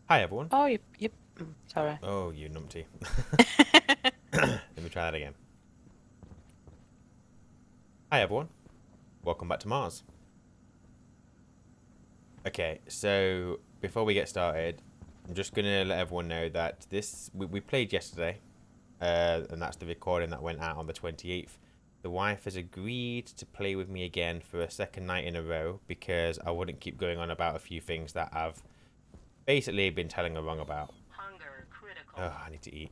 Hi everyone. Oh, sorry. Oh, you numpty. Let me try that again. Hi everyone. Welcome back to Mars. Okay, so before we get started, I'm just gonna let everyone know that we played yesterday, and that's the recording that went out on the 28th. The wife has agreed to play with me again for a second night in a row because I wouldn't keep going on about a few things that I've basically been telling her wrong about. Hunger critical. Oh, I need to eat.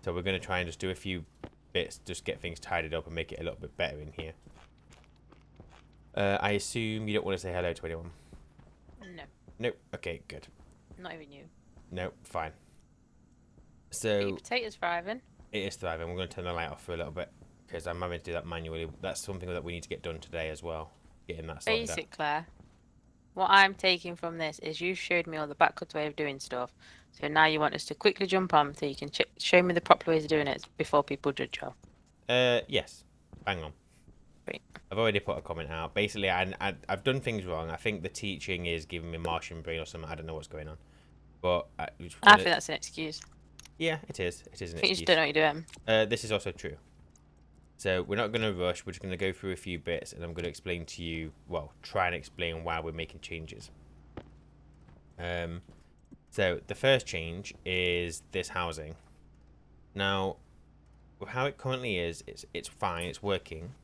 So we're gonna try and just do a few bits, just get things tidied up and make it a little bit better in here. I assume you don't want to say hello to anyone. No, Nope. Okay, good. not even you. Nope, fine. Get your So potatoes thriving. it is thriving. We're going to turn the light off for a little bit because I'm having to do that manually. That's something that we need to get done today as well. Getting that sorted out. Basically, what I'm taking from this is you showed me all the backwards way of doing stuff. So now you want us to quickly jump on so you can show me the proper ways of doing it before people judge you. Yes. Bang on. Great. I've already put a comment out. Basically, I've done things wrong. I think the teaching is giving me Martian brain or something. I don't know what's going on. But I think that's an excuse. yeah, it is. It is I an think you just don't excuse. know what you're doing. This is also true. So we're not going to rush. We're just going to go through a few bits, and I'm going to explain to you. Well, try and explain why we're making changes. Um, so the first change is this housing. Now, how it currently is, it's fine. It's working,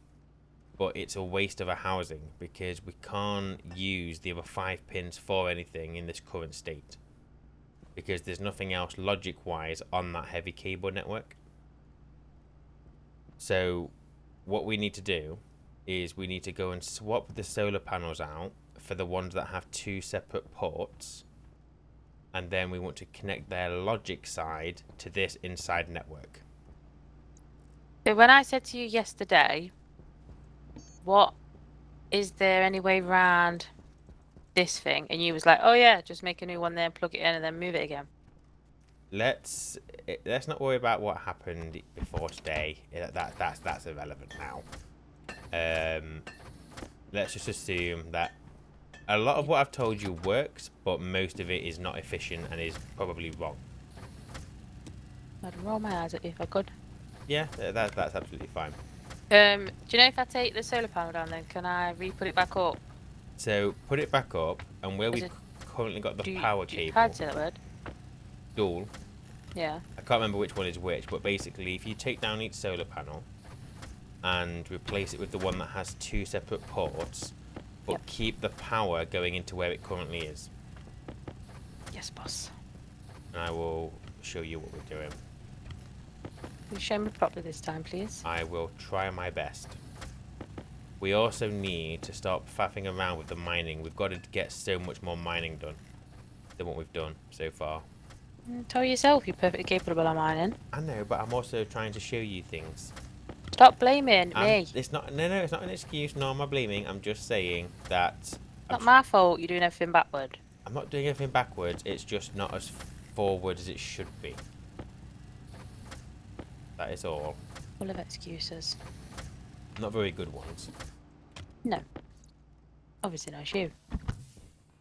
but it's a waste of a housing because we can't use the other 5 pins for anything in this current state because there's nothing else logic-wise on that heavy cable network. So what we need to do is we need to go and swap the solar panels out for the ones that have two separate ports, and then we want to connect their logic side to this inside network. So when I said to you yesterday, what is there any way around this thing? And you was like, oh yeah, just make a new one there, plug it in, and then move it again. Let's let's not worry about what happened before today. That's irrelevant now. Um, let's just assume that a lot of what I've told you works, but most of it is not efficient and is probably wrong. I'd roll my eyes at you if I could. Yeah, that's absolutely fine. Do you know if I take the solar panel down, then can I re-put it back up? So put it back up, and where As we've a currently got the do power hard cable, to say that word? dual. Yeah. I can't remember which one is which, but basically, if you take down each solar panel and replace it with the one that has two separate ports, but Yep. keep the power going into where it currently is, Yes, boss. and I will show you what we're doing. Will you show me properly this time, please? I will try my best. We also need to stop faffing around with the mining. We've got to get so much more mining done than what we've done so far. Tell yourself you're perfectly capable of mining. I know, but I'm also trying to show you things. Stop blaming me. It's not. No, it's not an excuse. Nor am I blaming. I'm just saying that Not my fault you're doing everything backward. I'm not doing anything backwards. It's just not as forward as it should be. That is all. Full of excuses. Not very good ones. No. Obviously not you.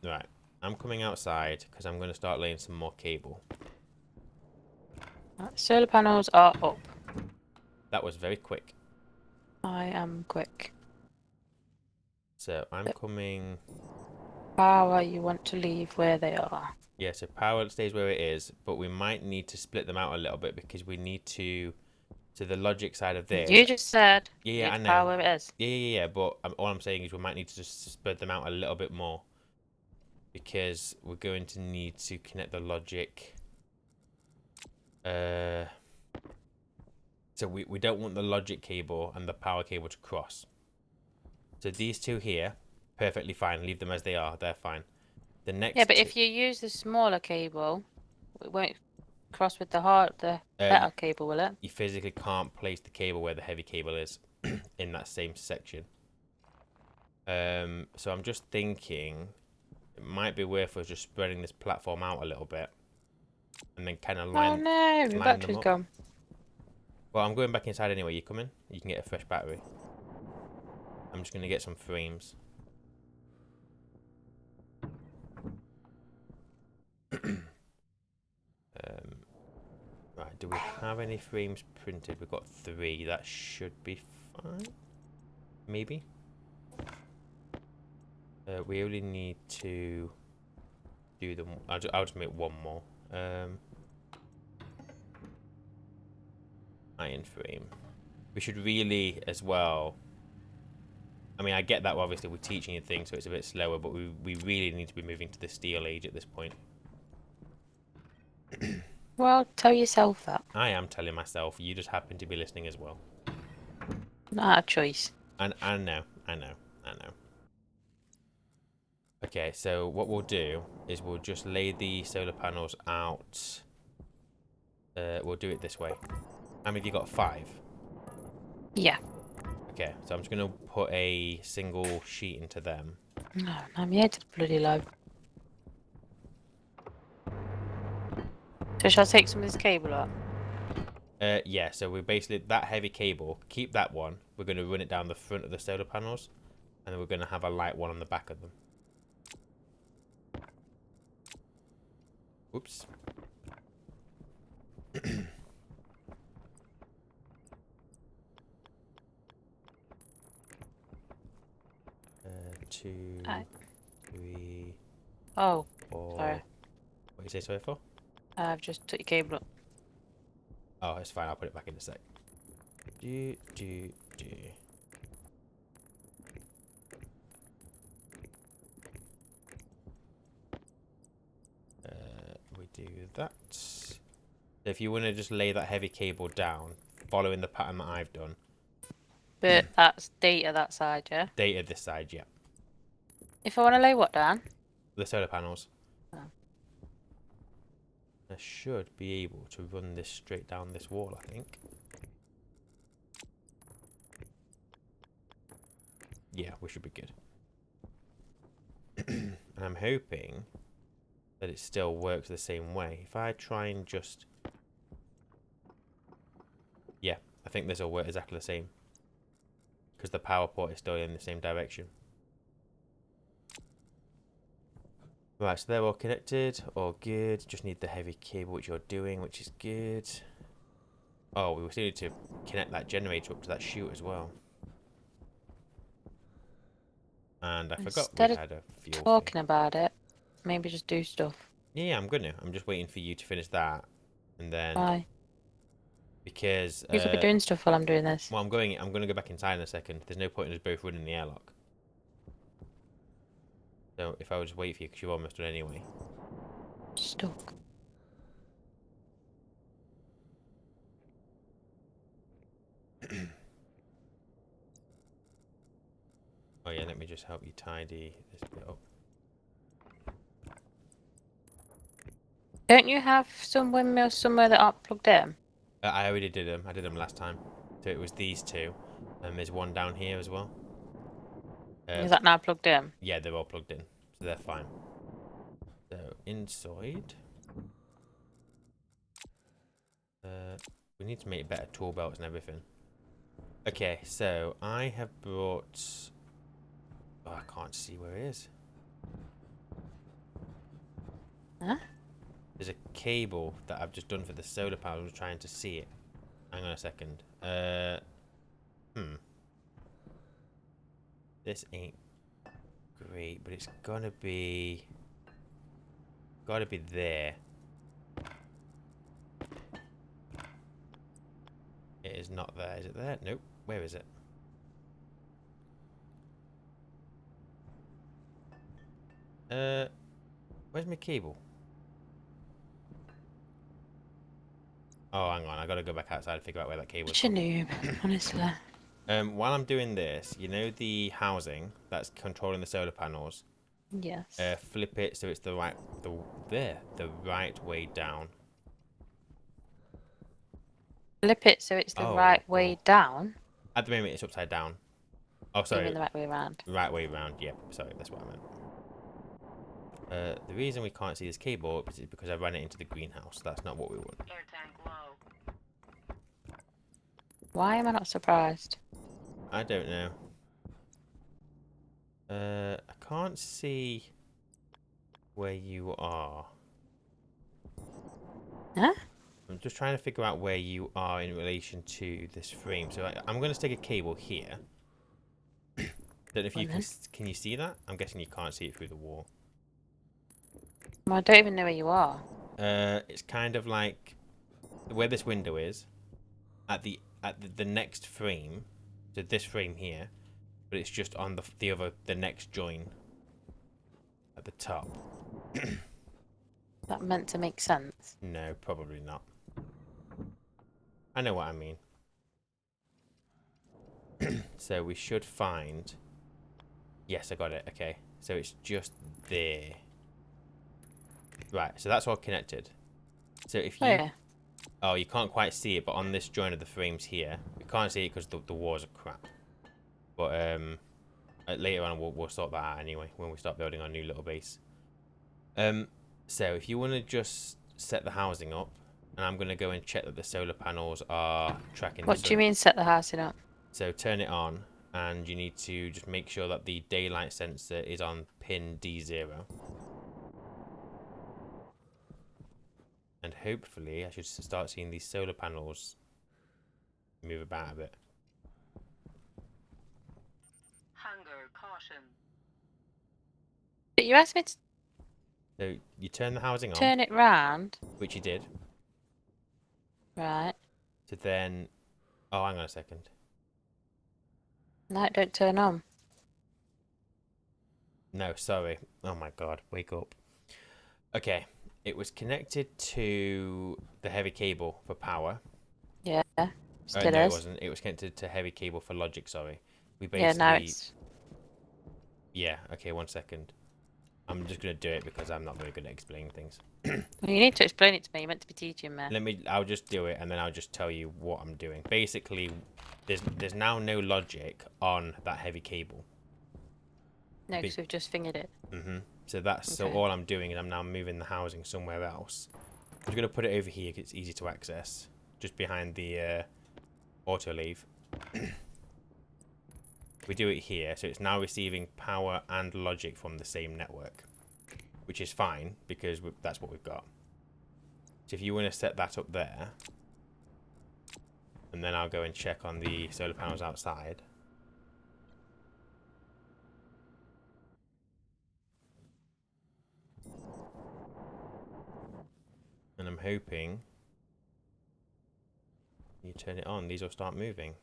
Right. I'm coming outside because I'm going to start laying some more cable. Right, solar panels are up. That was very quick. I am quick. So I'm The coming. power you want to leave where they are. Yeah, so power stays where it is, but we might need to split them out a little bit because we need to the logic side of this. You just said Yeah, leave I the know. power where it is. Yeah. But all I'm saying is we might need to just spread them out a little bit more because we're going to need to connect the logic. Uh, so we don't want the logic cable and the power cable to cross. So these two here, perfectly fine. Leave them as they are. They're fine. The Yeah, next but two, if you use the smaller cable, it won't cross with the you, better cable, will it? you physically can't place the cable where the heavy cable is in that same section. So I'm just thinking it might be worth us just spreading this platform out a little bit and then kind of Oh no, my line them battery's up. gone. Well, I'm going back inside anyway. You coming? You can get a fresh battery. I'm just gonna get some frames. Do we have any frames printed? We've got 3. That should be fine. Maybe. We only need to do them. I'll just make 1 more. Iron frame. We should really, as well. I mean, I get that obviously we're teaching you things, so it's a bit slower, but we really need to be moving to the steel age at this point. Well, tell yourself that. I am telling myself. You just happen to be listening as well. Not a choice. And I know. Okay, so what we'll do is we'll just lay the solar panels out. We'll do it this way. How many have you got? 5? Yeah. Okay, so I'm just going to put a single sheet into them. No, my head's bloody low. So shall I take some of this cable up? Yeah, so we're basically, that heavy cable, keep that one. We're going to run it down the front of the solar panels. And then we're going to have a light one on the back of them. Oops. 2, 3, Oh, 4. sorry. What did you say sorry for? I've just took your cable up. Oh, it's fine. I'll put it back in a sec. Do. We do that. So if you want to just lay that heavy cable down, following the pattern that I've done. But that's data that side, yeah? Data this side, yeah. If I want to lay what down? The solar panels. Oh. I should be able to run this straight down this wall, I think. Yeah, we should be good. And I'm hoping that it still works the same way. If I try and just... Yeah, I think this will work exactly the same. Because the power port is still in the same direction. Right, so they're all connected. All good. Just need the heavy cable, which you're doing, which is good. Oh, we still need to connect that generator up to that chute as well. And I forgot we Instead of had a fuel talking thing. about it, maybe just do stuff. Yeah, I'm gonna. I'm just waiting for you to finish that, and then Why? because You could be doing stuff while I'm doing this. well, I'm gonna go back inside in a second. There's no point in us both running the airlock. So if I would just wait for you, because you're almost done anyway. Stuck. Oh yeah, let me just help you tidy this bit up. Don't you have some windmills somewhere that aren't plugged in? I already did them. I did them last time. So it was these 2. And there's one down here as well. Is that now plugged in? Yeah, they're all plugged in. So they're fine. So inside. We need to make better tool belts and everything. Okay, so I have brought... Oh, I can't see where it is. Huh? There's a cable that I've just done for the solar panel. I'm trying to see it. Hang on a second. This ain't great, but it's gotta be there. It is not there. Is it there? Nope. Where is it? Where's my cable? Oh, hang on. I gotta go back outside and figure out where that cable is Such a from. noob, honestly. While I'm doing this, you know the housing that's controlling the solar panels? Yes. Flip it so it's the right way down. Flip it so it's the right way down. At the moment, it's upside down. Oh, You sorry. mean the right way around? Right way round. Yeah, sorry, that's what I meant. The reason we can't see this cable is because I ran it into the greenhouse. That's not what we want. Air tank low. Why am I not surprised? I don't know. I can't see where you are. Huh? I'm just trying to figure out where you are in relation to this frame. So I'm going to stick a cable here. Don't know if Go you on then. can you see that? I'm guessing you can't see it through the wall. Well, I don't even know where you are. It's kind of like where this window is the next frame. So this frame here, but it's just on the next join at the top. That meant to make sense. No, probably not. I know what I mean. So we should find. Yes, I got it. Okay, so it's just there. Right, so that's all connected. So if Oh you yeah. Oh, you can't quite see it, but on this joint of the frames here, we can't see it because the walls are crap. But later on, we'll sort that out anyway when we start building our new little base. So if you want to just set the housing up, and I'm going to go and check that the solar panels are tracking the What do you sun. mean set the housing up? So turn it on, and you need to just make sure that the daylight sensor is on pin D0. And hopefully, I should start seeing these solar panels move about a bit. Hunger caution. But you asked me to So you turn the housing on, turn it round. which you did. Right. To then, oh, hang on a second. Light don't turn on. No, sorry. Oh my god, wake up. Okay, it was connected to the heavy cable for power. Yeah. Still No, it is. wasn't. It was connected to heavy cable for logic. Sorry. We Yeah, now basically. it's. Yeah. Okay. 1 second. I'm just gonna do it because I'm not very good at explaining things. Well, you need to explain it to me. You're meant to be teaching me. I'll just do it and then I'll just tell you what I'm doing. Basically, there's now no logic on that heavy cable. No, because we've just fingered it. So that's Okay. so all I'm doing is I'm now moving the housing somewhere else. I'm just gonna put it over here because it's easy to access, just behind the auto leave. We do it here, so it's now receiving power and logic from the same network, which is fine because that's what we've got. So if you want to set that up there, and then I'll go and check on the solar panels outside. And I'm hoping you turn it on, these will start moving.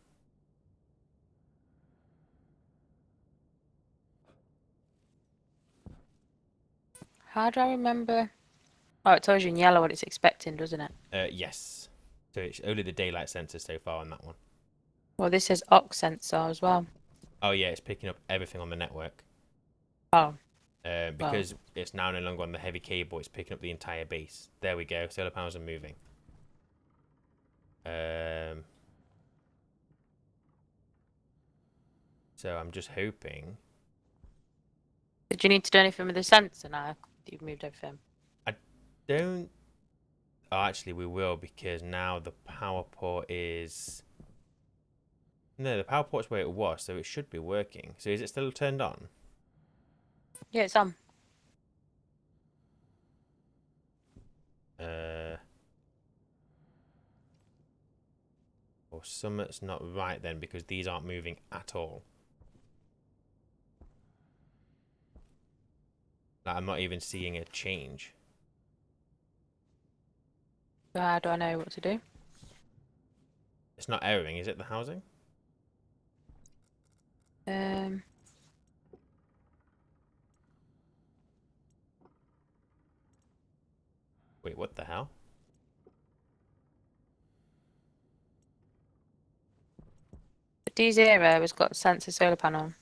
How do I remember? Oh, it tells you in yellow what it's expecting, doesn't it? Yes. So it's only the daylight sensor so far on that one. Well, this says aux sensor as well. Oh yeah, it's picking up everything on the network. Oh. Because it's now no longer on the heavy cable, it's picking up the entire base. There we go. Solar panels are moving. So I'm just hoping. Did you need to do anything with the sensor now? You've moved everything. I don't. Oh, actually, we will because now the power port is. No, the power port's where it was, so it should be working. So is it still turned on? Yeah, it's on. Or something's not right then because these aren't moving at all. Like, I'm not even seeing a change. So how do I know what to do? It's not erroring, is it, the housing? Wait, what the hell? The D0 has got sensor solar panel.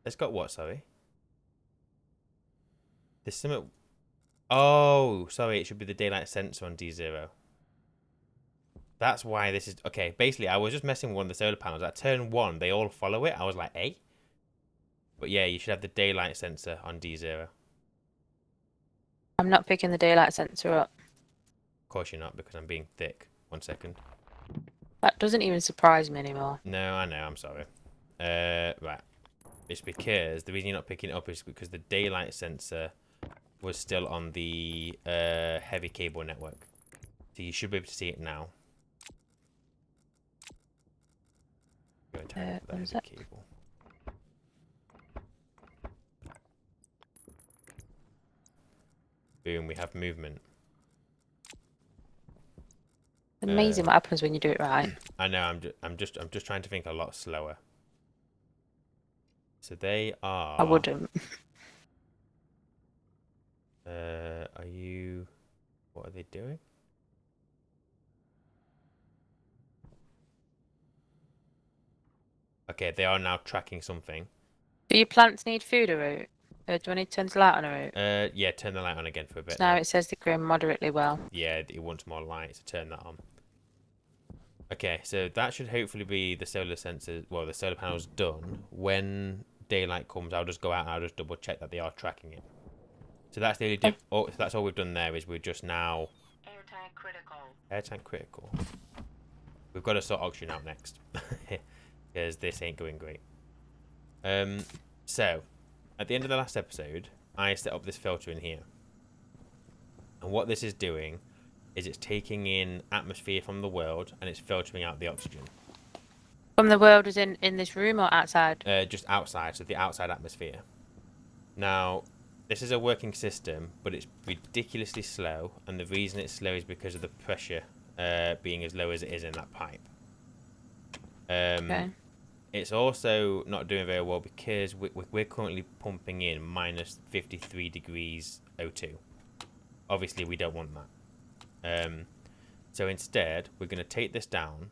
It's got what, sorry? There's something. Oh, sorry, it should be the daylight sensor on D0. That's why this is... Okay, basically, I was just messing with one of the solar panels. At turn 1, they all follow it. I was like, eh? But yeah, you should have the daylight sensor on D0. Of I'm not picking the daylight sensor up. course you're not, because I'm being thick. 1 second. That doesn't even surprise me anymore. No, I know, I'm sorry. Right. It's because... The reason you're not picking it up is because the daylight sensor was still on the heavy cable network. So you should be able to see it now. Go and turn for the What is heavy it? cable. Boom, we have movement. Amazing what happens when you do it right. I know. I'm just trying to think a lot slower. So they are. I wouldn't. Are you? What are they doing? Okay, they are now tracking something. Do your plants need food a root? Or do I need to turn the light on a root? Yeah, turn the light on again for a bit. So now Now. it says they're growing moderately well. Yeah, it wants more light, so turn that on. Okay, so that should hopefully be the solar sensors. Well, the solar panels done. When daylight comes, I'll just go out and I'll just double check that they are tracking it. So that's the only Okay. so that's all we've done there. Is we're just now Air tank critical. air tank critical. We've got to sort oxygen out next because this ain't going great. So at the end of the last episode, I set up this filter in here, and what this is doing is it's taking in atmosphere from the world and it's filtering out the oxygen. From the world is in this room or outside? Just outside, so the outside atmosphere. Now, this is a working system, but it's ridiculously slow, and the reason it's slow is because of the pressure being as low as it is in that pipe. Okay. It's also not doing very well because we're currently pumping in minus 53 degrees O2. Obviously, we don't want that. So instead, we're going to take this down,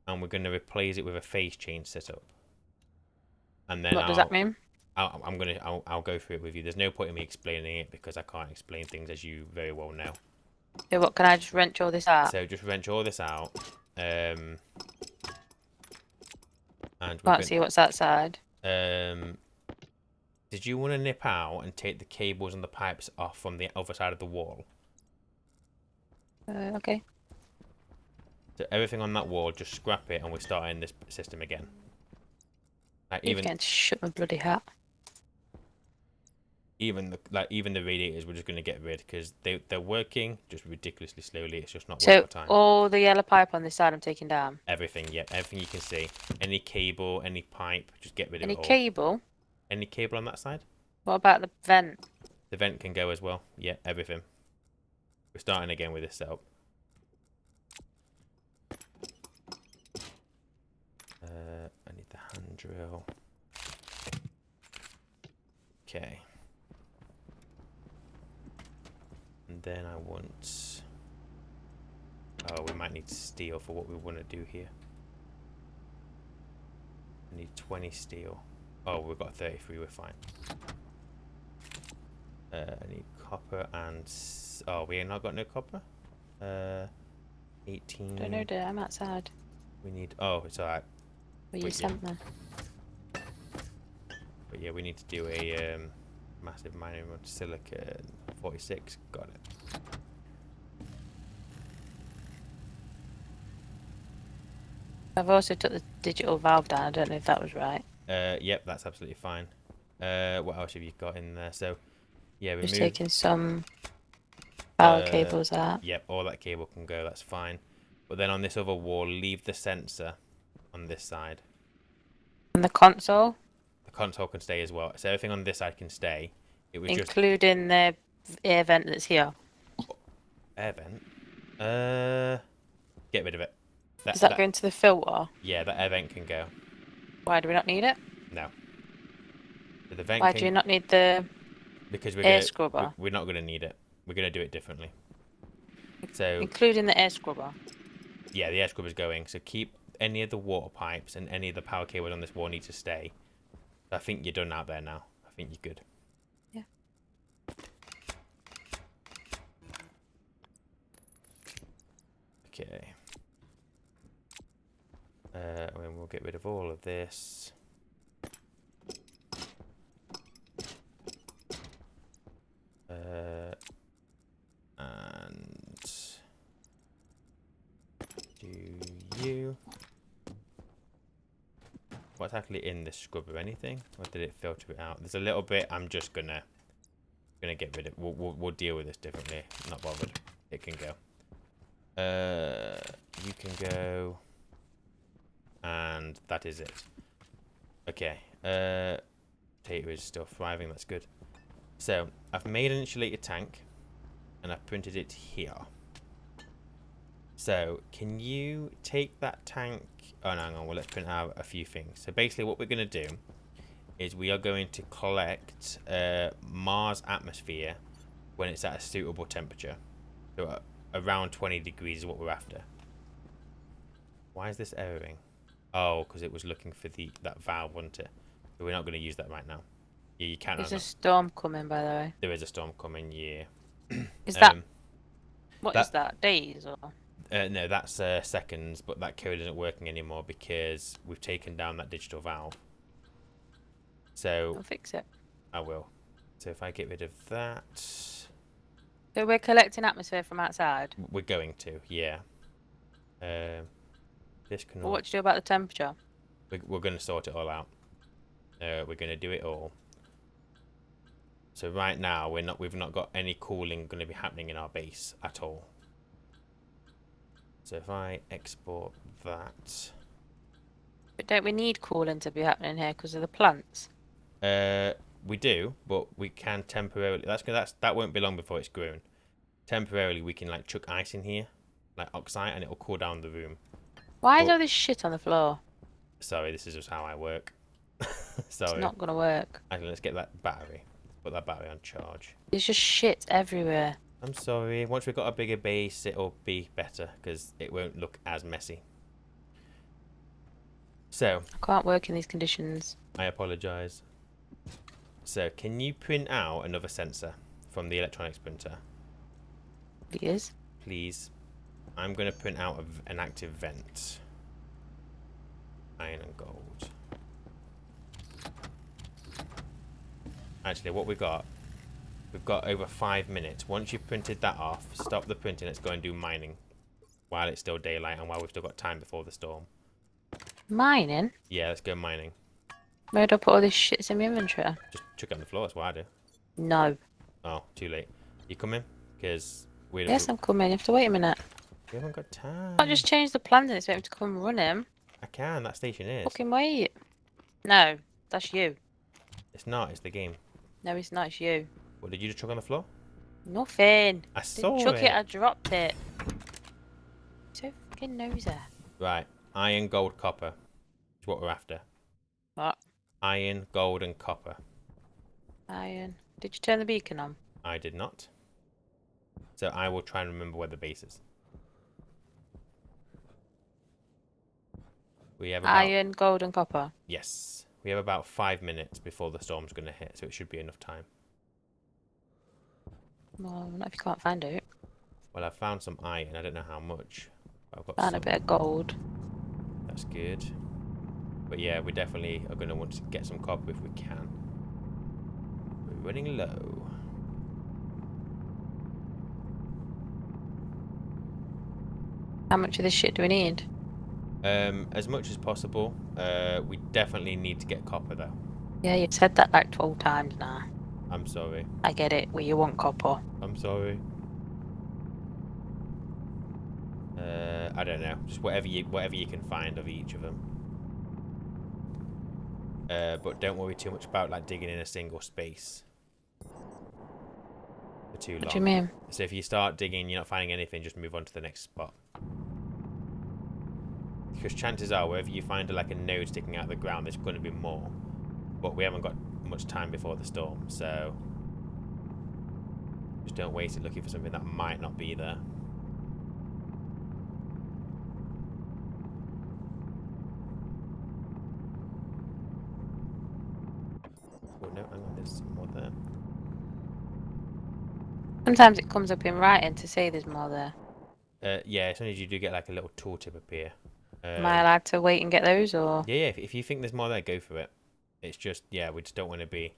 and we're going to replace it with a phase change setup. And then What does that mean? I'll go through it with you. There's no point in me explaining it because I can't explain things, as you very well know. So what, can I just wrench all this out? So just wrench all this out. And Can't see what's outside. Did you want to nip out and take the cables and the pipes off from the other side of the wall? Okay. So everything on that wall, just scrap it, and we're starting this system again. Even going to shut my bloody hat. Even the radiators, we're just going to get rid because they're working just ridiculously slowly. It's just not worth So our time. all the yellow pipe on this side I'm taking down. Everything, yeah, everything you can see. Any cable, any pipe, just get rid of Any it all. cable? Any cable on that side? What about the vent? The vent can go as well. Yeah, everything. We're starting again with this setup. I need the hand drill. Okay. And then I want... Oh, we might need steel for what we want to do here. I need 20 steel. Oh, we've got 33, we're fine. I need copper and... Oh, we ain't not got no copper? 18... Don't know, dear. I'm outside. We need... Oh, it's alright. Where you Wait, yeah. sent me. But yeah, we need to do a massive mining run. Silicon 46. Got it. I've also took the digital valve down. I don't know if that was right. Yep, that's absolutely fine. What else have you got in there? So, yeah, Just remove... taking some power cables out. Yep, all that cable can go. That's fine. But then on this other wall, leave the sensor on this side. And the console? The console can stay as well. So everything on this side can stay. It was just... Including the air vent that's here. Air vent? Get rid of it. Does that go into the filter? Yeah, that air vent can go. Why do we not need it? No. So the vent Why can... do you not need the Because air scrubber? we're not going to need it. We're going to do it differently. So... Including the air scrubber? Yeah, the air scrubber's going. So keep any of the water pipes and any of the power cables on this wall need to stay. I think you're done out there now. I think you're good. Yeah. Okay. I mean, we'll get rid of all of this. And do you... What's actually in this scrubber? Anything? Or did it filter it out? There's a little bit. I'm just gonna Gonna get rid of. We'll deal with this differently. Not bothered. It can go. You can go. And that is it. Okay. Potato is still thriving. That's good. So I've made an insulated tank, and I've printed it here. So can you take that tank? Oh no, hang on. Well, let's print out a few things. So basically, what we're gonna do is we are going to collect Mars atmosphere when it's at a suitable temperature. So around 20 degrees is what we're after. Why is this erroring? Oh, because it was looking for that valve, wasn't it? So we're not going to use that right now. Yeah, you can't. There's a storm coming, by the way. There is a storm coming, yeah. Is that... What that- is that? Days or... No, that's seconds, but that code isn't working anymore because we've taken down that digital valve. So I'll fix it. I will. So if I get rid of that, So we're collecting atmosphere from outside. we're going to, yeah. This can. But what do you do about the temperature? We're going to sort it all out. We're going to do it all. So right now we've not got any cooling going to be happening in our base at all. So if I export that, But don't we need cooling to be happening here because of the plants? we do, but we can temporarily. That won't be long before it's grown. Temporarily, we can like chuck ice in here, like oxide, and it'll cool down the room. Why is all this shit on the floor? Sorry, this is just how I work. Sorry. It's not gonna work. Actually, let's get that battery. Put that battery on charge. There's just shit everywhere. I'm sorry. Once we've got a bigger base, it'll be better because it won't look as messy. So, I can't work in these conditions. I apologise. So, can you print out another sensor from the electronics printer? Please. Please. I'm going to print out an active vent. Iron and gold. Actually, what we've got over 5 minutes. Once you've printed that off, stop the printing. Let's go and do mining while it's still daylight and while we've still got time before the storm. Mining? Yeah, let's go mining. Where do I put all this shit in my inventory? Just chuck it on the floor. That's what I do. No. Oh, too late. You coming? Because we Yes, I'm coming. You have to wait a minute. we haven't got time. I'll just change the plans and expect him to come and run him. I can. That station is. Fucking wait. No, that's you. It's not. It's the game. No, it's not. It's you. What did you just chuck on the floor? Nothing. I Didn't saw chuck it. it. I dropped it. So fucking nosy. Right. Iron, gold, copper. Is what we're after. What? Iron, gold, and copper. Iron. Did you turn the beacon on? I did not. So I will try and remember where the base is. We have about, Iron, gold, and copper. yes. We have about 5 minutes before the storm's going to hit, so it should be enough time. Well, not if you can't find it. Well, I've found some iron. I don't know how much. But I've got Found some. a bit of gold. That's good. But yeah, we definitely are going to want to get some copper if we can. We're running low. How much of this shit do we need? As much as possible. We definitely need to get copper though. Yeah, you've said that like 12 times now. I'm sorry. I get it. Well, you want copper. I'm sorry. I don't know. Just whatever you can find of each of them. But don't worry too much about like digging in a single space for too long. What do you mean? So if you start digging, you're not finding anything, just move on to the next spot. Because chances are, wherever you find like a node sticking out of the ground, there's going to be more. But we haven't got much time before the storm, so just don't waste it looking for something that might not be there. Oh no, hang on, there's some more there. Sometimes it comes up in writing to say there's more there. Yeah, sometimes you do get like a little tooltip appear. Am I allowed to wait and get those, or? Yeah, if you think there's more there, go for it. It's just, yeah, we just don't want to be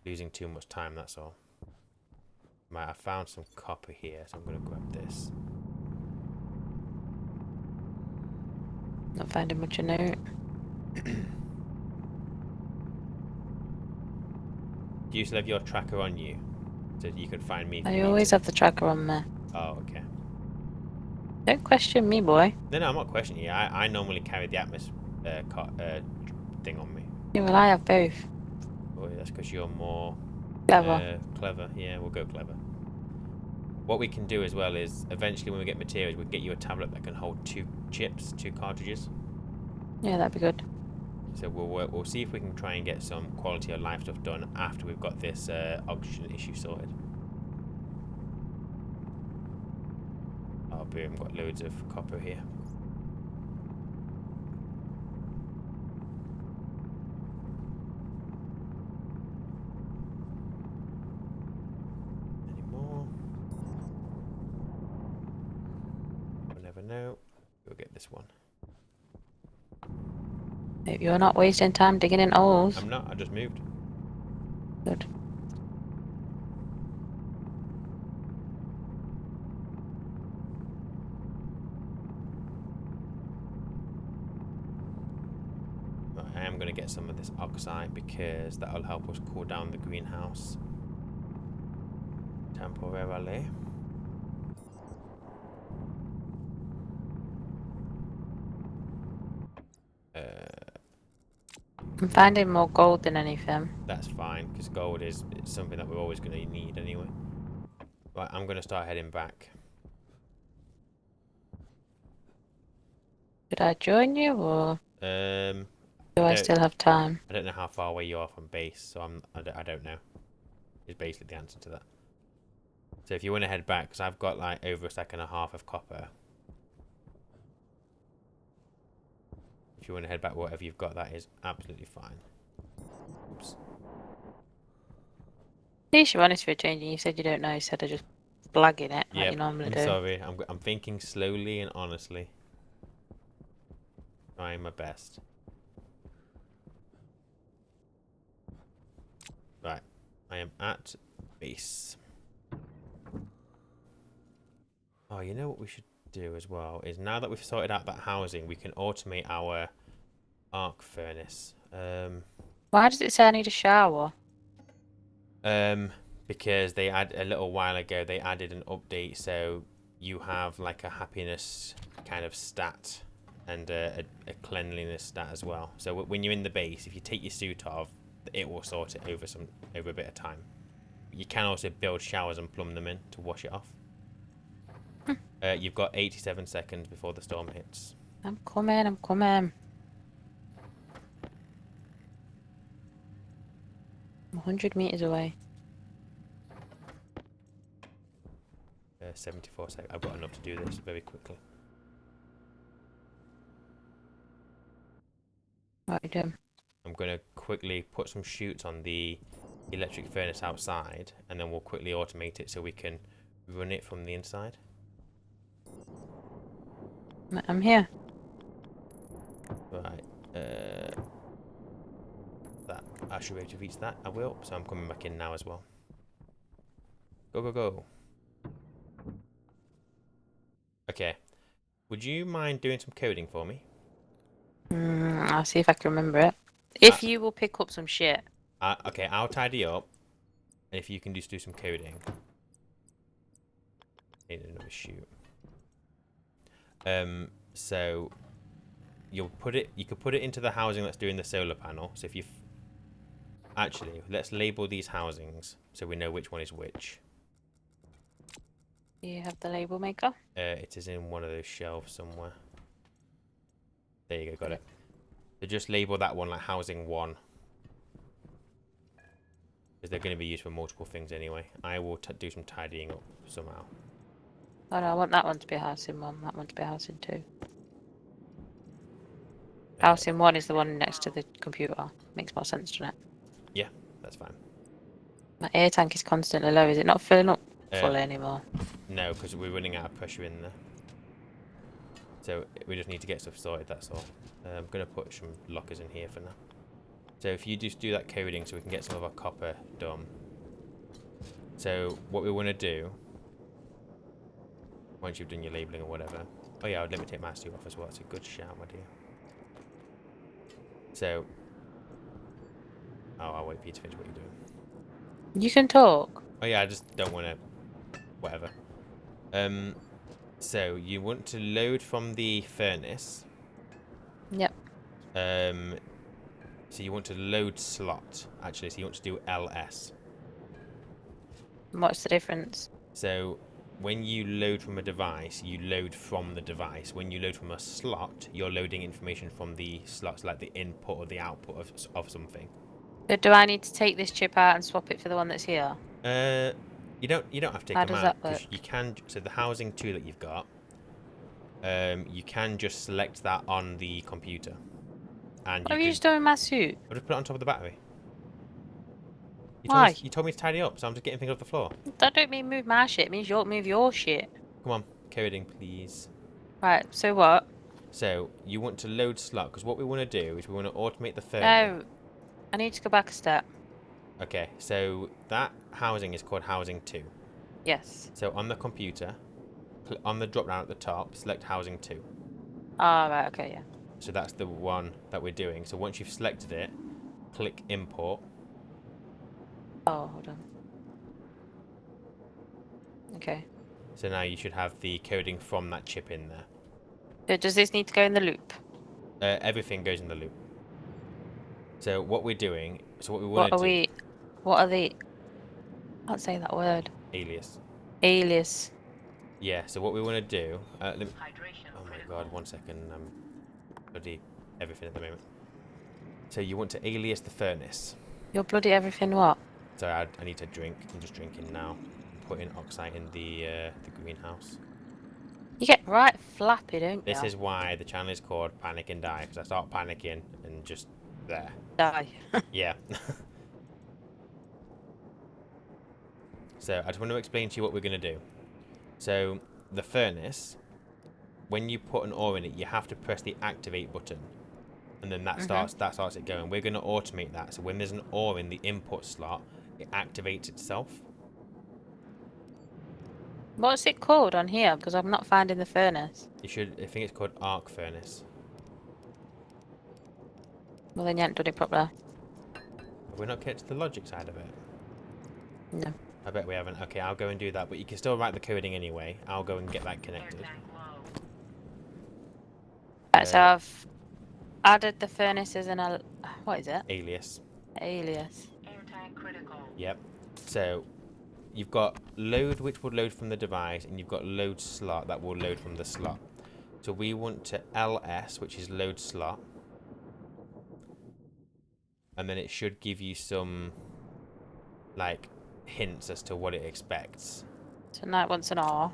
losing too much time, that's all. Right, I found some copper here, so I'm going to grab this. Not finding much of note. Do you still have your tracker on you? So you can find me if I you need always to. have the tracker on there. Oh, okay. Don't question me, boy. No, I'm not questioning you. I normally carry the Atmos thing on me. Yeah, well, I have both. Oh, that's because you're more Clever. clever. Yeah, we'll go clever. What we can do as well is eventually when we get materials, we can get you a tablet that can hold 2 chips, 2 cartridges. Yeah, that'd be good. So we'll see if we can try and get some quality of life stuff done after we've got this oxygen issue sorted. Oh, boom, got loads of copper here. Any more? We'll never know. We'll get this one. Hope you're not wasting time digging in holes. I'm not, I just moved. Good. Right, I am going to get some of this oxide because that'll help us cool down the greenhouse temporarily. I'm finding more gold than anything. That's fine because gold is something that we're always going to need anyway. Right, I'm going to start heading back. Should I join you, or Um, do I don't- still have time? I don't know how far away you are from base, so I don't know. Is basically the answer to that. So if you want to head back, because I've got like over 1.5 seconds of copper. If you want to head back, whatever you've got, that is absolutely fine. Oops. At least you're honest for a change, and you said you don't know, instead of just blagging it like you normally I'm do. sorry. I'm thinking slowly and honestly. Trying my best. Right. I am at base. Oh, you know what we should do as well is now that we've sorted out that housing, we can automate our arc furnace. Why does it say I need a shower? Because they add a little while ago they added an update, so you have like a happiness kind of stat and a cleanliness stat as well. So when you're in the base, if you take your suit off, it will sort it over a bit of time. You can also build showers and plumb them in to wash it off. You've got 87 seconds before the storm hits. I'm coming, I'm coming. I'm 100 meters away. 74 seconds. I've got enough to do this very quickly. What are you doing? I'm going to quickly put some chutes on the electric furnace outside, and then we'll quickly automate it so we can run it from the inside. I'm here. Right. That I should be able to reach that. I will. So I'm coming back in now as well. Go, go, go. Okay. Would you mind doing some coding for me? I'll see if I can remember it. If you will pick up some shit. Okay, I'll tidy up. And if you can just do some coding. Need another shoot. So you could put it into the housing that's doing the solar panel. So if you actually, let's label these housings so we know which one is which. Do you have the label maker? It is in one of those shelves somewhere. There you go, got it. So just label that one like housing 1. Because they're going to be used for multiple things anyway. I will do some tidying up somehow. Oh no, I want that one to be housing 1, that one to be housing 2. Housing 1 is the one next to the computer. Makes more sense, doesn't it? Yeah, that's fine. My air tank is constantly low. Is it not filling up fully anymore? No, because we're running out of pressure in there. So we just need to get stuff sorted, that's all. I'm going to put some lockers in here for now. So if you just do that coding so we can get some of our copper done. So what we want to do, once you've done your labelling or whatever. Oh yeah, let me take my suit off as well. It's a good shout, my dear. So, I'll wait for you to finish what you're doing. You can talk. Oh yeah, I just don't want to. Whatever. So you want to load from the furnace. Yep. So you want to load slot actually. So you want to do LS. What's the difference? So when you load from a device, you load from the device. When you load from a slot, you're loading information from the slots, like the input or the output of something. So do I need to take this chip out and swap it for the one that's here? You don't have to take How them does out that because work? you can. So the housing 2 that you've got, you can just select that on the computer, and What you have you can. just done with my suit? I'll just put it on top of the battery. Why? You told me to tidy up, so I'm just getting things off the floor. That don't mean move my shit. It means you move your shit. Come on, coding, please. Right. So what? So you want to load slot because what we want to do is we want to automate the furnace. No. I need to go back a step. Okay, so that housing is called housing 2. Yes. So on the computer, on the drop down at the top, select housing 2. Ah, right. Okay. Yeah. So that's the one that we're doing. So once you've selected it, click import. Oh, hold on. Okay. So now you should have the coding from that chip in there. So does this need to go in the loop? Everything goes in the loop. So what we're doing, so what we What want are to do, we? What are the? I can't say that word. alias. Alias. Yeah, so what we want to do, Hydration oh my critical. god, 1 second, I'm bloody everything at the moment. So you want to alias the furnace. You're bloody everything. What? So I need to drink. I'm just drinking now. I'm putting oxide in the greenhouse. You get right flappy, don't This you? is why the channel is called Panic and Die, because I start panicking and just there. Die. Yeah. So I just want to explain to you what we're going to do. So the furnace, when you put an ore in it, you have to press the activate button, and then that starts it going. We're going to automate that. So when there's an ore in the input slot, it activates itself. What's it called on here? Because I'm not finding the furnace. You should. I think it's called arc furnace. Well, then you haven't done it properly. Have we not get to the logic side of it? No. I bet we haven't. Okay, I'll go and do that, but you can still write the coding anyway. I'll go and get that Air connected. tank low. Right, so I've added the furnace as an what is it? Alias. Alias. Air tank critical. Yep. So you've got load, which will load from the device, and you've got load slot that will load from the slot. So we want to ls, which is load slot, and then it should give you some like hints as to what it expects. So now it wants an R.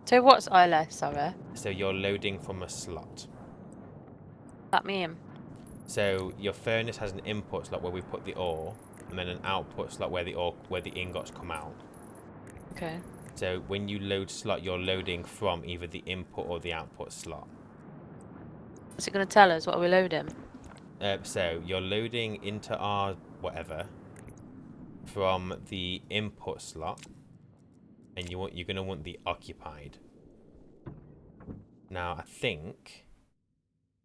So what's ILS, sorry? So you're loading from a slot. That mean? So your furnace has an input slot where we put the ore, and then an output slot where the ingots come out. Okay. So when you load slot, you're loading from either the input or the output slot. Is it going to tell us what we're loading? So you're loading into our whatever from the input slot, and you're going to want the occupied. Now I think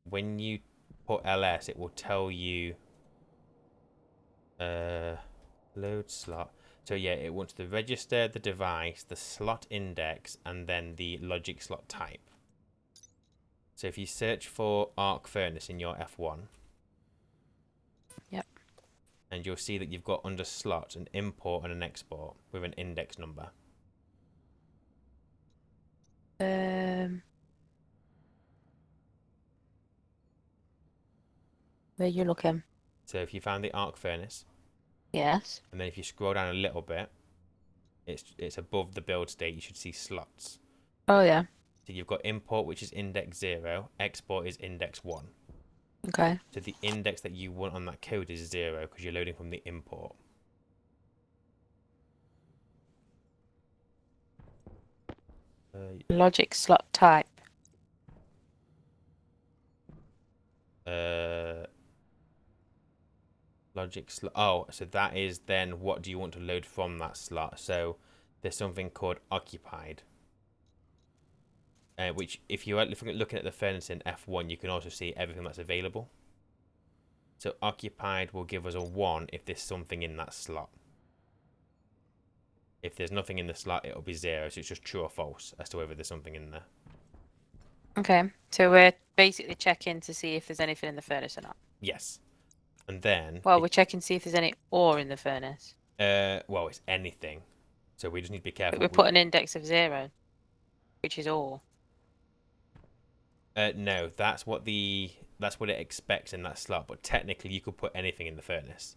when you put ls, it will tell you load slot. So yeah, it wants to register the device, the slot index, and then the logic slot type. So if you search for arc furnace in your F1, Yep. and you'll see that you've got under slot an import and an export with an index number. Where you looking? So if you found the arc furnace, Yes. and then if you scroll down a little bit, it's above the build state. You should see slots. Oh yeah. So you've got import, which is index 0. Export is index 1. Okay. So the index that you want on that code is 0 because you're loading from the import. Logic slot type. Logic slot. Oh, so that is then what do you want to load from that slot? So there's something called occupied. Which, if you're looking at the furnace in F1, you can also see everything that's available. So occupied will give us a 1 if there's something in that slot. If there's nothing in the slot, it'll be 0. So it's just true or false as to whether there's something in there. Okay. So we're basically checking to see if there's anything in the furnace or not. Yes. And then, Well, we're checking to see if there's any ore in the furnace. well, it's anything. So we just need to be But careful. we put an index of 0, which is ore. No, that's what it expects in that slot. But technically, you could put anything in the furnace.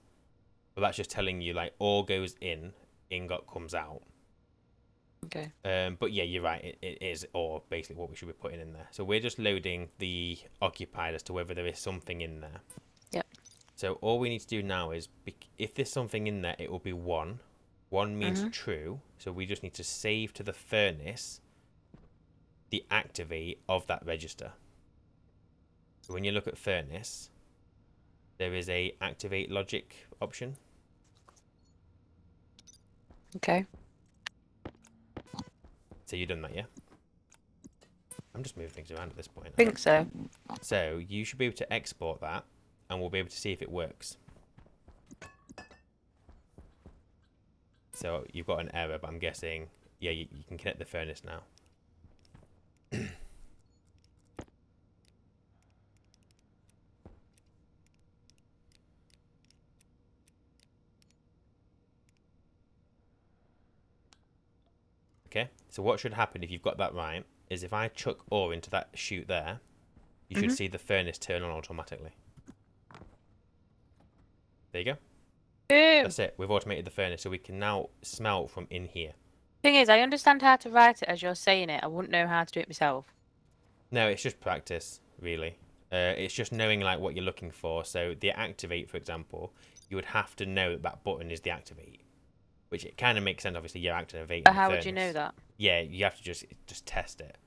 But that's just telling you, like, ore goes in, ingot comes out. Okay. But yeah, you're right. It is ore, basically, what we should be putting in there. So we're just loading the occupied as to whether there is something in there. Yep. So all we need to do now is, if there's something in there, it will be 1. 1 means true. So we just need to save to the furnace the activate of that register. So when you look at furnace, there is a activate logic option. Okay. So you've done that, yeah? I'm just moving things around at this point. I think so. So you should be able to export that, and we'll be able to see if it works. So you've got an error, but I'm guessing, yeah, you can connect the furnace now. Okay, so what should happen if you've got that right is if I chuck ore into that chute there, you should see the furnace turn on automatically. There you go. Boom. That's it. We've automated the furnace, so we can now smelt from in here. Thing is, I understand how to write it as you're saying it. I wouldn't know how to do it myself. No, it's just practice, really. It's just knowing like what you're looking for. So the activate, for example, you would have to know that that button is the activate, which it kind of makes sense. Obviously, you're activating. But how would you know that? Yeah, you have to just test it.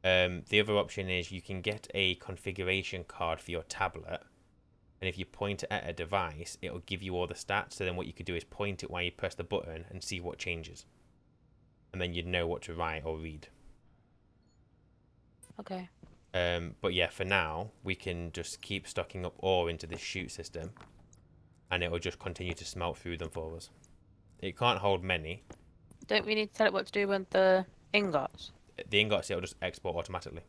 The other option is you can get a configuration card for your tablet, and if you point it at a device, it'll give you all the stats. So then what you could do is point it while you press the button and see what changes, and then you'd know what to write or read. Okay. But yeah, for now, we can just keep stocking up ore into this chute system, and it will just continue to smelt through them for us. It can't hold many. Don't we need to tell it what to do with the ingots? The ingots, it'll just export automatically.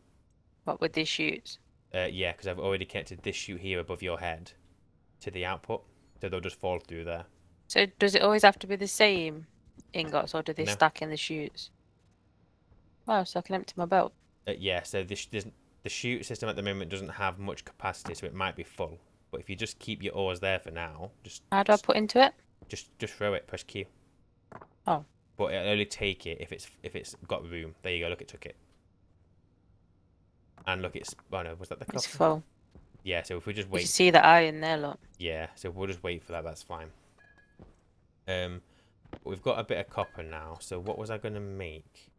What with these chutes? Yeah, because I've already connected this chute here above your head to the output, so they'll just fall through there. So does it always have to be the same ingots, or do they No. stack in the chutes? Wow, so I can empty my belt. Yeah, so the chute system at the moment doesn't have much capacity, so it might be full. But if you just keep your ores there for now, How do I put into it? just throw it, press Q. Oh. But it'll only take it if it's got room. There you go. Look, it took it. And look, it's oh no, was that the copper? It's full. Yeah. So if we just You wait. can see the eye in there, look. Yeah. So we'll just wait for that. That's fine. We've got a bit of copper now. So what was I gonna make?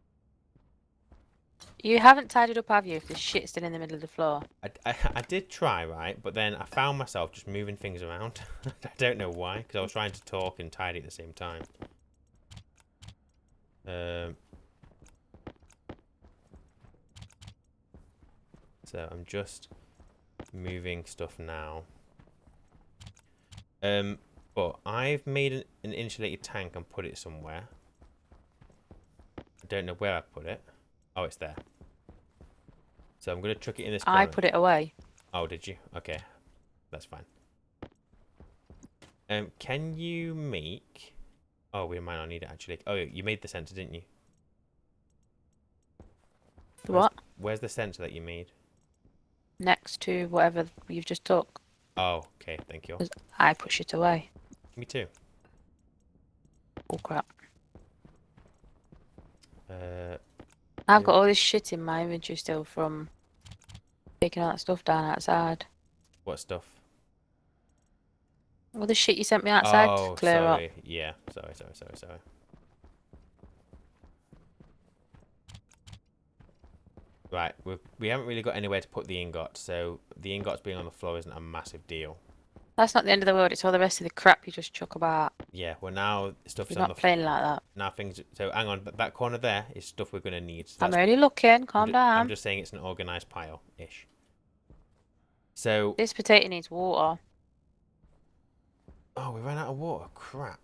You haven't tidied up, have you, if there's shit still in the middle of the floor? I did try, right? But then I found myself just moving things around. I don't know why, because I was trying to talk and tidy at the same time. So I'm just moving stuff now. But I've made an insulated tank and put it somewhere. I don't know where I put it. Oh, it's there. So I'm going to chuck it in this corner. I put it away. Oh, did you? Okay. That's fine. Can you make... Oh, we might not need it, actually. Oh, you made the sensor, didn't you? What? Where's the sensor that you made? Next to whatever you've just took. Oh, okay. Thank you. 'Cause I push it away. Me too. Oh, crap. Yeah. I've got all this shit in my inventory still from taking all that stuff down outside. What stuff? All the shit you sent me outside Oh, to clear up. sorry. Yeah. Sorry. Right, we haven't really got anywhere to put the ingots, so the ingots being on the floor isn't a massive deal. That's not the end of the world. It's all the rest of the crap you just chuck about. Yeah, well now stuff's You're on not the playing like that. now things. So hang on, that corner there is stuff we're gonna need. So I'm only looking. Calm I'm down. just saying it's an organised pile ish. So This potato needs water. oh, we ran out of water. Crap.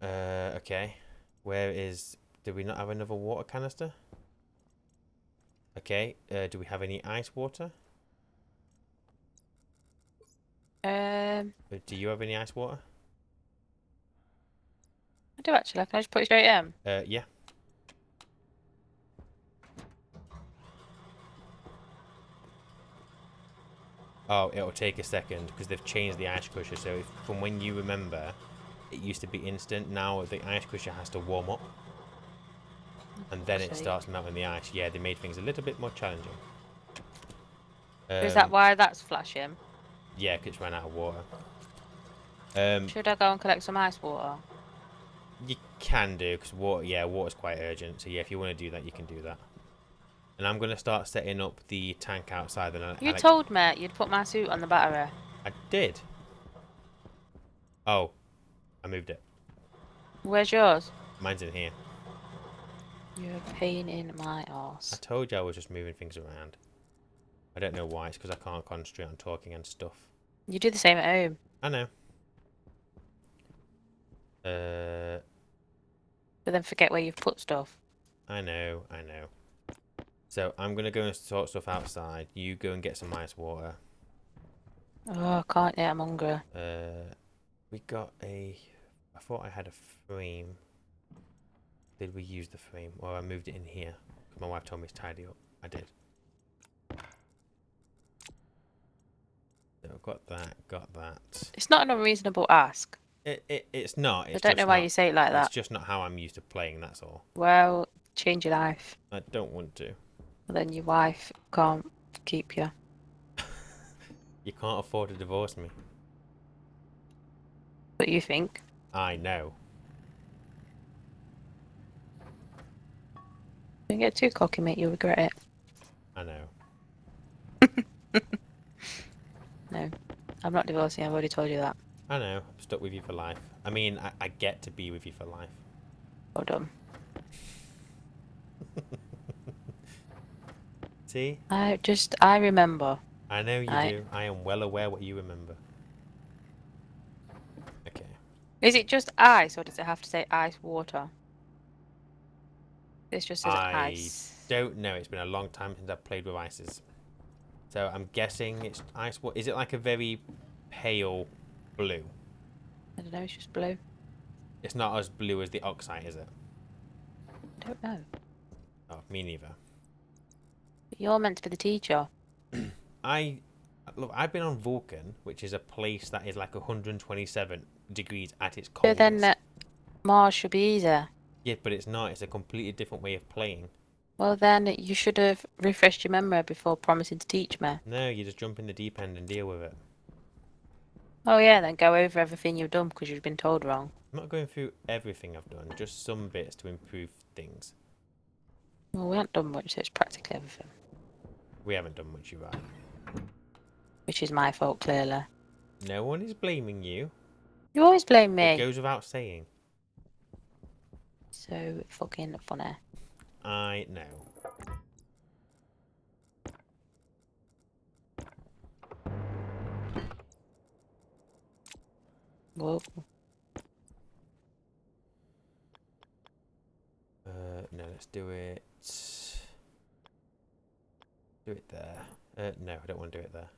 Okay. Where is... Did we not have another water canister? Okay. Do we have any ice water? Do you have any ice water? I do actually. Can I just put it straight in? Yeah. Oh, it'll take a second because they've changed the ice crusher. So if, from when you remember, it used to be instant. Now the ice crusher has to warm up. And then it See. starts melting the ice. Yeah, they made things a little bit more challenging. Is that why that's flashing? Yeah, because it's ran out of water. Should I go and collect some ice water? You can do, because water, yeah, water's quite urgent. So yeah, if you want to do that, you can do that. And I'm going to start setting up the tank outside. And You told me you'd put my suit on the battery. I did. Oh, I moved it. Where's yours? Mine's in here. You're a pain in my I arse. told you I was just moving things around. I don't know why. It's because I can't concentrate on talking and stuff. You do the same at home. I know. Uh, But then forget where you've put stuff. I know. So I'm going to go and sort stuff outside. You go and get some ice water. Oh, I can't yet. I'm hungry. We got a... I thought I had a frame. Did we use the frame? Or I moved it in here. My wife told me to tidy up. I did. So I've got that. It's not an unreasonable ask. It's not. I It's don't know just why not, you say it like that. It's just not how I'm used to playing, that's all. Well, change your life. I don't want to. Well, then your wife can't keep you. You can't afford to divorce me. What you think? I know. Don't get too cocky, mate. You'll regret it. I know. No, I'm not divorcing. I've already told you that. I know. I'm stuck with you for life. I mean, I get to be with you for life. Well done. See? I remember. I know you do. I am well aware what you remember. Okay. Is it just ice, or does it have to say ice water? This just says ice. Don't know. It's been a long time since I've played with ices. So I'm guessing it's ice. What is it, like a very pale blue? I don't know. It's just blue. It's not as blue as the oxide, is it? I don't know. Oh, me neither. But you're meant to be the teacher. Look, I've been on Vulcan, which is a place that is like 127 degrees at its So coldest. then Mars should be easier. Yeah, but it's not. It's a completely different way of playing. Well, then you should have refreshed your memory before promising to teach me. No, you just jump in the deep end and deal with it. Oh yeah, then go over everything you've done because you've been told wrong. I'm not going through everything I've done, just some bits to improve things. Well, we haven't done much, so it's practically everything. We haven't done much, you're right. Which is my fault, clearly. No one is blaming you. You always blame It me. goes without saying. So fucking funny. I know. Whoa. No, let's do it. Do it there. No, I don't want to do it there.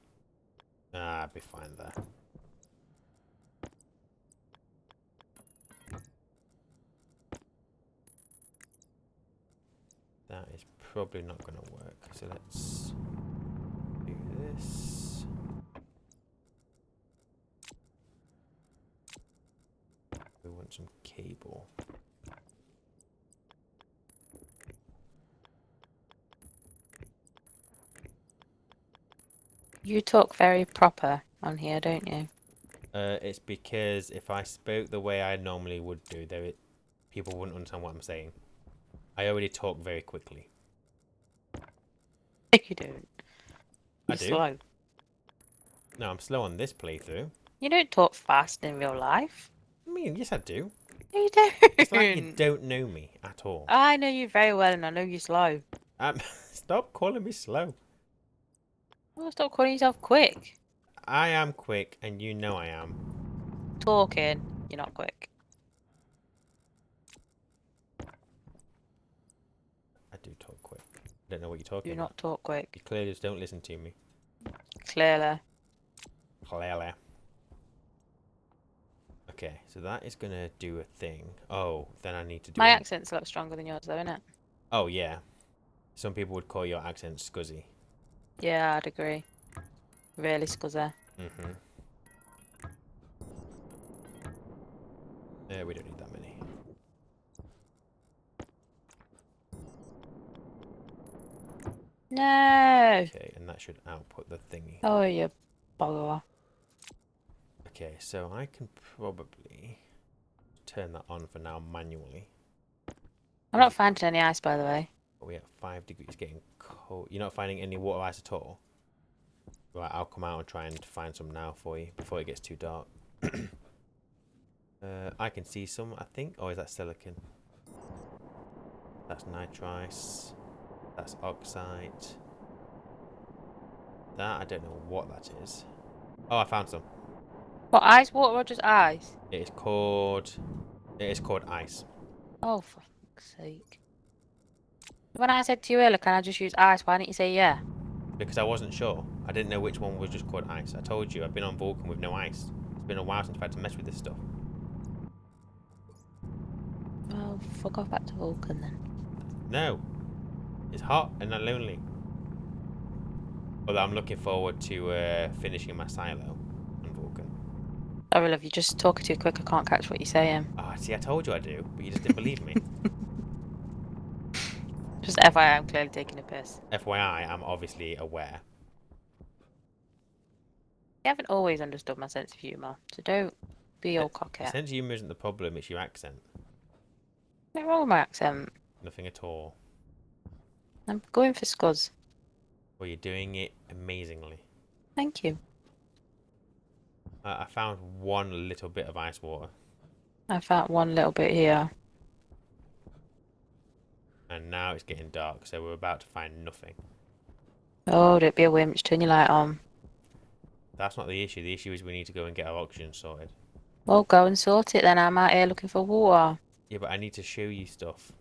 Ah, I'd be fine there. That is probably not going to work. So let's do this. We want some cable. You talk very proper on here, don't you? It's because if I spoke the way I normally would do, people wouldn't understand what I'm saying. I already talk very quickly. You don't. I You're do. slow. No, I'm slow on this playthrough. You don't talk fast in real life. I mean, yes, I do. No, you don't. It's like you don't know me at all. I know you very well, and I know you're slow. Stop calling me slow. Well, stop calling yourself quick. I am quick, and you know I am. Talking, you're not quick. talk quick. I don't know what you're talking Do about. not talk quick. You clearly just don't listen to me. Clearly. Clearly. Okay, so that is gonna do a thing. Oh, then I need to do. My accent's a lot stronger than yours, though, isn't it? Oh yeah. Some people would call your accent scuzzy. Yeah, I'd agree. Really scuzzy. Mhm. We don't need that many. No! Okay, and that should output the thingy. Oh, you bugger. Okay, so I can probably turn that on for now manually. I'm not finding any ice, by the way. But we're at 5 degrees, getting cold. You're not finding any water ice at all? Right, I'll come out and try and find some now for you before it gets too dark. I can see some, I think. Oh, is that silicon? That's nitrice. That's oxide. That, I don't know what that is. Oh, I found some. What, ice water or just ice? It is called ice. Oh, for fuck's sake. When I said to you earlier, can I just use ice? Why didn't you say yeah? Because I wasn't sure. I didn't know which one was just called ice. I told you, I've been on Vulcan with no ice. It's been a while since I've had to mess with this stuff. Well, fuck off back to Vulcan then. No. It's hot and I'm lonely. Although I'm looking forward to finishing my silo on Vulcan. Sorry, love, you're just talking too quick. I can't catch what you're saying. Ah, see, I told you I do, but you just didn't believe me. Just FYI, I'm clearly taking a piss. FYI, I'm obviously aware. You haven't always understood my sense of humour, so don't be all cocky. Sense of humour isn't the problem, it's your accent. Nothing wrong with my accent. Nothing at all. I'm going for scuzz. Well, you're doing it amazingly. Thank you. I found one little bit of ice water. I found one little bit here. And now it's getting dark, so we're about to find nothing. Oh, don't be a wimp. Turn your light on. That's not the issue. The issue is we need to go and get our oxygen sorted. Well, go and sort it then. I'm out here looking for water. Yeah, but I need to show you stuff.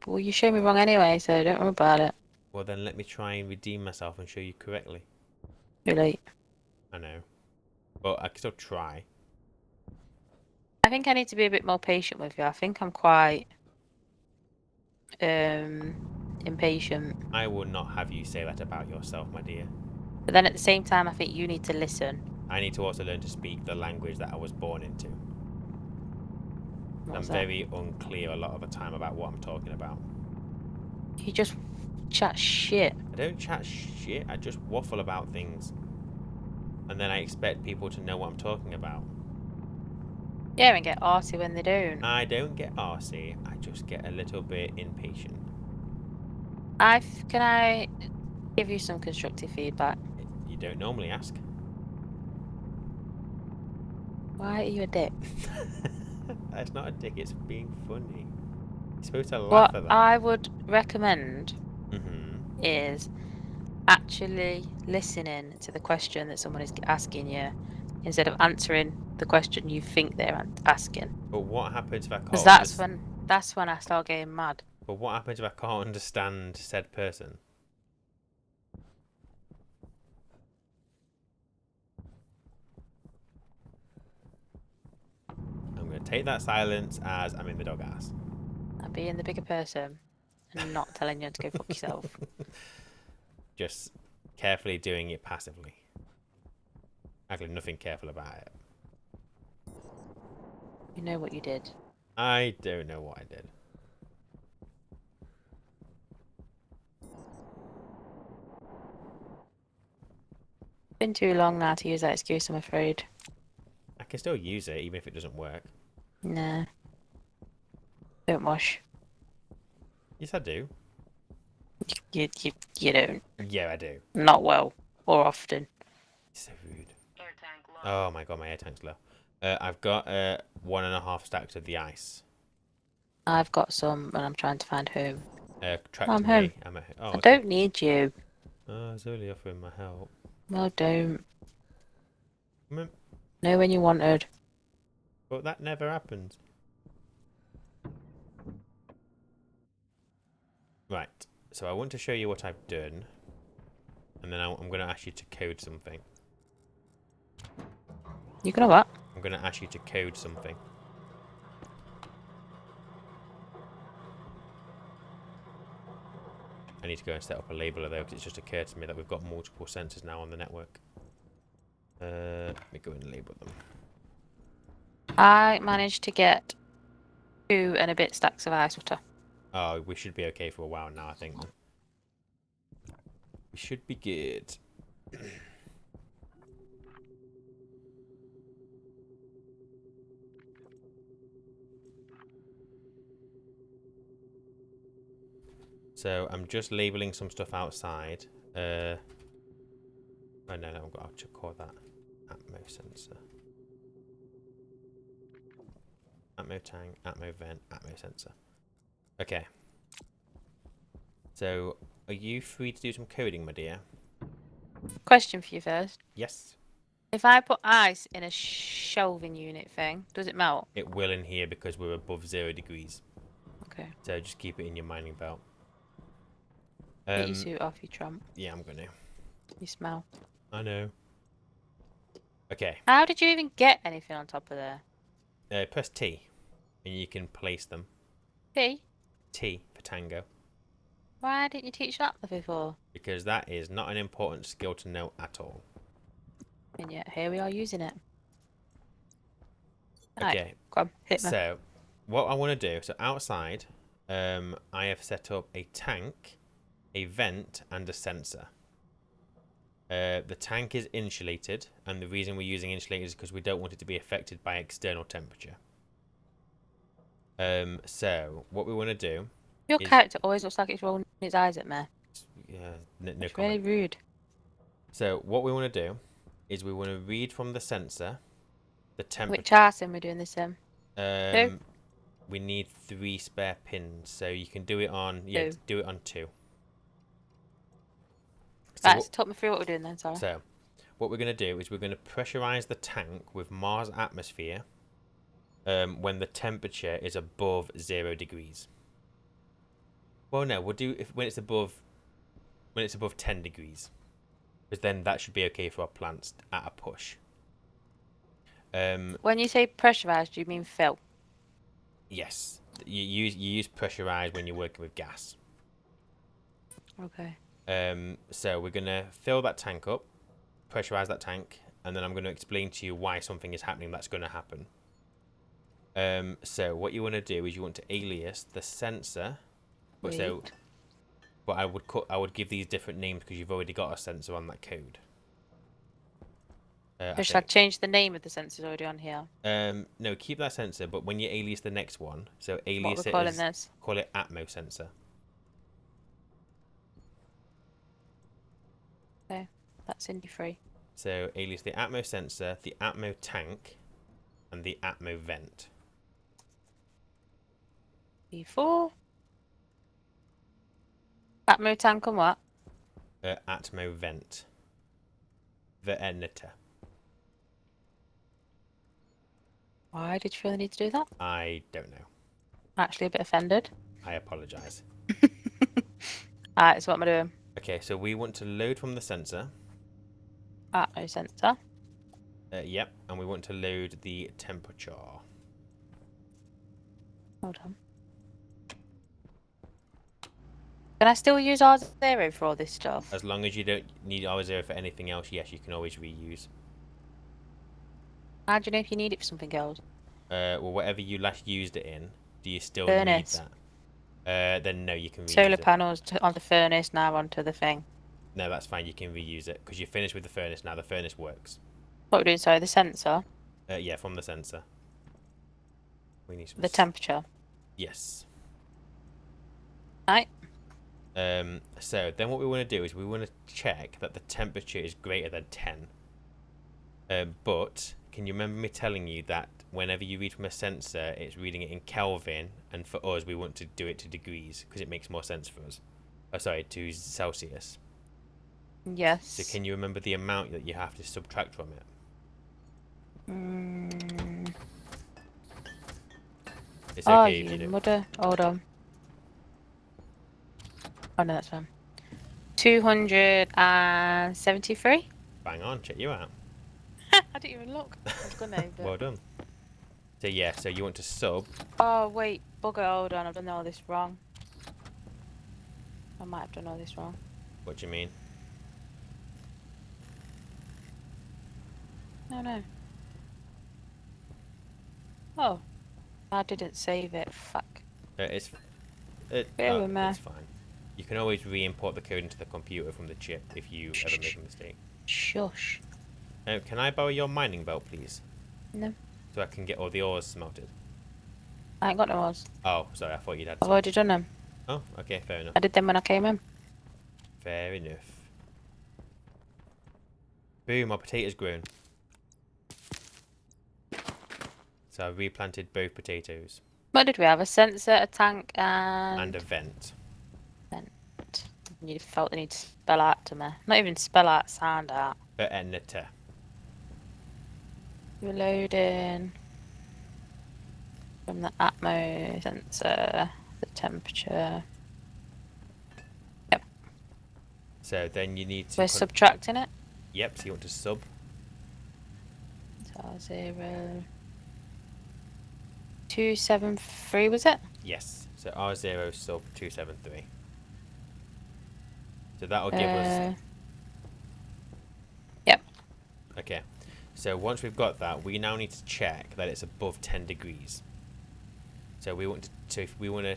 Well, you showed me wrong anyway, so don't worry about it. Well, then let me try and redeem myself and show you correctly. Too late. I know. But I can still try. I think I need to be a bit more patient with you. I think I'm quite impatient. I will not have you say that about yourself, my dear. But then at the same time, I think you need to listen. I need to also learn to speak the language that I was born into. I'm What's that? very unclear a lot of the time about what I'm talking about. You just chat shit. I don't chat shit, I just waffle about things. And then I expect people to know what I'm talking about. Yeah, and get arsey when they don't. I don't get arsey, I just get a little bit impatient. Can I give you some constructive feedback? You don't normally ask. Why are you a dick? That's not a dick, it's being funny. You're supposed to laugh What at that. I would recommend Mm-hmm. is actually listening to the question that someone is asking you instead of answering the question you think they're asking. But what happens if I can't Because that's when I start getting mad. But what happens if I can't understand said person? I'm going to take that silence as I'm in the dog ass. I'm being the bigger person and not telling you to go fuck yourself. Just carefully doing it passively. Actually, nothing careful about it. You know what you did. I don't know what I did. Been too long now to use that excuse, I'm afraid. I can still use it, even if it doesn't work. Nah. Don't wash. Yes, I do. You don't. Yeah, I do. Not well. Or often. So rude. Air tank low. Oh my god, my air tank's low. I've got 1.5 stacks of the ice. I've got some and I'm trying to find home. Track I'm to home. me. Oh, I okay. don't need you. Oh, I was only offering my help. Well, don't. Come on. Know when you wanted. But that never happens. Right. So I want to show you what I've done. And then I'm going to ask you to code something. You gonna what? I'm going to ask you to code something. I need to go and set up a labeler though, because it's just occurred to me that we've got multiple sensors now on the network. Let me go and label them. I managed to get 2 and a bit stacks of ice water. Oh, we should be okay for a while now, I think. Then. We should be good. So I'm just labeling some stuff outside. Oh no, I've got to call that Atmo sensor. Atmo tank, Atmo vent, Atmo sensor. Okay. So, are you free to do some coding, my dear? Question for you first. Yes. If I put ice in a shelving unit thing, does it melt? It will in here because we're above 0 degrees. Okay. So just keep it in your mining belt. Get your suit off, you tramp. Yeah, I'm gonna. You smell. I know. Okay. How did you even get anything on top of there? Press T, and you can place them. P? T for tango. Why didn't you teach that before? Because that is not an important skill to know at all. And yet, here we are using it. Okay. Right, come on, hit me. So, what I want to do, so outside, I have set up a tank, a vent, and a sensor. The tank is insulated, and the reason we're using insulated is because we don't want it to be affected by external temperature. So, what we want to do... Your character always looks like it's rolling its eyes at me. Yeah, no It's comment. really rude. So, what we want to do is we want to read from the sensor the temperature... Which arse are we doing this in? We need 3 spare pins, so you can do it on... Yeah, 2. do it on 2. Right, so talk me through what we're doing then, sorry. So, what we're going to do is we're going to pressurize the tank with Mars atmosphere when the temperature is above 0 degrees. Well, no, we'll do when it's above 10 degrees, because then that should be okay for our plants at a push. When you say pressurized, do you mean fill? Yes, you use pressurized when you're working with gas. Okay. So we're gonna fill that tank up, pressurize that tank, and then I'm going to explain to you why something is happening that's going to happen. So what you want to do is you want to alias the sensor. But I would give these different names because you've already got a sensor on that code. Should I change the name of the sensors already on here? No, keep that sensor, but when you alias the next one, so alias What it we're calling as, this? call it Atmo sensor. Okay, that's indie free. So alias the Atmo sensor, the Atmo tank, and the Atmo vent. E4. Atmo tank and what? Atmo vent. Veneta. Why did you feel the need to do that? I don't know. Actually a bit offended. I apologise. Alright, so what am I doing? Okay, so we want to load from the sensor. Atmo sensor. Yep, and we want to load the temperature. Hold on. Can I still use R0 for all this stuff? As long as you don't need R0 for anything else, yes, you can always reuse. How do you know if you need it for something else? Well, whatever you last used it in, do you still Furnace. need that? Then no, you can reuse Solar it. panels on the furnace, now onto the thing. No, that's fine, you can reuse it, because you're finished with the furnace now, the furnace works. What we're doing, sorry, the sensor? Yeah, from the sensor. We need some... The temperature. Yes. Right. So, then what we want to do is we want to check that the temperature is greater than 10. But, can you remember me telling you that whenever you read from a sensor, it's reading it in Kelvin, and for us, we want to do it to degrees, because it makes more sense for us. Oh, sorry, to Celsius. Yes. So can you remember the amount that you have to subtract from it? It's okay if you do. Mother. Hold on. Oh no, that's fine. 273. Bang on, check you out. I didn't even look. I was gonna, but... Well done. So yeah, so you want to sub. Oh wait, bugger, hold on, I've done all this wrong. I might have done all this wrong. What do you mean? No. Oh, I didn't save it. Fuck. It's Bear with me. it's fine. You can always re-import the code into the computer from the chip if you ever make a mistake. Shush. Can I borrow your mining belt, please? No, So I can get all the ores smelted. I ain't got no ones. Oh, sorry, I thought you'd had I've some. already done them. Oh, okay, fair enough. I did them when I came in. Fair enough. Boom, our potatoes grown. So I replanted both potatoes. What did we have? A sensor, a tank, and... And a vent. You felt the need to spell out to me. Not even spell out, sound out. Netta. Reloading. From the Atmo sensor, the temperature. Yep. So then you need to... We're subtracting it. Yep, so you want to sub. So 0. 273 was it? Yes. So R0 sub 273. So that'll give us... Yep. Okay. So once we've got that, we now need to check that it's above 10 degrees. So we want to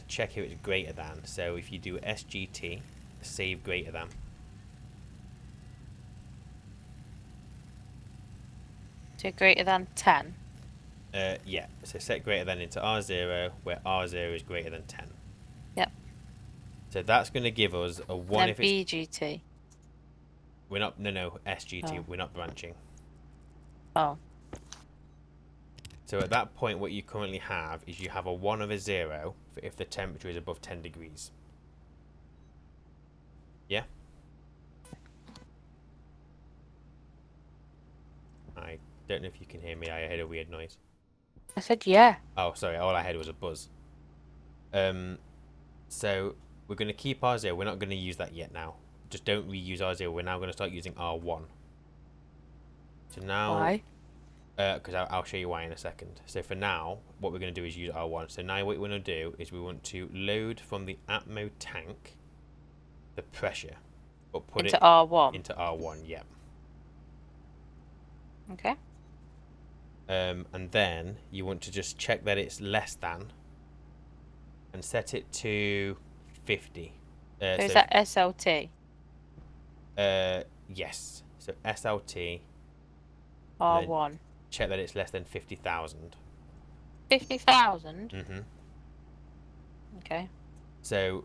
check if it's greater than. So if you do SGT, save greater than. So greater than 10. Yeah. So set greater than into R0, where R0 is greater than 10. Yep. So that's going to give us a 1 Then if it's... BGT. We're not... No, SGT. Oh. We're not branching. Oh. So at that point, what you currently have is you have a 1 of a 0 for if the temperature is above 10 degrees. Yeah? I don't know if you can hear me. I heard a weird noise. I said yeah. Oh, sorry. All I heard was a buzz. So we're going to keep R0. We're not going to use that yet now. Just don't reuse R0. We're now going to start using R1. So now... Why? Because I'll show you why in a second. So for now, what we're going to do is use R1. So now what we want to do is we want to load from the Atmo tank the pressure, but put Into it R1. into R1. Yeah. Okay. And then you want to just check that it's less than, and set it to 50. So is that SLT? Yes. So SLT. R1. Check that it's less than 50,000. 50,000? Mm-hmm. Okay. So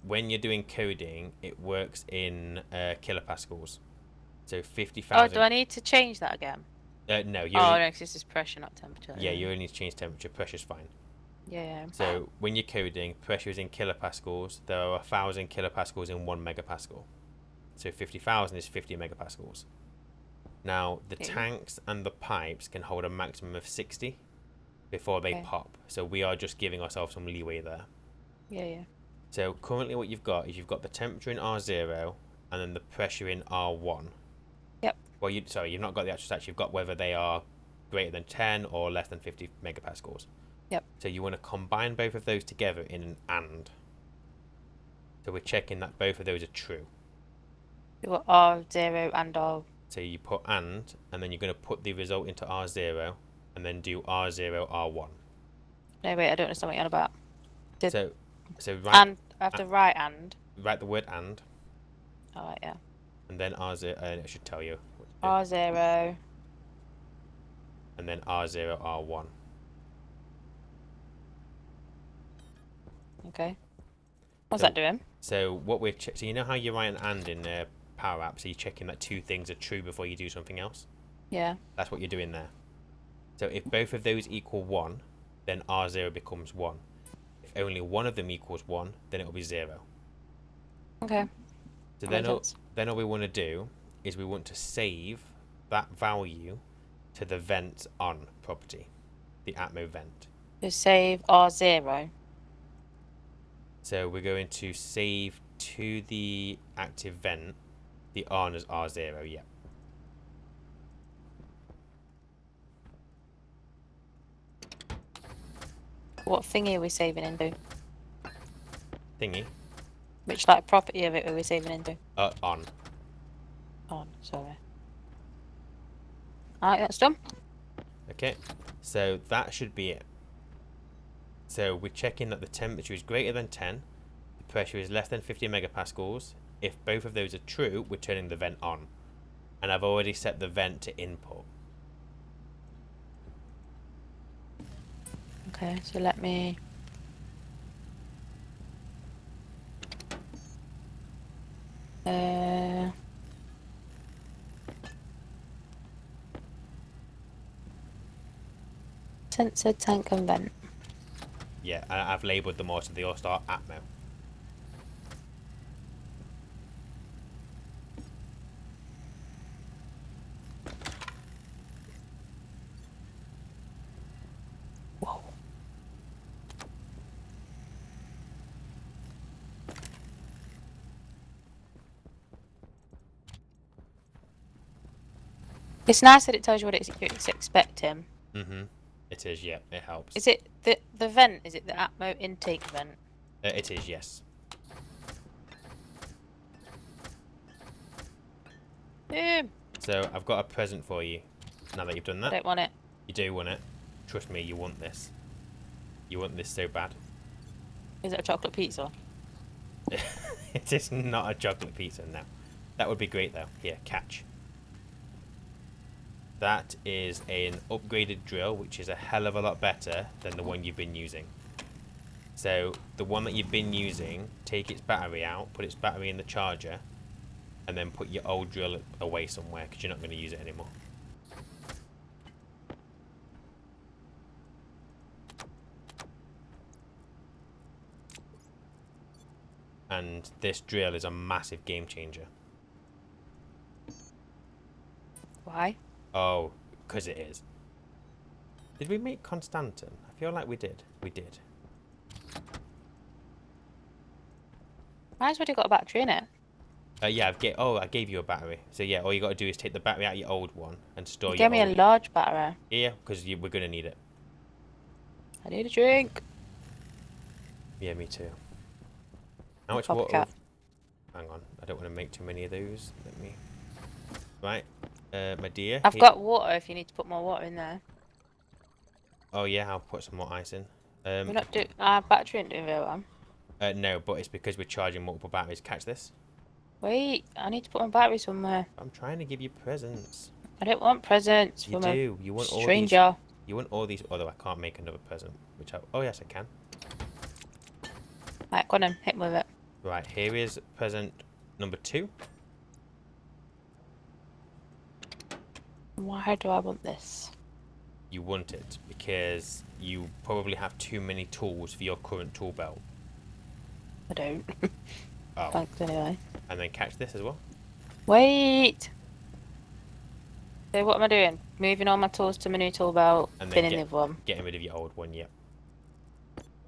when you're doing coding, it works in kilopascals. So 50,000. Oh, do I need to change that again? No, you Oh, only, no, 'cause this is pressure, not temperature. yeah, you only need to change temperature. Pressure's fine. Yeah. So when you're coding, pressure is in kilopascals. There are 1,000 kilopascals in 1 megapascal. So 50,000 is 50 megapascals. Now, the Okay. tanks and the pipes can hold a maximum of 60 before they Okay. pop. So we are just giving ourselves some leeway there. Yeah. So currently what you've got is you've got the temperature in R0 and then the pressure in R1. Yep. Well, you've not got the actual stats. You've got whether they are greater than 10 or less than 50 megapascals. Yep. So you want to combine both of those together in an AND. So we're checking that both of those are true. You got R0 and R. So you put AND, and then you're going to put the result into R0, and then do R0, R1. No, wait, I don't understand what you're on about. So write, And I have to write and. write the word AND, Alright, yeah. and then R0, it should tell you what to do. R0. And then R0, R1. Okay. What's So- that doing? So what we're so you know how you write an AND in Power App, so you're checking that two things are true before you do something else? Yeah. That's what you're doing there. So if both of those equal 1, then R0 becomes 1. If only one of them equals 1, then it'll be 0. Okay. So That then makes all, sense. then all we want to do is we want to save that value to the vent on property, the Atmo vent. Just save R0. So we're going to save to the active vent, the on is R0, yeah. What thingy are we saving into? Thingy. Which like property of it are we saving into? On. Oh, sorry. Alright, that's done. Okay, so that should be it. So we're checking that the temperature is greater than 10, the pressure is less than 50 megapascals. If both of those are true, we're turning the vent on. And I've already set the vent to input. Okay, so let me... Sensor, tank and vent. Yeah, I've labelled them all so they all start Atmo. Whoa. It's nice that it tells you what it's expecting. Mm-hmm. It is, yeah, it helps. Is it the vent? Is it the Atmo intake vent? It is, yes. Boom! So I've got a present for you. Now that you've done I that, don't want it. you do want it. Trust me, you want this. You want this so bad. Is it a chocolate pizza? It is not a chocolate pizza now. That would be great though. Here, catch. That is an upgraded drill, which is a hell of a lot better than the one you've been using. So the one that you've been using, take its battery out, put its battery in the charger, and then put your old drill away somewhere because you're not going to use it anymore. And this drill is a massive game changer. Why? Oh, because it is. Did we make Constantin? I feel like we did. We did. Mine's already got a battery in it. Yeah, I gave you a battery. So yeah, all you got to do is take the battery out of your old one and store You your gave me a old. large battery. Yeah, because we're going to need it. I need a drink. Yeah, me too. How much Copycat. water? Hang on, I don't want to make too many of those. Let me. Right, my dear. I've got water if you need to put more water in there. Oh yeah, I'll put some more ice in. We're not doing our battery ain't doing very well. No, but it's because we're charging multiple batteries. Catch this. Wait, I need to put my battery somewhere. I'm trying to give you presents. I don't want presents You from a do. You want all these. stranger. You want all these. Although I can't make another present. Oh yes, I can. Right, go on then, hit me with it. Right, here is present number 2. Why do I want this? You want it because you probably have too many tools for your current tool belt. I don't. Oh. Thanks anyway. And then catch this as well. Wait! So what am I doing? Moving all my tools to my new tool belt, And then pinning the other one. getting rid of your old one, yep.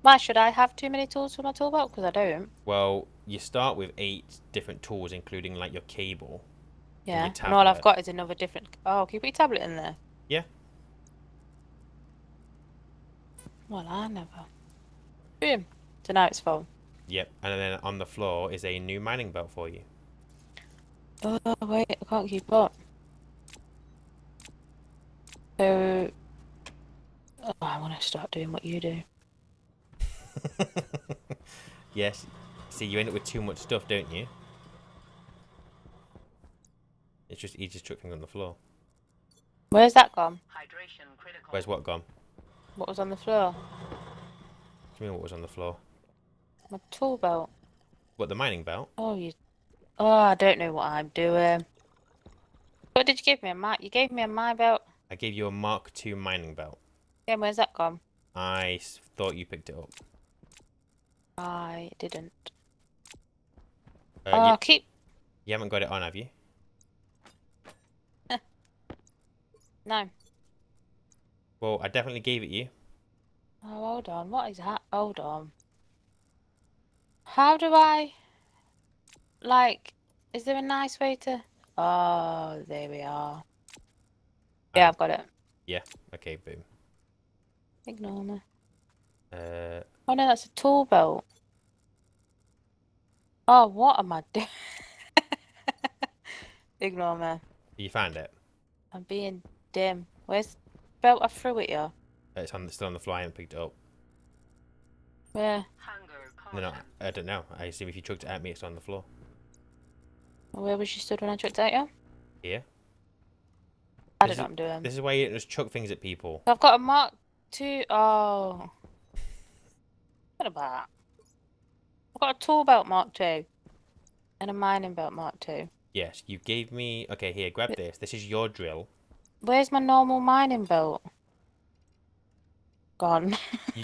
Why should I have too many tools for my tool belt? Because I don't. Well, you start with 8 different tools, including like your cable. Yeah. your And all I've tablet. got is another different. Oh, can you put your tablet in there? Yeah. Well, I never. Boom. So now it's full. Yep. And then on the floor is a new mining belt for you. Oh, wait, I can't keep up. So. Oh, I want to start doing what you do. Yes. See, you end up with too much stuff, don't you? It's just you just chuck things on the floor. Where's that gone? Hydration critical. Where's what gone? What was on the floor? What do you mean what was on the floor? My tool belt. What, the mining belt? Oh, you. Oh, I don't know what I'm doing. What did you give me? You gave me a my belt. I gave you a Mark II mining belt. Yeah, where's that gone? I thought you picked it up. I didn't. You Keep. haven't got it on, have you? No. Well, I definitely gave it you. Oh, hold on. What is that? Hold on. How do I? like, is there a nice way to? Oh, there we are. Yeah, Oh. I've got it. Yeah. Okay. Boom. Ignore me. Uh, Oh no, that's a tool belt. Oh, what am I doing? Ignore me. you found it. I'm being dim. Where's the belt? I threw it here. It's still on the fly and picked it up. Where? Hunger, No, caution. I don't know. I assume if you chucked it at me, it's on the floor. Where was you stood when I chucked it at you? Here. I This don't know is- what I'm doing. This is why you don't just chuck things at people. I've got a Mark II. Oh. What about? I've got a tool belt Mark II. And a mining belt Mark II. Yes, you gave me. Okay, here, grab this. This is your drill. Where's my normal mining belt? Gone.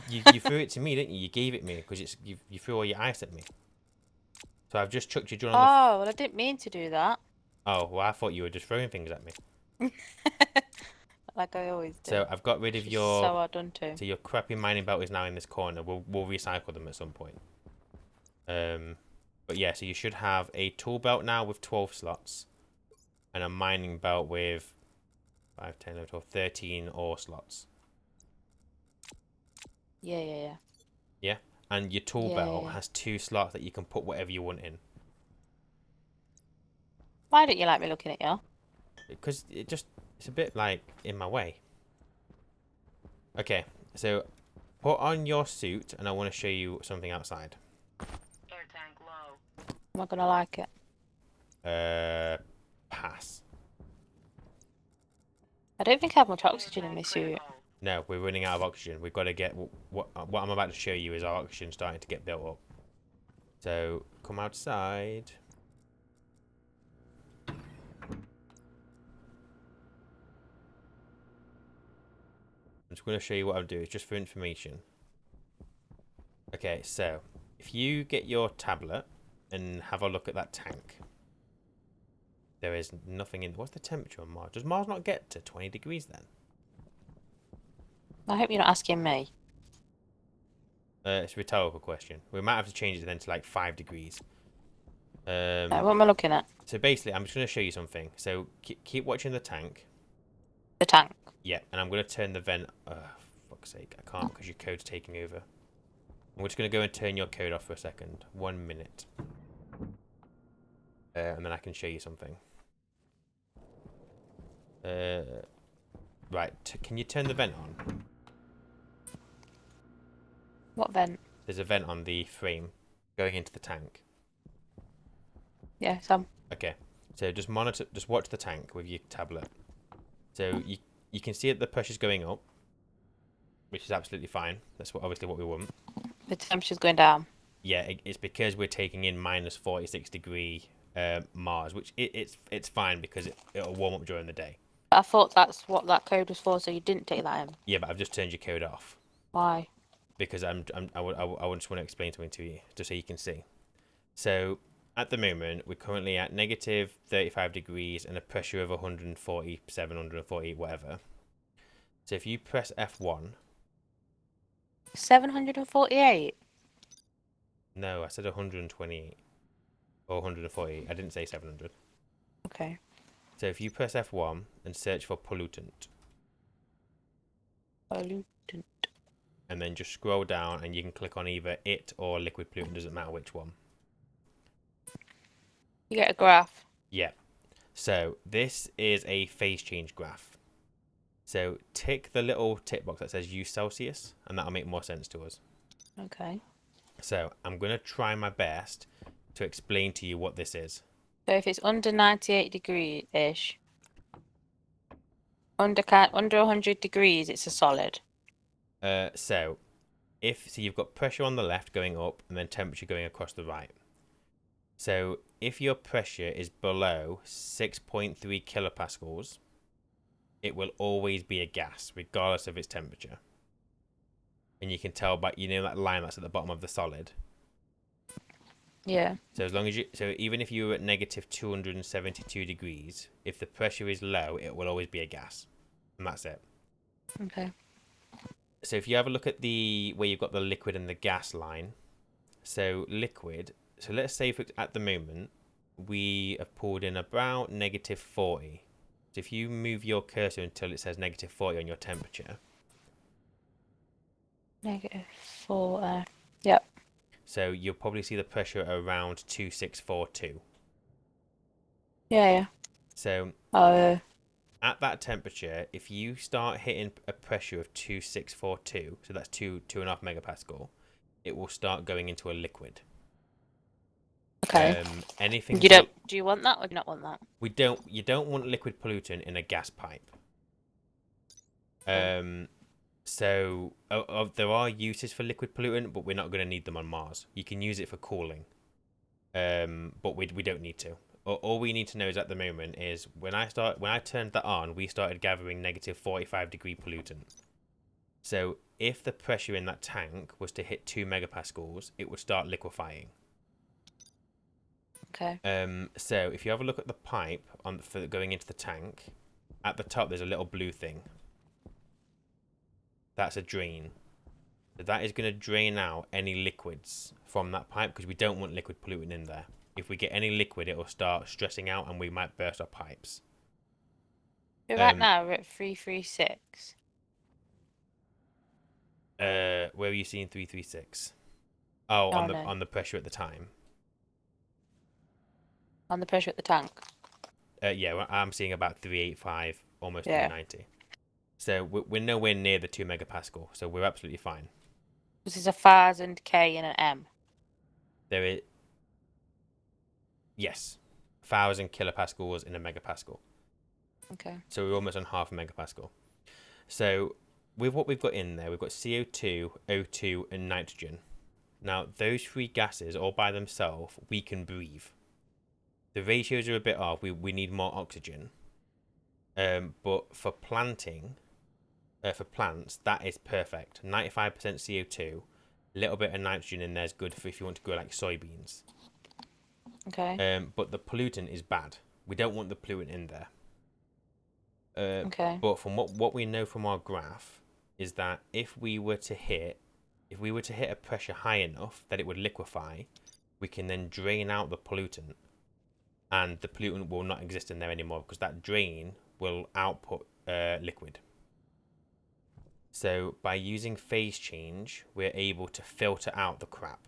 You threw it to me, didn't you? You gave it me because you threw all your ice at me. So I've just chucked your drill on the. Oh, well, I didn't mean to do that. Oh, well, I thought you were just throwing things at me. Like I always do. So I've got rid of Which is your. so hard done too. So your crappy mining belt is now in this corner. We'll recycle them at some point. But yeah, so you should have a tool belt now with 12 slots, and a mining belt with 5, 10, 11, 12, 13 ore slots. Yeah. Yeah, and your tool Yeah, belt yeah. has 2 slots that you can put whatever you want in. Why don't you like me looking at you? Because it's a bit like in my way. Okay, so put on your suit, and I want to show you something outside. Air tank low. Am I gonna like it? Pass. I don't think I have much oxygen in Movement this suit. critical. No, we're running out of oxygen. We've got to get what I'm about to show you is our oxygen starting to get built up. So come outside. I'm just going to show you what I'll do. It's just for information. Okay, so if you get your tablet and have a look at that tank, there is nothing in. What's the temperature on Mars? Does Mars not get to 20 degrees then? I hope you're not asking me. It's a rhetorical question. We might have to change it then to like 5 degrees. What am I looking at? So basically, I'm just going to show you something. So keep watching the tank. The tank. Yeah, and I'm going to turn the vent. Fuck's sake, I can't because your code's taking over. I'm just going to go and turn your code off for a second. 1 minute. And then I can show you something. Right, can you turn the vent on? What vent? There's a vent on the frame going into the tank. Yeah, some. Okay, so just watch the tank with your tablet. So you can see that the pressure's going up, which is absolutely fine. That's obviously what we want. The temperature's going down. Yeah, it's because we're taking in minus 46 degree Mars, which it's fine because it'll warm up during the day. I thought that's what that code was for, so you didn't take that in. Yeah, but I've just turned your code off Why? because I just want to explain something to you just so you can see. So at the moment we're currently at negative 35 degrees and a pressure of 147, 148, whatever. So if you press F1. 748. No, I said 128 or 148. I didn't say 700. Okay. So if you press F1 and search for pollutant, Pollutant. and then just scroll down and you can click on either it or liquid pollutant, doesn't matter which one. You get a graph. Yeah. So this is a phase change graph. So tick the little tick box that says use Celsius, and that'll make more sense to us. Okay. So I'm going to try my best to explain to you what this is. So if it's under 98 degree-ish, under 100 degrees, it's a solid. So you've got pressure on the left going up and then temperature going across the right. So if your pressure is below 6.3 kilopascals, it will always be a gas, regardless of its temperature. And you can tell by, that line that's at the bottom of the solid. Yeah. So even if you were at negative 272 degrees, if the pressure is low, it will always be a gas. And that's it. Okay. So if you have a look at where you've got the liquid and the gas line. So liquid, so let's say at the moment, we have pulled in about -40. So if you move your cursor until it says -40 on your temperature. -4. Yep. So you'll probably see the pressure around 2642. Yeah. So Oh. at that temperature, if you start hitting a pressure of 2642, so that's 2.5 megapascal, it will start going into a liquid. Okay. Anything You don't. Do you want that or do you not want that? you don't want liquid pollutant in a gas pipe. So there are uses for liquid pollutant, but we're not going to need them on Mars. You can use it for cooling, but we don't need to. All we need to know is at the moment is when I turned that on, we started gathering -45 degree pollutant. So if the pressure in that tank was to hit 2 megapascals, it would start liquefying. Okay. So if you have a look at the pipe for going into the tank, at the top there's a little blue thing. That's a drain. So that is going to drain out any liquids from that pipe because we don't want liquid pollutant in there. If we get any liquid, it will start stressing out and we might burst our pipes. So right now we're at 336. Where are you seeing 336? Oh, Oh, no. on the pressure at the time. On the pressure at the tank. Yeah, well, I'm seeing about 385, almost Yeah. 390. So we're nowhere near the 2 megapascal, so we're absolutely fine. This is 1,000 K and an M. There is, yes, 1,000 kilopascals in a megapascal. Okay. So we're almost on half a megapascal. So with what we've got in there, we've got CO2, O2, and nitrogen. Now, those three gases all by themselves, we can breathe. The ratios are a bit off. We need more oxygen. But for planting, for plants, that is perfect. 95% CO2, a little bit of nitrogen in there is good for if you want to grow like soybeans. Okay. But the pollutant is bad. We don't want the pollutant in there. Okay. But from what we know from our graph is that if we were to hit a pressure high enough that it would liquefy, we can then drain out the pollutant, and the pollutant will not exist in there anymore because that drain will output liquid. So by using phase change, we're able to filter out the crap.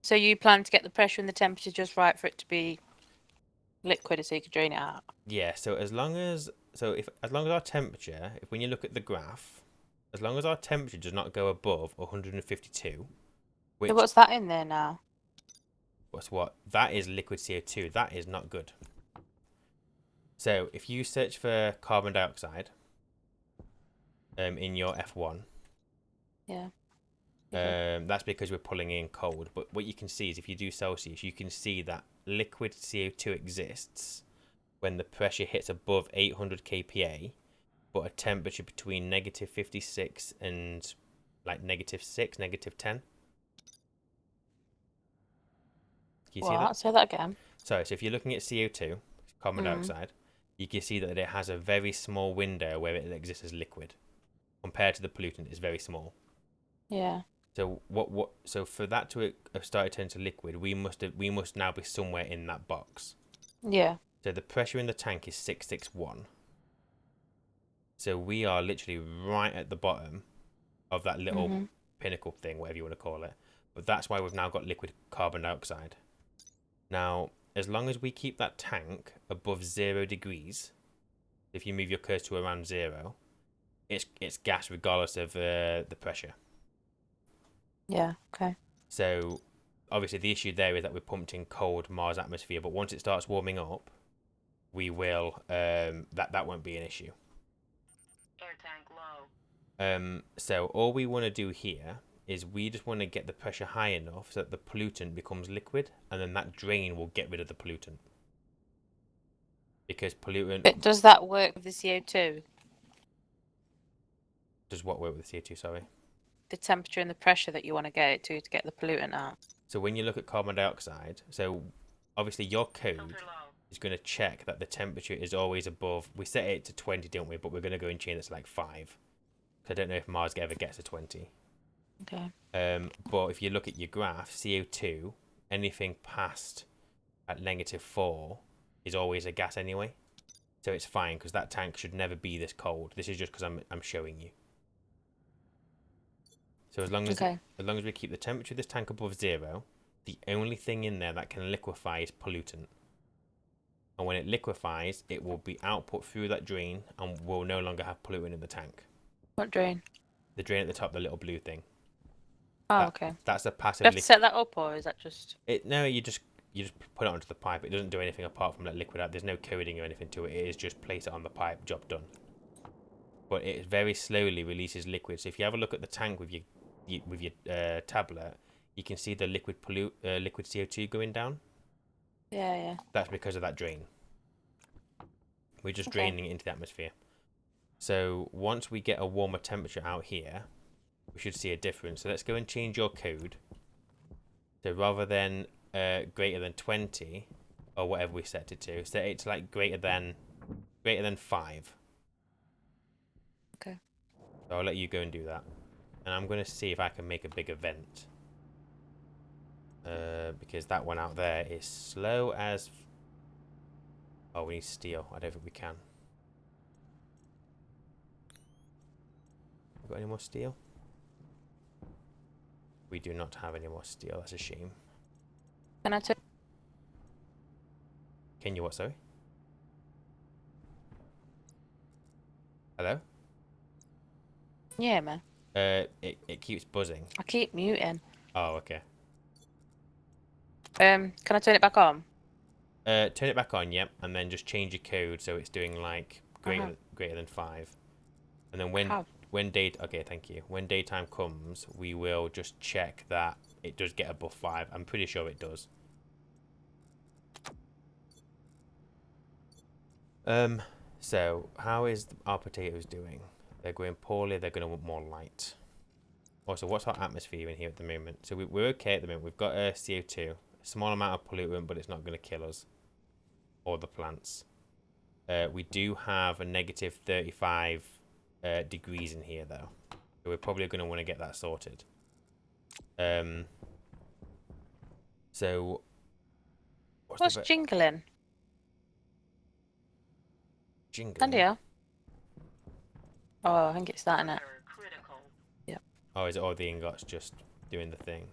So you plan to get the pressure and the temperature just right for it to be liquid so you could drain it out? Yeah, so as long as our temperature, if when you look at the graph, as long as our temperature does not go above 152, which So what's that in there now? that is liquid CO2. That is not good. So if you search for carbon dioxide in your F1, Yeah. that's because we're pulling in cold. But what you can see is if you do Celsius, you can see that liquid CO2 exists when the pressure hits above 800 kPa, but a temperature between -56 and like -6, -10. Can you see that? Say that again. So if you're looking at CO2, carbon dioxide, you can see that it has a very small window where it exists as liquid. Compared to the pollutant, it's very small. Yeah. So so for that to have started turning to liquid, we must now be somewhere in that box. Yeah. So the pressure in the tank is 661. So we are literally right at the bottom of that little pinnacle thing, whatever you want to call it. But that's why we've now got liquid carbon dioxide. Now, as long as we keep that tank above 0 degrees, if you move your cursor to around 0, it's gas regardless of the pressure. Yeah. Okay. So obviously the issue there is that we're pumped in cold Mars atmosphere, but once it starts warming up, we will that won't be an issue. Air tank low. So all we want to do here is we just want to get the pressure high enough so that the pollutant becomes liquid, and then that drain will get rid of the pollutant. Because pollutant... But does that work with the CO2? Does what work with CO2, sorry? The temperature and the pressure that you want to get it to get the pollutant out. So when you look at carbon dioxide, so obviously your code is going to check that the temperature is always above... We set it to 20, don't we? But we're going to go and change it to like 5. I don't know if Mars ever gets to 20. Okay. But if you look at your graph, CO2 anything past at -4 is always a gas anyway. So it's fine because that tank should never be this cold. This is just because I'm showing you. So as long as we keep the temperature of this tank above 0, the only thing in there that can liquefy is pollutant. And when it liquefies, it will be output through that drain and will no longer have pollutant in the tank. What drain? The drain at the top, the little blue thing. Oh, okay. That's a Do passive. you have to set that up, or is that just? No, you just put it onto the pipe. It doesn't do anything apart from let liquid out. There's no coding or anything to it. It is just place it on the pipe, job done. But it very slowly releases liquid. So if you have a look at the tank with your tablet, you can see the liquid CO2 going down. Yeah. That's because of that drain. We're just draining it into the atmosphere. So once we get a warmer temperature out here, we should see a difference. So let's go and change your code. So rather than greater than 20 or whatever we set it to, set it to like greater than 5. Okay. So I'll let you go and do that. And I'm going to see if I can make a bigger vent. Because that one out there is slow as... Oh, we need steel. I don't think we can. Got any more steel? We do not have any more steel. That's a shame. Can I turn? Can you what, sorry? Hello? Yeah, man. It keeps buzzing. I keep muting. Oh, okay. Can I turn it back on? Turn it back on, yep, and then just change your code so it's doing like greater than 5. And then okay, thank you. When daytime comes, we will just check that it does get above 5. I'm pretty sure it does. So how is our potatoes doing? They're going poorly. They're going to want more light. Also, what's our atmosphere in here at the moment? So we're okay at the moment. We've got CO2, a small amount of pollutant, but it's not going to kill us or the plants. We do have a -35 degrees in here, though. So we're probably going to want to get that sorted. So what's jingling? Jingling? Andia? Oh, I think it's that, innit? Yep. Oh, is it all the ingots just doing the thing?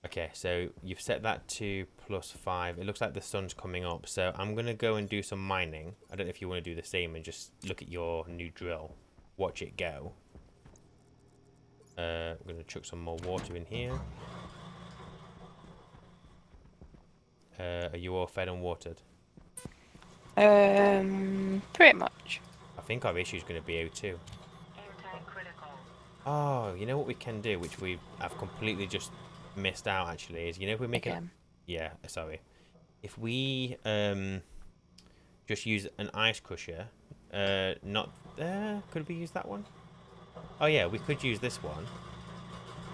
Okay, so you've set that to +5. It looks like the sun's coming up, so I'm going to go and do some mining. I don't know if you want to do the same and just look at your new drill. Watch it go. I'm going to chuck some more water in here. Are you all fed and watered? Pretty much. I think our issue is going to be O2. Oh, you know what we can do, which we have completely just missed out actually, is if we make yeah, sorry. If we just use an ice crusher, not there. Could we use that one? Oh yeah, we could use this one.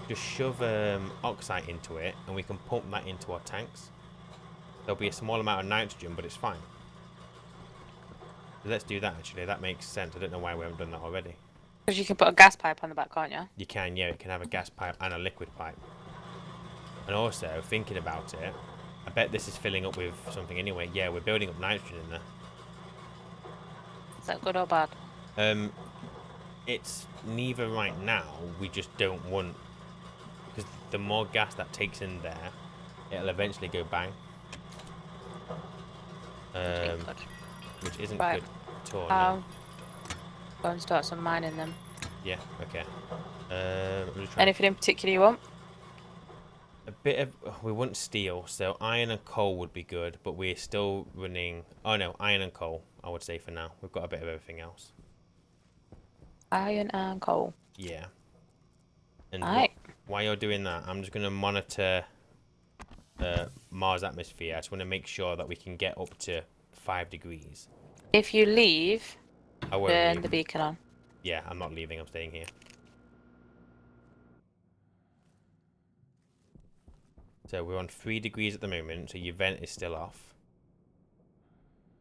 Just shove oxide into it, and we can pump that into our tanks. There'll be a small amount of nitrogen, but it's fine. So let's do that actually. That makes sense. I don't know why we haven't done that already. Because you can put a gas pipe on the back, can't you? You can, yeah. It can have a gas pipe and a liquid pipe. And also, thinking about it, I bet this is filling up with something anyway. Yeah, we're building up nitrogen in there. Is that good or bad? It's neither right now. We just don't want... Because the more gas that takes in there, it'll eventually go bang. Which isn't good at all. No. Go and start some mining them. Yeah, okay. Anything in particular you want? A bit of... We want steel, so iron and coal would be good, but we're still running... Oh no, iron and coal, I would say for now. We've got a bit of everything else. Iron and coal. Yeah. And while you're doing that, I'm just going to monitor Mars atmosphere. I just want to make sure that we can get up to 5 degrees. If you leave, I won't turn leave. the beacon on. Yeah, I'm not leaving. I'm staying here. So we're on 3 degrees at the moment, so your vent is still off.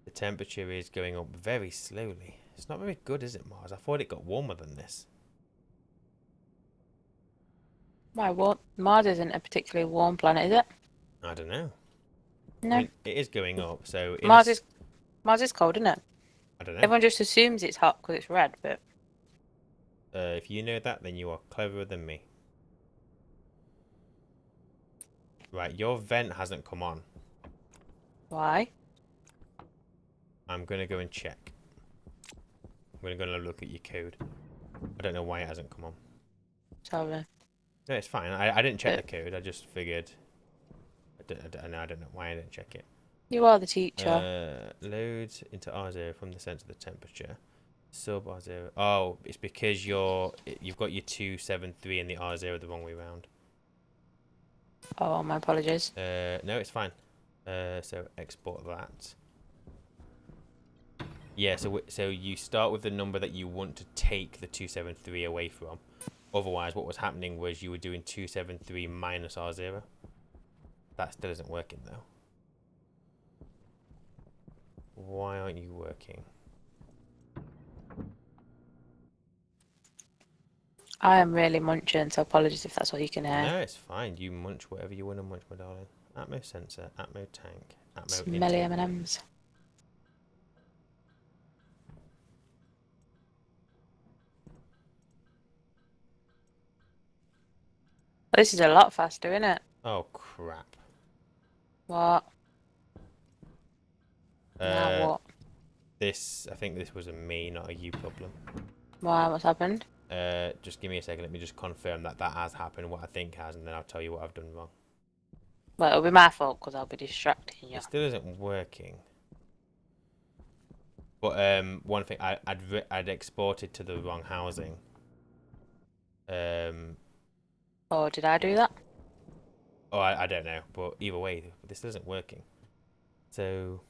The temperature is going up very slowly. It's not very good, is it, Mars? I thought it got warmer than this. Why? What? Mars isn't a particularly warm planet, is it? I don't know. No. I mean, it is going up, so in Mars is cold, isn't it? I don't know. Everyone just assumes it's hot because it's red, but If you know that, then you are cleverer than me. Right, your vent hasn't come on. why? I'm gonna go and check. I'm gonna go and look at your code. I don't know why it hasn't come on. Sorry. No, it's fine. I didn't check But the code. I just figured. I don't know why I didn't check it. you are the teacher. Load into R0 from the sensor of the temperature. Sub R0. Oh, it's because you've got your 273 and the R0 the wrong way round. Oh, my apologies. No, it's fine. So export that. Yeah, so you start with the number that you want to take the 273 away from. Otherwise, what was happening was you were doing 273 minus R0. That still isn't working, though. Why aren't you working? I am really munching, so apologies if that's all you can hear. No, it's fine. You munch whatever you want to munch, my darling. Atmo sensor, Atmo tank, Atmo Smelly intake. M&Ms. This is a lot faster, isn't it? Oh, crap. What? Now what? I think this was a me, not a you problem. Why? What's happened? Just give me a second. Let me just confirm that has happened, what I think has, and then I'll tell you what I've done wrong. Well, it'll be my fault because I'll be distracting you. It still isn't working. But one thing, I'd exported to the wrong housing. Oh, did I do that? Oh, I don't know, but either way, this isn't working. So,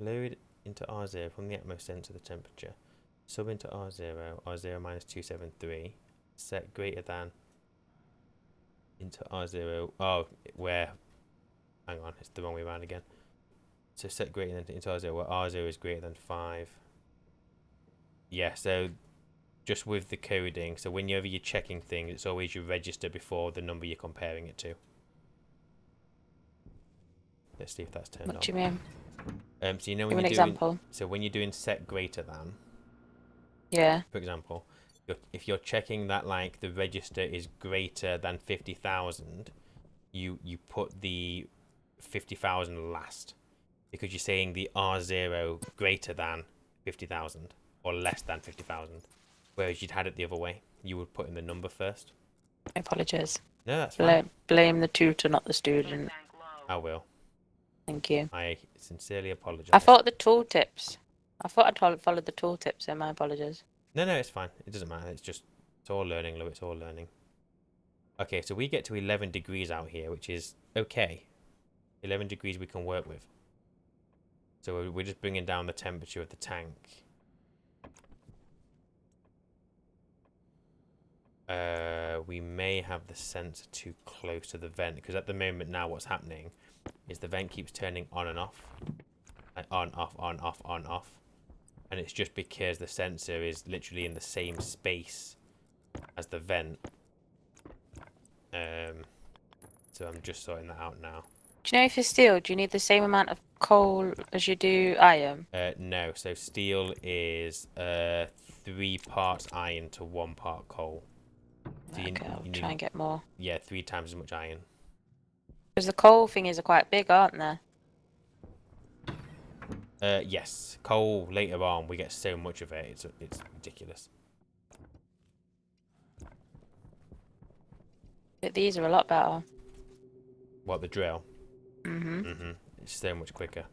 load into R0 from the Atmos sensor the temperature. Sub into R0, R0 minus 273. Set greater than into R0. Oh, where? Hang on, it's the wrong way around again. So set greater than into R0, where R0 is greater than 5. Yeah, so just with the coding, so whenever you're checking things, it's always your register before the number you're comparing it to. Let's see if that's turned on. What do you mean? So you know Give when an you're doing, example. so when you're doing set greater than, Yeah. for example, if you're checking that like the register is greater than 50,000, you put the 50,000 last, because you're saying the R0 greater than 50,000 or less than 50,000. Whereas you'd had it the other way. You would put in the number first. My apologies. No, that's fine. Blame the tutor, not the student. I will. Thank you. I sincerely apologise. I thought the tooltips. I thought I'd followed the tooltips, so my apologies. No, it's fine. It doesn't matter. It's all learning, Lou. It's all learning. Okay, so we get to 11 degrees out here, which is okay. 11 degrees we can work with. So we're just bringing down the temperature of the tank. We may have the sensor too close to the vent, because at the moment now what's happening is the vent keeps turning on and off. Like on, off, on, off, on, off. And it's just because the sensor is literally in the same space as the vent. So I'm just sorting that out now. Do you know if you're steel, do you need the same amount of coal as you do iron? No, so steel is 3 parts iron to 1 part coal. So Okay, I'll try and get more. Yeah, 3 times as much iron. Because the coal things are quite big, aren't they? Yes, coal later on we get so much of it, it's ridiculous. But these are a lot better. What, the drill? Mm-hmm. It's so much quicker.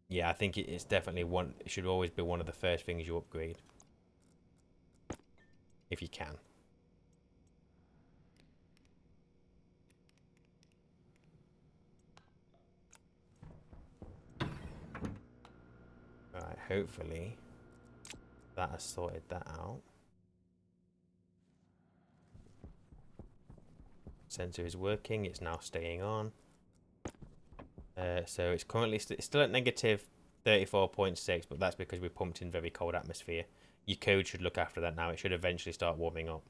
Yeah, I think it's definitely it should always be one of the first things you upgrade. If you can. Alright, hopefully that has sorted that out. Sensor is working, it's now staying on. So it's currently it's still at negative 34.6, but that's because we pumped in very cold atmosphere. Your code should look after that now. It should eventually start warming up.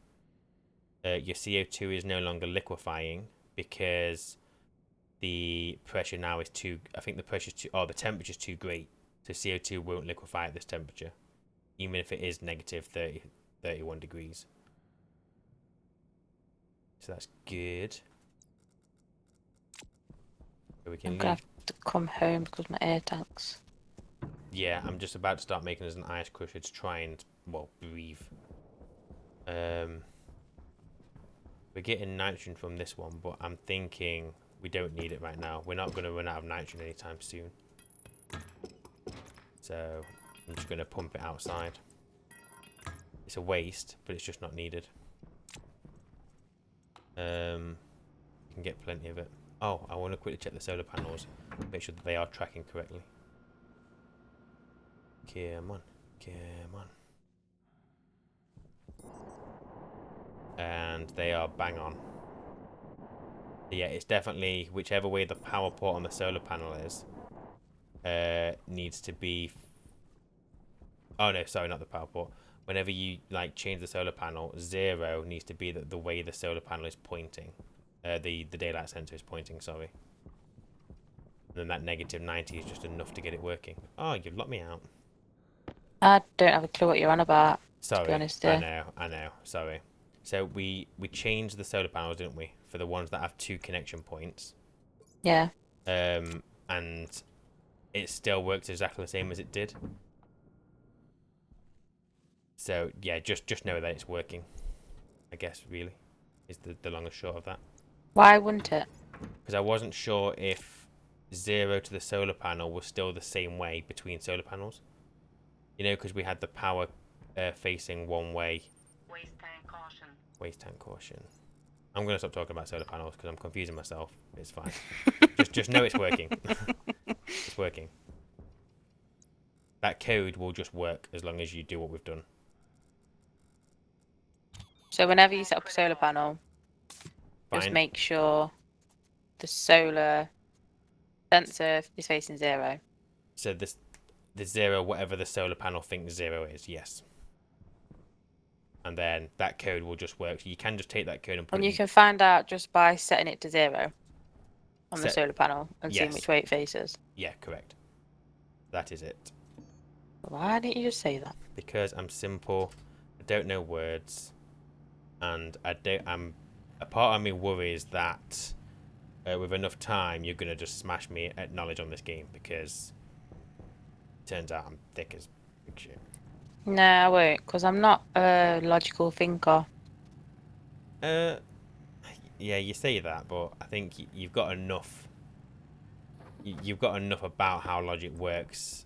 Your CO2 is no longer liquefying because the pressure now is too. I think the pressure's too. Oh, the temperature's too great. So CO2 won't liquefy at this temperature, even if it is negative 30, 31 degrees. So that's good. So we can I'm gonna leave. have to come home because my air tanks. Yeah, I'm just about to start making us an ice crusher to try and, well, breathe. We're getting nitrogen from this one, but I'm thinking we don't need it right now. We're not going to run out of nitrogen anytime soon. So I'm just going to pump it outside. It's a waste, but it's just not needed. You can get plenty of it. Oh, I want to quickly check the solar panels. Make sure that they are tracking correctly. Come on. Come on. And they are bang on. Yeah, it's definitely whichever way the power port on the solar panel is, needs to be. Oh no, sorry, not the power port. Whenever you like change the solar panel, 0 needs to be the way the solar panel is pointing. The daylight sensor is pointing. Sorry. And then that negative 90 is just enough to get it working. Oh, you've locked me out. I don't have a clue what you're on about. Sorry, to be honest, I know. Sorry. So we changed the solar panels, didn't we, for the ones that have 2 connection points. Yeah. And it still works exactly the same as it did. So yeah, just know that it's working. I guess really is the long and short of that. Why wouldn't it? Because I wasn't sure if 0 to the solar panel was still the same way between solar panels. You know, because we had the power facing one way. Waste tank caution. Waste tank caution. I'm going to stop talking about solar panels because I'm confusing myself. It's fine. just know it's working. It's working. That code will just work as long as you do what we've done. So whenever you set up a solar panel, just Fine. make sure the solar sensor is facing 0. So the 0, whatever the solar panel thinks 0 is, yes. And then that code will just work. So you can just take that code and put And it you can find out just by setting it to 0 on the Set- solar panel and seeing yes. which way it faces. Yeah, correct. That is it. Why didn't you just say that? Because I'm simple, I don't know words, and a part of me worries that with enough time you're gonna just smash me at knowledge on this game because it turns out I'm thick as big shit. No, I won't, because I'm not a logical thinker. Yeah, you say that, but I think you've got enough. You've got enough about how logic works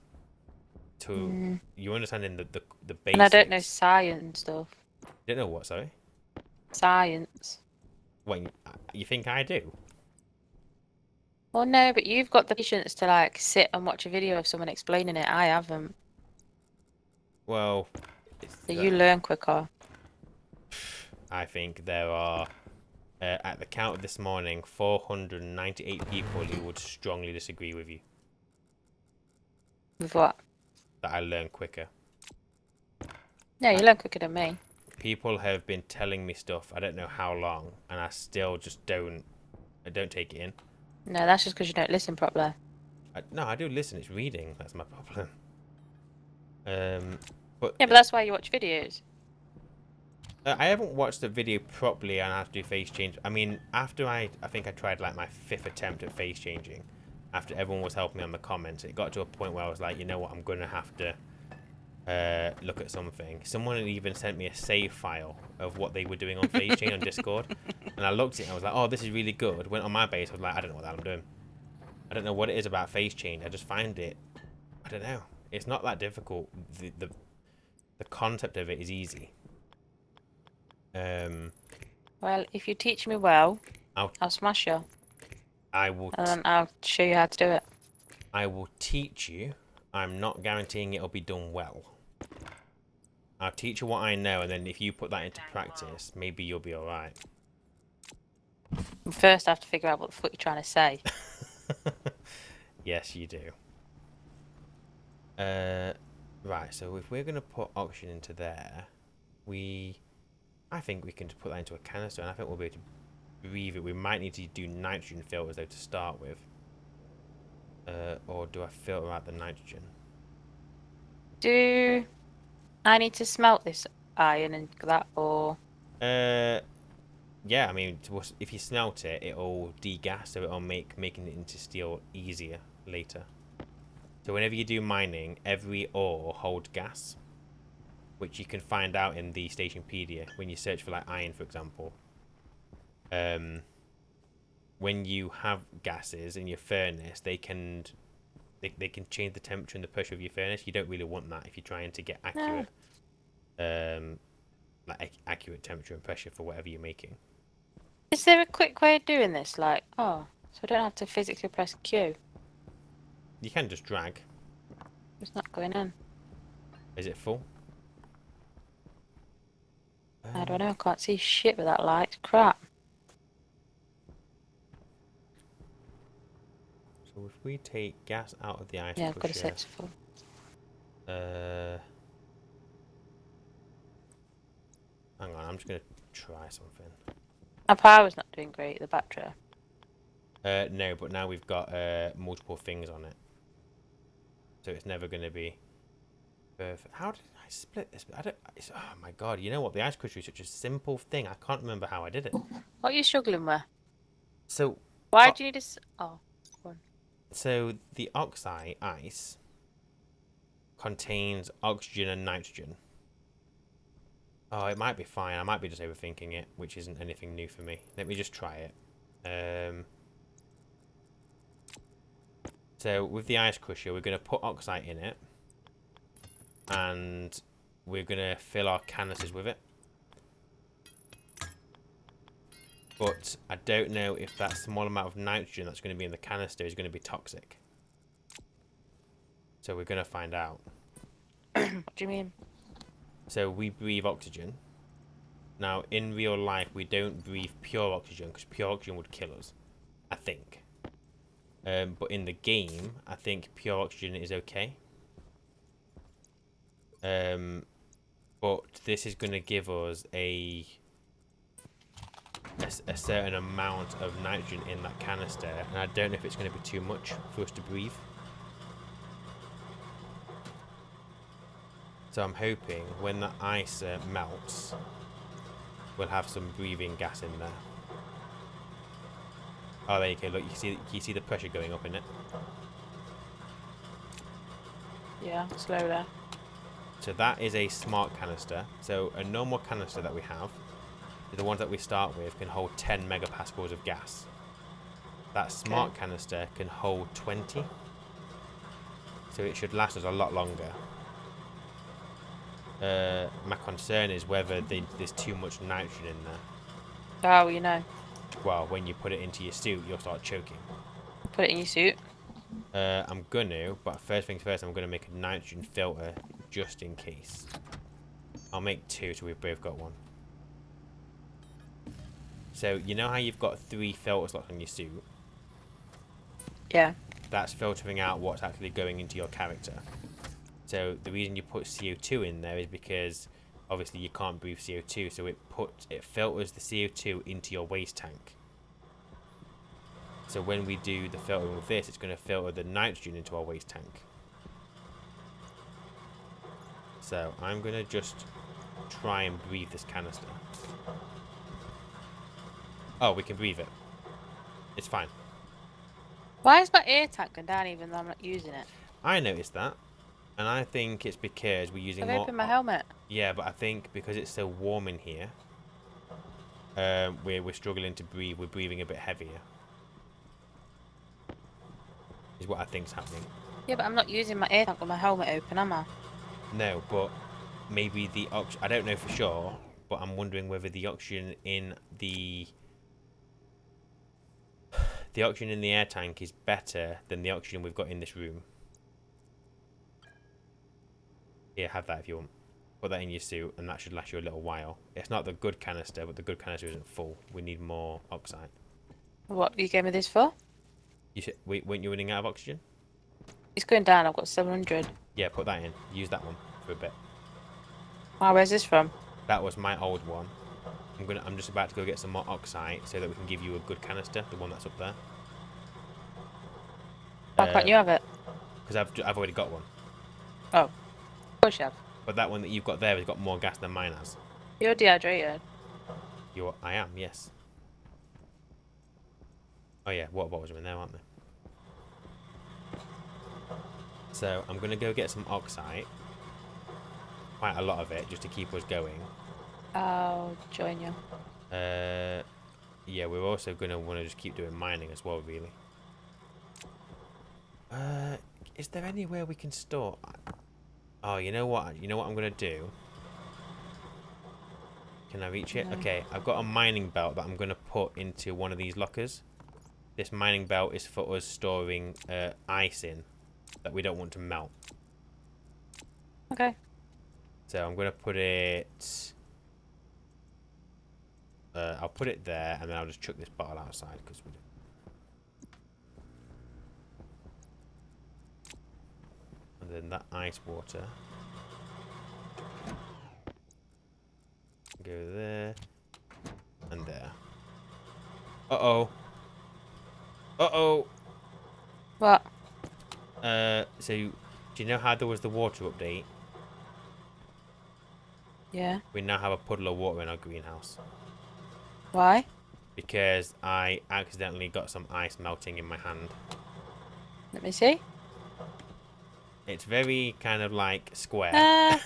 to you understanding the basics. And I don't know science stuff. You don't know what? Sorry. Science. What you think I do? Well, no, but you've got the patience to like sit and watch a video of someone explaining it. I haven't. Well, So you learn quicker. I think there are, at the count of this morning, 498 people who would strongly disagree with you. With what? That I learn quicker. Yeah, you learn quicker than me. People have been telling me stuff, I don't know how long, and I still just I don't take it in. No, that's just because you don't listen properly. No, I do listen, it's reading, that's my problem. But Yeah, but that's why you watch videos. I haven't watched the video properly and I have to do face change. I mean, after I think I tried like my 5th attempt at face changing, after everyone was helping me on the comments, it got to a point where I was like, you know what, I'm going to have to look at something. Someone had even sent me a save file of what they were doing on face change on Discord, and I looked at it and I was like, oh, this is really good. Went on my base, I was like, I don't know what the hell I'm doing. I don't know what it is about face change. I just find it, I don't know. It's not that difficult. The concept of it is easy. Well, if you teach me well, I'll smash you. I will. And then I'll show you how to do it. I will teach you. I'm not guaranteeing it'll be done well. I'll teach you what I know, and then if you put that into practice, maybe you'll be alright. First, I have to figure out what the fuck you're trying to say. Yes, you do. Right, so if we're going to put oxygen into there, I think we can just put that into a canister, and I think we'll be able to breathe it. We might need to do nitrogen filters, though, to start with. Or do I filter out the nitrogen? Do I need to smelt this iron and that, or Yeah, I mean, if you smelt it, it'll degas, so it'll making it into steel easier later. So whenever you do mining, every ore holds gas, which you can find out in the Stationpedia when you search for like iron, for example. When you have gases in your furnace, they can change the temperature and the pressure of your furnace. You don't really want that if you're trying to get accurate, accurate temperature and pressure for whatever you're making. is there a quick way of doing this? Like, oh, so I don't have to physically press Q. You can just drag. It's not going in. Is it full? I don't know. I can't see shit with that light. Crap. So if we take gas out of the ice Yeah, I've got to crusher, set it full. hang on, I'm just gonna try something. My power's not doing great. The battery. No, but now we've got multiple things on it, so it's never gonna be perfect. How did I split this? Oh my god! You know what? The ice crusher is such a simple thing. I can't remember how I did it. What are you struggling with? So Why do you need a? Oh, go on. So the oxide ice contains oxygen and nitrogen. Oh, it might be fine. I might be just overthinking it, which isn't anything new for me. Let me just try it. So with the ice crusher, we're going to put oxide in it, and we're going to fill our canisters with it. But I don't know if that small amount of nitrogen that's going to be in the canister is going to be toxic. So we're going to find out. What do you mean? So we breathe oxygen. Now, in real life, we don't breathe pure oxygen because pure oxygen would kill us, I think. But in the game, I think pure oxygen is okay. But this is going to give us a certain amount of nitrogen in that canister, and I don't know if it's going to be too much for us to breathe. So I'm hoping when the ice melts, we'll have some breathing gas in there. Oh, there you go. Look, you see the pressure going up in it. Yeah, slowly. So that is a smart canister. So a normal canister that we have, the ones that we start with, can hold 10 megapascals of gas. That smart canister can hold 20. So it should last us a lot longer. My concern is whether there's too much nitrogen in there. Oh, you know. Well, when you put it into your suit, you'll start choking. Put it in your suit. I'm gonna, but first things first, I'm gonna make a nitrogen filter just in case. I'll make 2 so we've both got 1. So you know how you've got 3 filter slots on your suit? Yeah. That's filtering out what's actually going into your character. So the reason you put CO2 in there is because obviously you can't breathe CO2, so it filters the CO2 into your waste tank. So when we do the filtering with this, it's going to filter the nitrogen into our waste tank. So I'm going to just try and breathe this canister. Oh, we can breathe it. It's fine. Why is my air tank going down even though I'm not using it? I noticed that. And I think it's because we're using I've more... opened my helmet. Yeah, but I think because it's so warm in here, we're struggling to breathe. We're breathing a bit heavier. Is what I think's happening. Yeah, but I'm not using my air tank with my helmet open, am I? No, but maybe the oxygen... I don't know for sure, but I'm wondering whether the oxygen in the... The oxygen in the air tank is better than the oxygen we've got in this room. Here, have that if you want. Put that in your suit, and that should last you a little while. It's not the good canister, but the good canister isn't full. We need more oxide. What you gave me this for? Weren't you running out of oxygen? It's going down. I've got 700. Yeah, put that in. Use that one for a bit. Oh, where's this from? That was my old one. I'm just about to go get some more oxide so that we can give you a good canister, the one that's up there. Why can't you have it? Because I've already got one. Oh, of course you have. But that one that you've got there has got more gas than mine has. You're dehydrated. I am, yes. Oh yeah, water bottles are in there, aren't they? So I'm gonna go get some oxide. Quite a lot of it, just to keep us going. I'll join you. Yeah, we're also gonna want to just keep doing mining as well, really. Is there anywhere we can store? Oh, you know what? You know what I'm gonna do? Can I reach it? No. Okay, I've got a mining belt that I'm gonna put into one of these lockers. This mining belt is for us storing ice in that we don't want to melt. Okay. So I'm gonna put it. I'll put it there, and then I'll just chuck this bottle outside because we. And then that ice water. Go there. And there. Uh-oh. Uh-oh. What? So, do you know how there was the water update? Yeah. We now have a puddle of water in our greenhouse. Why? Because I accidentally got some ice melting in my hand. Let me see. It's very kind of like square. Ah.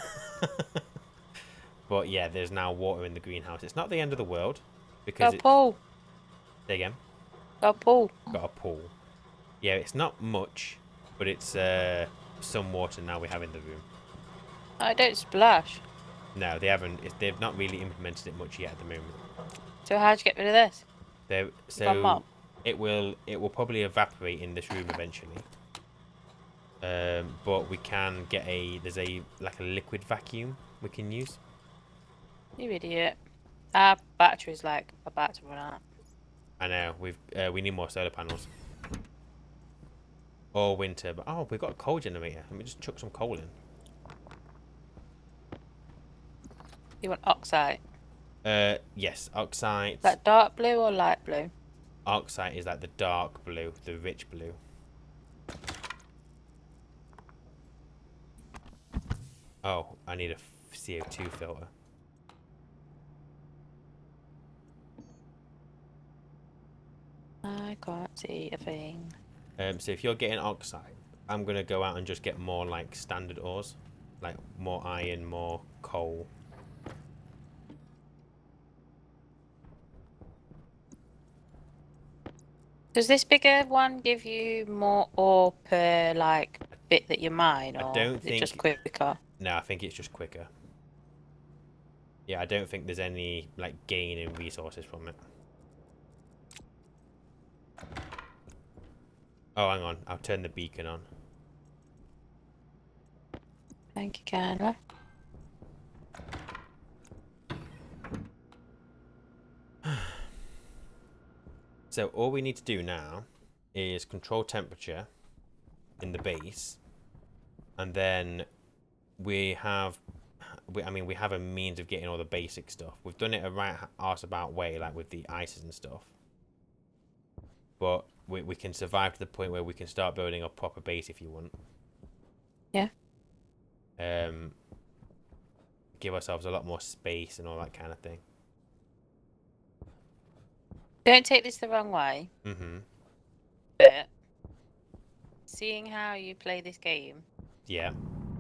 But yeah, there's now water in the greenhouse. It's not the end of the world. Got Because a it's... pool. Say again. Got a pool. Got a pool. Yeah, it's not much, but it's some water now we have in the room. I don't splash. No, they haven't. They've not really implemented it much yet at the moment. So how'd you get rid of this? Got a So mop. it will probably evaporate in this room eventually. But we can get there's like a liquid vacuum we can use. You idiot. Our battery's like about to run out. I know we need more solar panels. Or winter, but oh, we've got a coal generator. Let me just chuck some coal in. You want oxide? Yes, oxide. Like dark blue or light blue? Oxide is like the dark blue, the rich blue. Oh, I need a CO2 filter. I can't see a thing. So if you're getting oxide, I'm gonna go out and just get more like standard ores, like more iron, more coal. Does this bigger one give you more ore per like bit that you mine, I or don't is it just think- quicker? No, I think it's just quicker. Yeah, I don't think there's any like gain in resources from it. Oh, hang on. I'll turn the beacon on. Thank you, kindly. So all we need to do now is control temperature in the base, and then we have a means of getting all the basic stuff. We've done it a right arse about way, like with the ices and stuff, but we can survive to the point where we can start building a proper base if you want. Yeah. Give ourselves a lot more space and all that kind of thing. Don't take this the wrong way, Mm-hmm. but seeing how you play this game Yeah.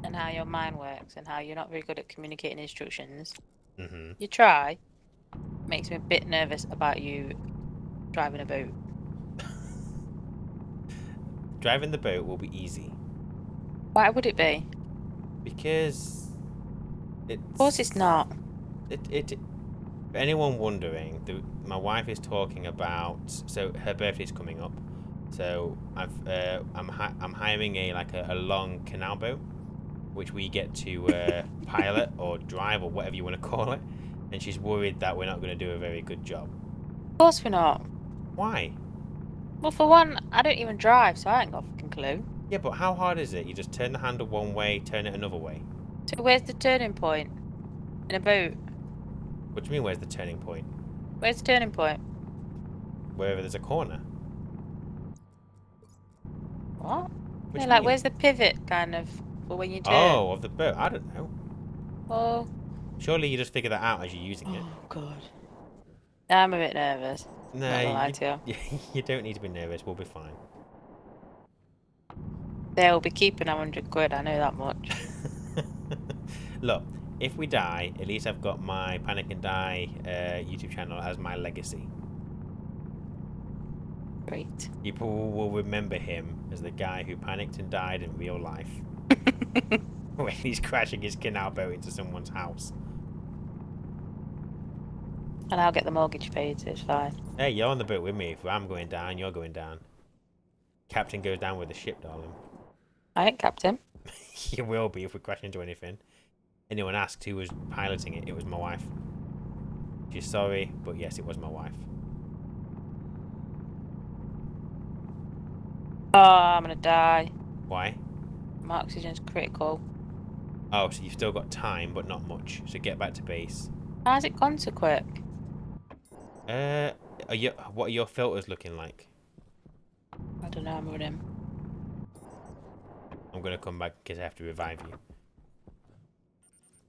and how your mind works and how you're not very good at communicating instructions, Mm-hmm. you try, makes me a bit nervous about you driving a boat. Driving the boat will be easy Why would it be? because Of course it's not. For anyone wondering, my wife is talking about. So her birthday's coming up, so I'm hiring a long canal boat, which we get to pilot or drive or whatever you want to call it, and she's worried that we're not going to do a very good job. Of course we're not. Why? Well, for one, I don't even drive, so I ain't got a fucking clue. Yeah, but how hard is it? You just turn the handle one way, turn it another way. So where's the turning point? In a boat? What do you mean, where's the turning point? Where's the turning point? Wherever there's a corner. What? What do Yeah, you like mean? where's the pivot kind of for when you turn? Oh, of the boat. I don't know. Oh. Surely you just figure that out as you're using it. Oh god. I'm a bit nervous. No, Not gonna lie to you. you don't need to be nervous. We'll be fine. They'll be keeping 100 quid, I know that much. Look, if we die, at least I've got my Panic and Die YouTube channel as my legacy. Great. People will remember him as the guy who panicked and died in real life when he's crashing his canal boat into someone's house. And I'll get the mortgage paid, so it's fine. Hey, you're on the boat with me. If I'm going down, you're going down. Captain goes down with the ship, darling. I ain't captain. You will be if we crash into anything. Anyone asked who was piloting it, it was my wife. She's sorry, but yes, it was my wife. Oh, I'm gonna die. Why? My oxygen's critical. Oh, so you've still got time, but not much. So get back to base. How's it gone so quick? What are your filters looking like? I don't know, I'm running. I'm gonna come back in case I have to revive you.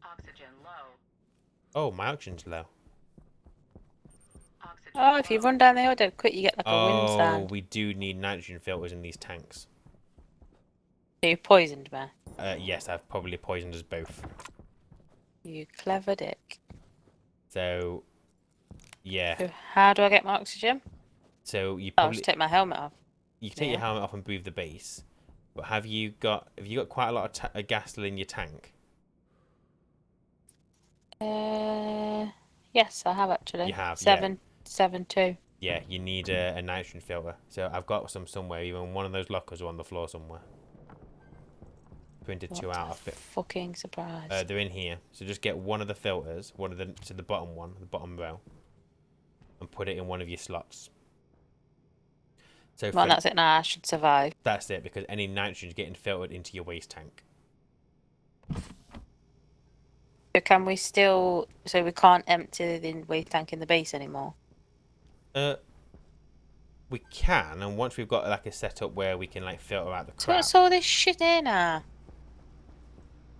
Oxygen low. Oh, my oxygen's low. Oxygen Oh, if you low. run down the hill dead quick, you get like a wind Oh, sound. we do need nitrogen filters in these tanks. So you poisoned me. Yes, I've probably poisoned us both. You clever dick. So, yeah. So how do I get my oxygen? So you I'll probably just take my helmet off. you can take your Yeah. helmet off and breathe the base. But have you got quite a lot of gas still in your tank? Yes, I have actually. You have, yeah. 772. Yeah, you need a nitrogen filter. So I've got some somewhere, either in one of those lockers or on the floor somewhere. Printed two What out a of it. fucking surprise. They're in here. So just get one of the filters, the bottom one, the bottom row, and put it in one of your slots. So Well, that's it now. I should survive. that's it, because any nitrogen is getting filtered into your waste tank. So can we still... So we can't empty the waste tank in the base anymore? We can, and once we've got like a setup where we can like filter out the So crap. what's all this shit in now?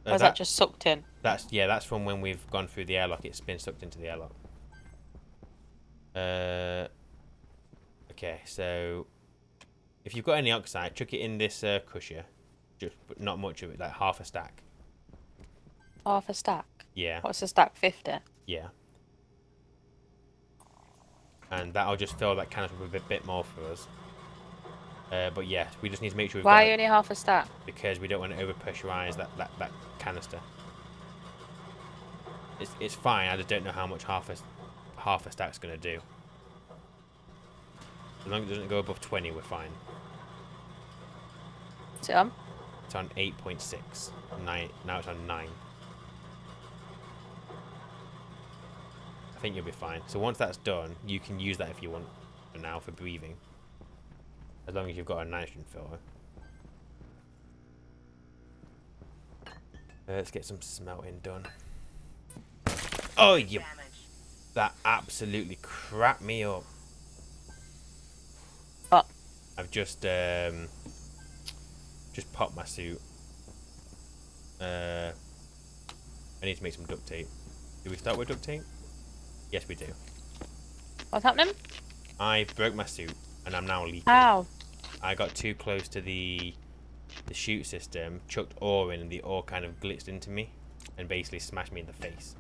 Or is that just sucked in? That's from when we've gone through the airlock. It's been sucked into the airlock. Okay, so if you've got any oxide, chuck it in this crusher. Just but not much of it, like half a stack. Half a stack? Yeah, What's a stack? 50? yeah. And that'll just fill that canister with a bit more for us. But yeah, we just need to make sure we've Why got only half a stack? because we don't want to overpressurize that canister. It's fine. I just don't know how much half a stack's gonna do. As long as it doesn't go above 20, we're fine. Is it on? It's on 8.6. 9. Now it's on 9. I think you'll be fine. So once that's done, you can use that if you want for now for breathing. As long as you've got a nitrogen filter. Let's get some smelting done. Oh, you... Damage. That absolutely crapped me up. What? I've just popped my suit. I need to make some duct tape. Do we start with duct tape? Yes, we do. What's happening? I broke my suit and I'm now leaking. How? I got too close to the chute system, chucked ore in, and the ore kind of glitched into me and basically smashed me in the face.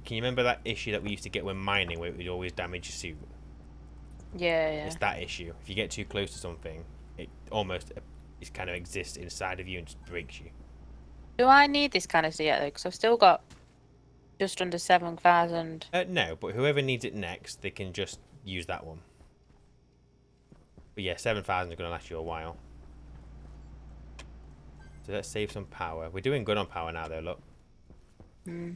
Can you remember that issue that we used to get when mining, where it would always damage your suit? Yeah, yeah. It's that issue. If you get too close to something, it almost it kind of exists inside of you and just breaks you. Do I need this canister yet, though? Because I've still got just under 7,000. No, but whoever needs it next, they can just use that one. But yeah, 7,000 is going to last you a while. So let's save some power. We're doing good on power now, though, look. Hmm.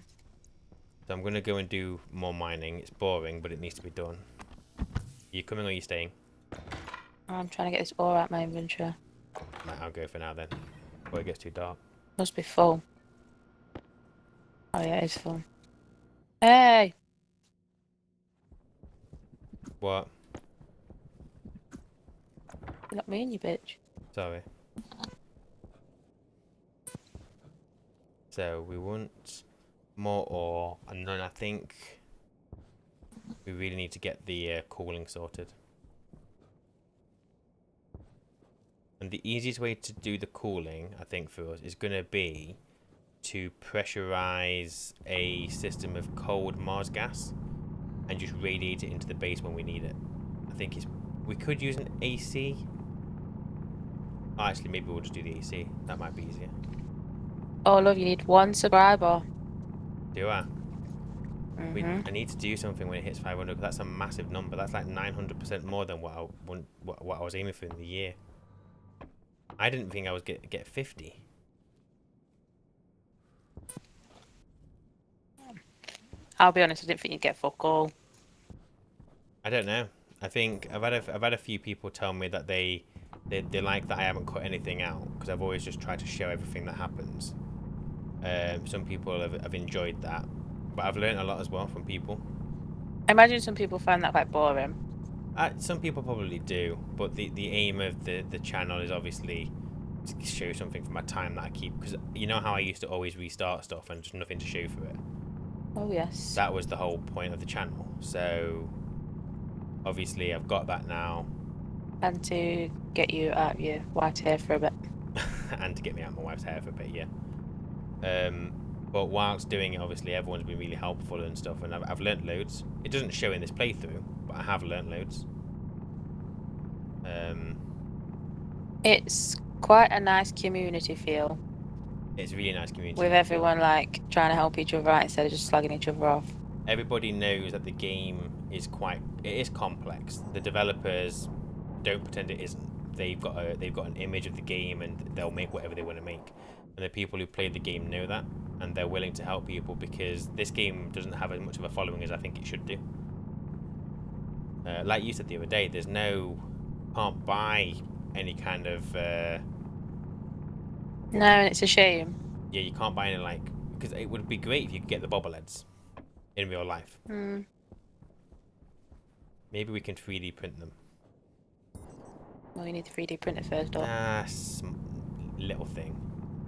So I'm going to go and do more mining. It's boring, but it needs to be done. You coming or you staying? I'm trying to get this ore out my inventory. Right, I'll go for now then. Before it gets too dark. Must be full. Oh yeah, it is full. Hey! What? You're not mean, you bitch. Sorry. So we want more ore, and then I think we really need to get the cooling sorted. And the easiest way to do the cooling, I think, for us is going to be to pressurize a system of cold Mars gas and just radiate it into the base when we need it. I think we could use an AC. Oh, actually, maybe we'll just do the AC. That might be easier. Oh, love, you need 1 subscriber. Do I? Mm-hmm. I need to do something when it hits 500 because that's a massive number. That's like 900% more than what I was aiming for in the year. I didn't think I was get 50. I'll be honest, I didn't think you'd get fuck all. I don't know. I think I've had a few people tell me that they like that I haven't cut anything out because I've always just tried to show everything that happens. Some people have enjoyed that, but I've learned a lot as well from people. I imagine some people find that quite boring. Some people probably do, but the aim of the channel is obviously to show something from my time that I keep, because you know how I used to always restart stuff and just nothing to show for it. Oh, yes. That was the whole point of the channel. So obviously I've got that now. And to get you out of your white hair for a bit. And to get me out of my wife's hair for a bit, yeah. But whilst doing it, obviously everyone's been really helpful and stuff, and I've learnt loads. It doesn't show in this playthrough, but I have learnt loads. It's quite a nice community feel. It's a really nice community. With everyone like trying to help each other out instead of just slagging each other off. Everybody knows that the game is complex. The developers don't pretend it isn't. They've got an image of the game and they'll make whatever they want to make. And the people who play the game know that, and they're willing to help people because this game doesn't have as much of a following as I think it should do. Like you said the other day, can't buy any kind of No, and it's a shame. yeah, you can't buy any because it would be great if you could get the bobbleheads in real life. Maybe we can 3D print them. Well, you need the 3D printer first, though. Little thing.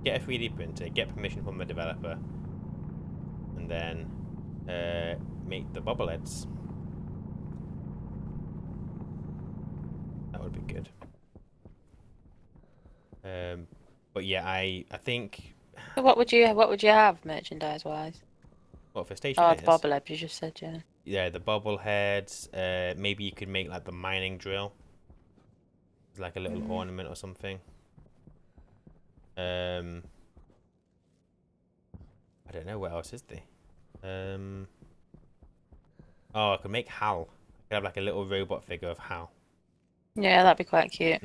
Get a 3D printer, get permission from the developer, and then make the bobbleheads. That would be good. But yeah, I think. So what would you have merchandise wise? What for Oh, Stationeers? the bobblehead you just said, yeah. Yeah, the bobbleheads. Maybe you could make like the mining drill. Like a little ornament or something. I don't know what else is there. Oh, I could make Hal. I could have like a little robot figure of Hal. Yeah, that'd be quite cute.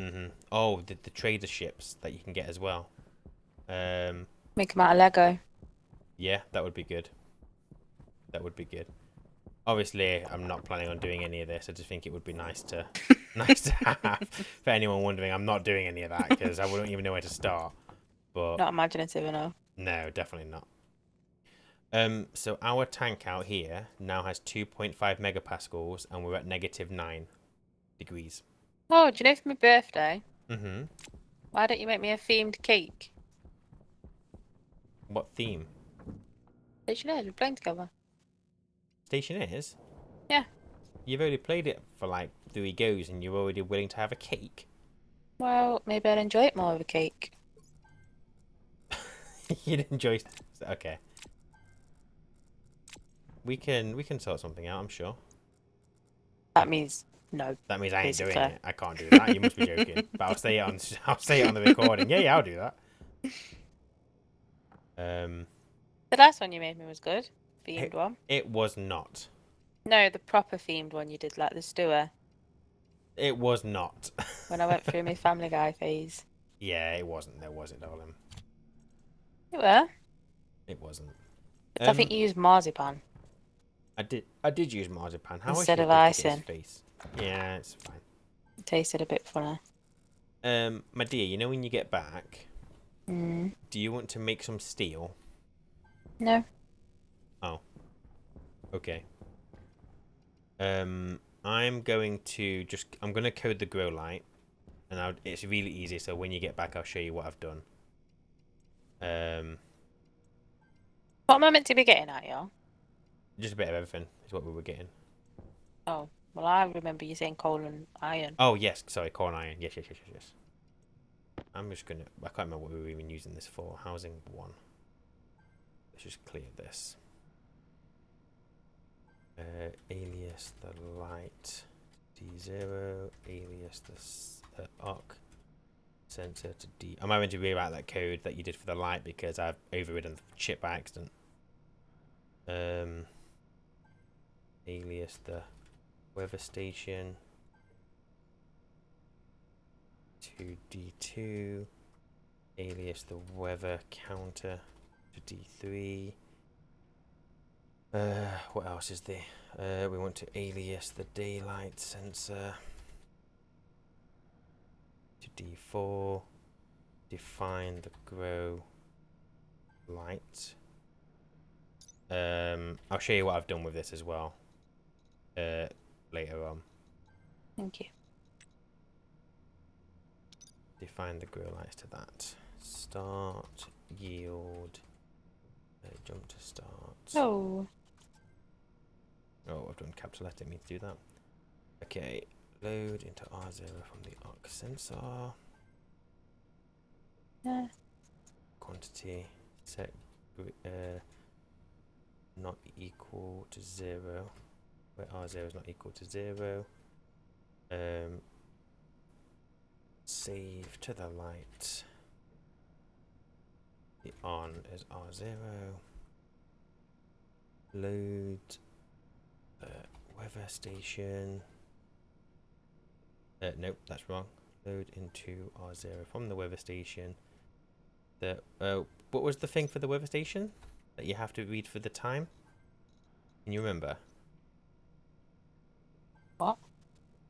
Oh, the trader ships that you can get as well. Make them out of Lego. Yeah, that would be good. That would be good. Obviously, I'm not planning on doing any of this. I just think it would be nice to have. For anyone wondering, I'm not doing any of that because I wouldn't even know where to start. But Not imaginative enough. no, definitely not. So our tank out here now has 2.5 megapascals, and we're at -9 degrees. Oh, do you know for my birthday? Mm-hmm. Why don't you make me a themed cake? What theme? Stationeers, we're playing together. Stationeers? Yeah. You've already played it for like 3 goes, and you're already willing to have a cake. Well, maybe I'd enjoy it more with a cake. You'd enjoy. Okay. We can sort something out, I'm sure. That means no. That means I ain't doing basically. it. I can't do that. You must be joking. But I'll say it on the recording. Yeah, I'll do that. The last one you made me was good. Themed one. It was not. No, the proper themed one you did, like the stewer. It was not. When I went through my Family Guy phase. Yeah, it wasn't. There was it, darling. You were? It wasn't. But I think you used marzipan. I did use marzipan. How Instead I of should have did his icing. face. Yeah, it's fine. It tasted a bit funny. My dear, you know when you get back, Mm. do you want to make some steel? No. Oh, okay. I'm going to I'm going to code the grow light, and it's really easy. So when you get back, I'll show you what I've done. What am I meant to be getting at, y'all? Just a bit of everything is what we were getting. Oh, well, I remember you saying coal and iron. Oh yes, sorry, corn iron. Yes. I'm just gonna. I can't remember what we were even using this for. Housing 1. Let's just clear this. Alias the light D0. Alias the arc sensor to D. I'm having to rewrite that code that you did for the light because I've overridden the chip by accident. Alias the weather station to D2. Alias the weather counter to D3. What else is there? We want to alias the daylight sensor to D4. Define the grow light. I'll show you what I've done with this as well. Later on. Thank you. Define the grow lights to that. Start yield. Jump to start. Oh. Oh, I've done capital letter. Didn't mean to do that. Okay, load into R0 from the arc sensor. Yeah. Quantity set not equal to 0. Where R0 is not equal to 0. Save to the light. The on is R0. Load weather station. Nope, that's wrong. Load into R0 from the weather station. What was the thing for the weather station that you have to read for the time? Can you remember? What?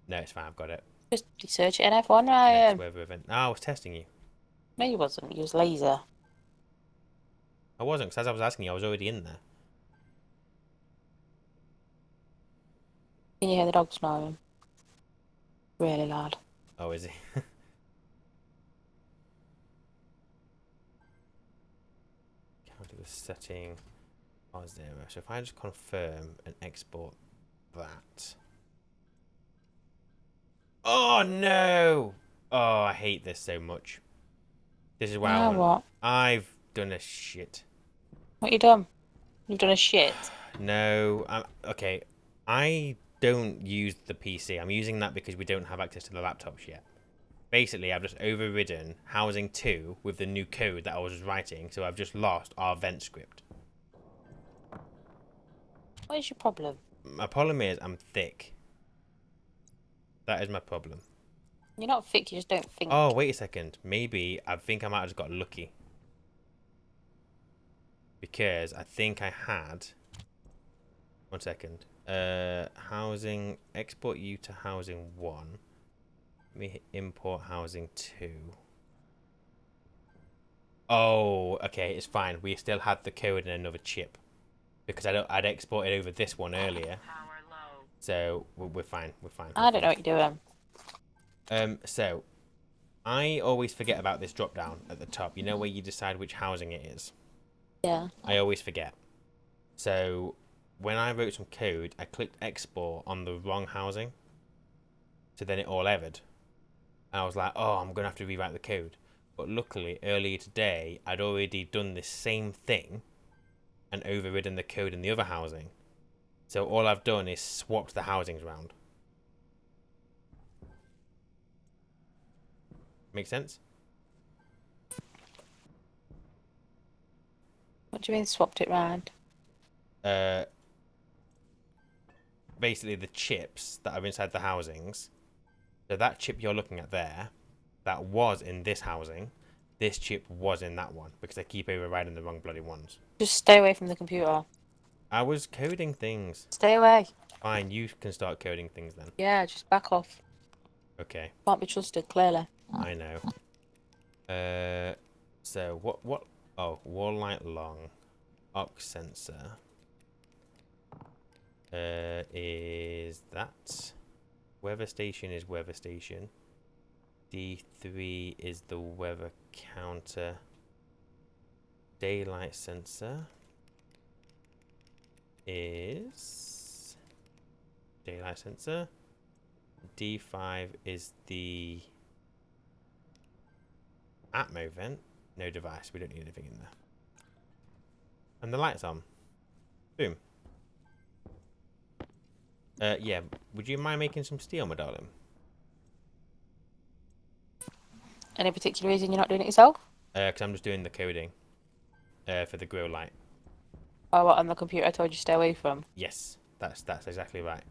No, it's fine. I've got it. Just research it in F1, Next Ryan. weather event. I was testing you. No, you wasn't. You was laser. I wasn't, because as I was asking you, I was already in there. Can you hear the dog snoring? Really loud. Oh, is he? Counter the setting R0. So if I just confirm and export that. Oh no! Oh, I hate this so much. This is why I want. What? I've done a shit. What you done? You've done a shit. No, okay. I don't use the PC. I'm using that because we don't have access to the laptops yet. Basically, I've just overridden housing 2 with the new code that I was writing, so I've just lost our vent script. What is your problem? My problem is I'm thick. That is my problem. You're not thick, you just don't think. Oh, wait a second. Maybe I think I might have just got lucky. Because I think I had... One second. Housing... Export you to housing 1. Let me import housing 2. Oh, okay, it's fine. We still had the code in another chip. Because I'd exported over this one earlier. Power low. So we're fine. We're fine. I don't know what you're doing. So I always forget about this drop down at the top. You know where you decide which housing it is? Yeah. I always forget. So when I wrote some code, I clicked export on the wrong housing. So then it all errored. And I was like, oh, I'm going to have to rewrite the code. But luckily, earlier today, I'd already done this same thing and overridden the code in the other housing. So all I've done is swapped the housings around. Make sense? What do you mean swapped it round? Basically the chips that are inside the housings. So that chip you're looking at there, that was in this housing. This chip was in that one because I keep overriding the wrong bloody ones. Just stay away from the computer. I was coding things. Stay away. Fine, you can start coding things then. Yeah, just back off. Okay, Can't be trusted, clearly. I know. So what? Oh, wall light long, ox sensor. Is that weather station? Is weather station. D3 is the weather counter. Daylight sensor is daylight sensor. D5 is the Atmo vent. No device. We don't need anything in there. And the light's on. Boom. Yeah. Would you mind making some steel, my darling? Any particular reason you're not doing it yourself? Because I'm just doing the coding. For the grow light. Or what on the computer I told you to stay away from? Yes, that's exactly right.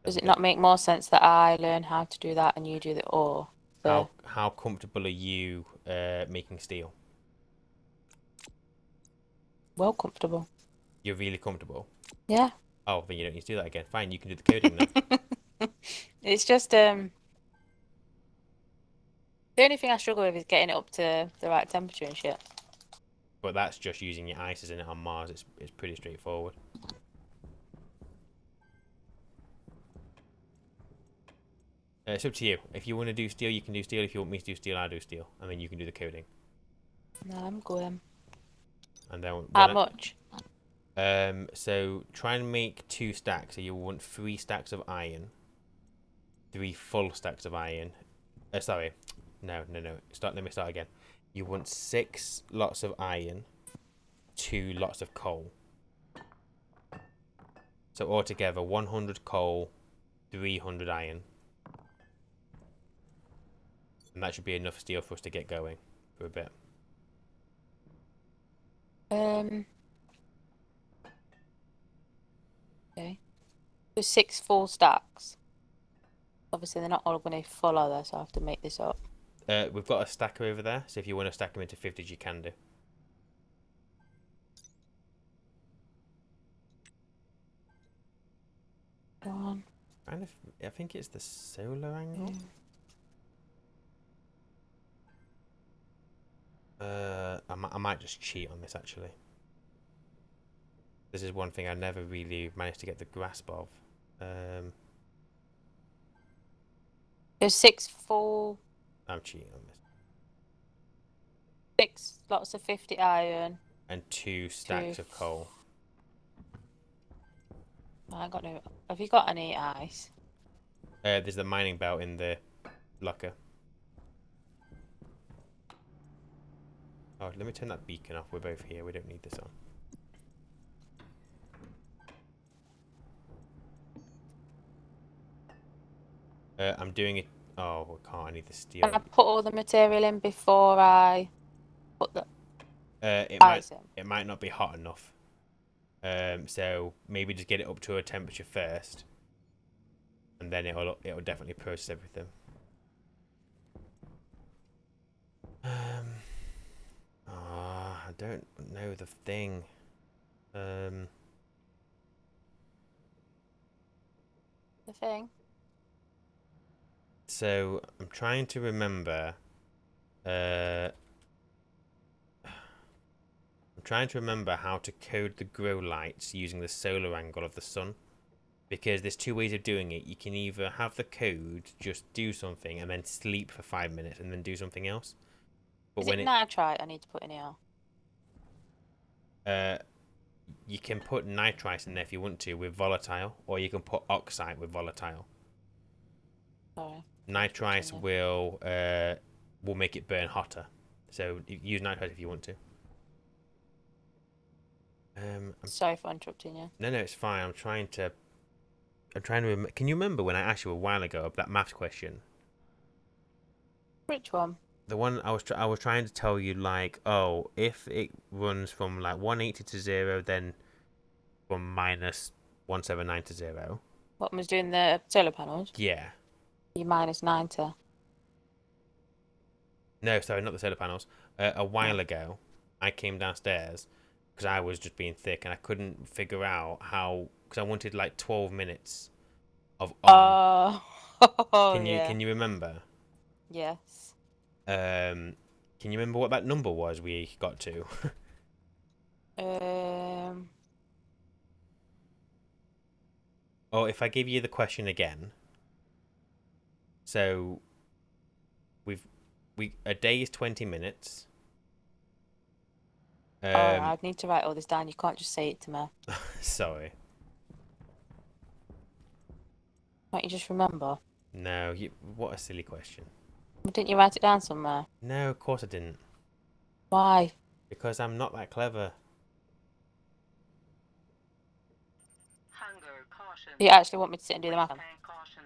Does it not make more sense that I learn how to do that and you do the ore? How comfortable are you making steel? Well comfortable. You're really comfortable. Yeah. Oh, then you don't need to do that again. Fine, you can do the coding then. It's just the only thing I struggle with is getting it up to the right temperature and shit. But that's just using your ice, isn't it? On Mars, it's pretty straightforward. It's up to you. If you want to do steel, you can do steel. If you want me to do steel, I'll do steel, and then you can do the coding. No, I'm going. And then How much? So try and make 2 stacks. So you want 3 stacks of iron, 3 full stacks of iron. Sorry, no. Let me start again. You want 6 lots of iron, 2 lots of coal. So altogether, 100 coal, 300 iron. And that should be enough steel for us to get going for a bit. Okay. So 6 full stacks. Obviously, they're not all going to be full, are they? So I have to make this up. We've got a stacker over there, so if you want to stack them into 50s, you can do. Go on. I think it's the solar angle. I might just cheat on this actually. This is one thing I never really managed to get the grasp of. There's 6 full. I'm cheating on this. 6 lots of 50 iron. And 2 stacks of coal. I got no. Have you got any ice? There's the mining belt in the locker. Oh, let me turn that beacon off. We're both here. We don't need this on. I'm doing it. Oh, I can't. I need the steel. Can I put all the material in before I put the It ice in? It might not be hot enough. So maybe just get it up to a temperature first, and then it'll definitely process everything. I don't know the thing. The thing. So I'm trying to remember. I'm trying to remember how to code the grow lights using the solar angle of the sun. Because there's 2 ways of doing it. You can either have the code just do something and then sleep for 5 minutes and then do something else. But Is it nitrite I need to put in here? You can put nitrice in there if you want to with volatile, or you can put oxide with volatile. Sorry. Nitrice will make it burn hotter. So use nitrice if you want to. Sorry for interrupting you. No, it's fine. I'm trying to remember. Can you remember when I asked you a while ago that maths question? Which one? The one I was trying to tell you, like, oh, if it runs from like 180 to 0, then from minus 179 to 0. What was doing the solar panels? Yeah. You minus 90. No, sorry, not the solar panels. A while ago, I came downstairs because I was just being thick and I couldn't figure out how, because I wanted like 12 minutes of on. Oh, Can you yeah. can you remember? Yes. Can you remember what that number was we got to? Um. Or if I give you the question again. So a day is 20 minutes. Oh, I need to write all this down. You can't just say it to me. Sorry. Can't you just remember? No, what a silly question. Didn't you write it down somewhere? No, of course I didn't. Why? Because I'm not that clever. Hunger, caution. You actually want me to sit and do the math? Waistband, caution.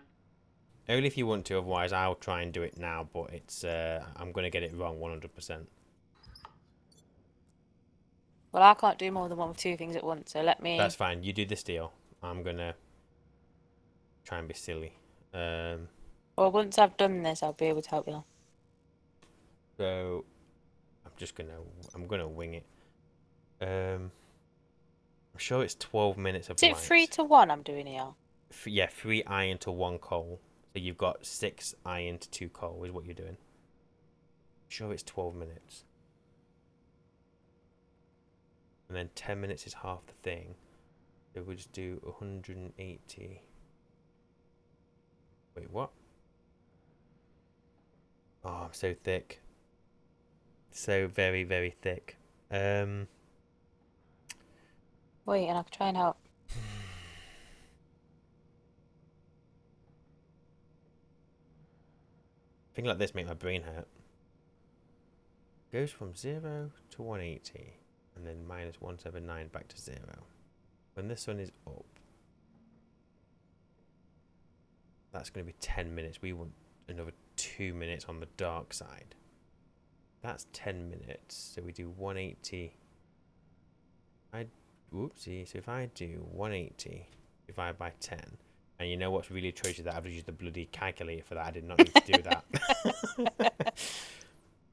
Only if you want to, otherwise I'll try and do it now, but it's I'm going to get it wrong 100%. Well, I can't do more than one of two things at once, so let me... That's fine. You do this deal. I'm going to try and be silly. Well, once I've done this, I'll be able to help you. So I'm going to wing it. I'm sure it's 12 minutes of Is it light. 3 to 1 I'm doing here? Yeah, 3 iron to 1 coal. So you've got 6 iron to 2 coal is what you're doing. I'm sure it's 12 minutes. And then 10 minutes is half the thing. So we'll just do 180. Wait, what? Oh, I'm so thick. So very, very thick. Wait, and I can try and help. Things like this make my brain hurt. Goes from 0 to 180. And then minus 179 back to 0. When the sun is up, that's going to be 10 minutes. We want another 2 minutes on the dark side. That's 10 minutes. So we do 180. Whoopsie. So if I do 180 divided by 10, and you know what's really atrocious, that I've used the bloody calculator for that. I did not need to do that.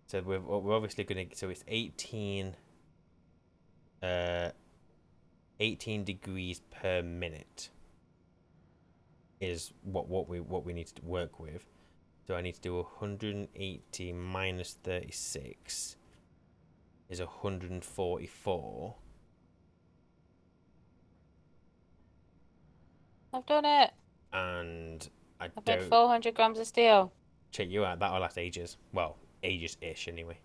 So we're obviously going to, so it's 18 degrees per minute is what we need to work with. So I need to do 180 minus 36 is 144. I've done it. And I I've made don't 400 grams of steel. check you out. That'll last ages. Well, ages-ish anyway.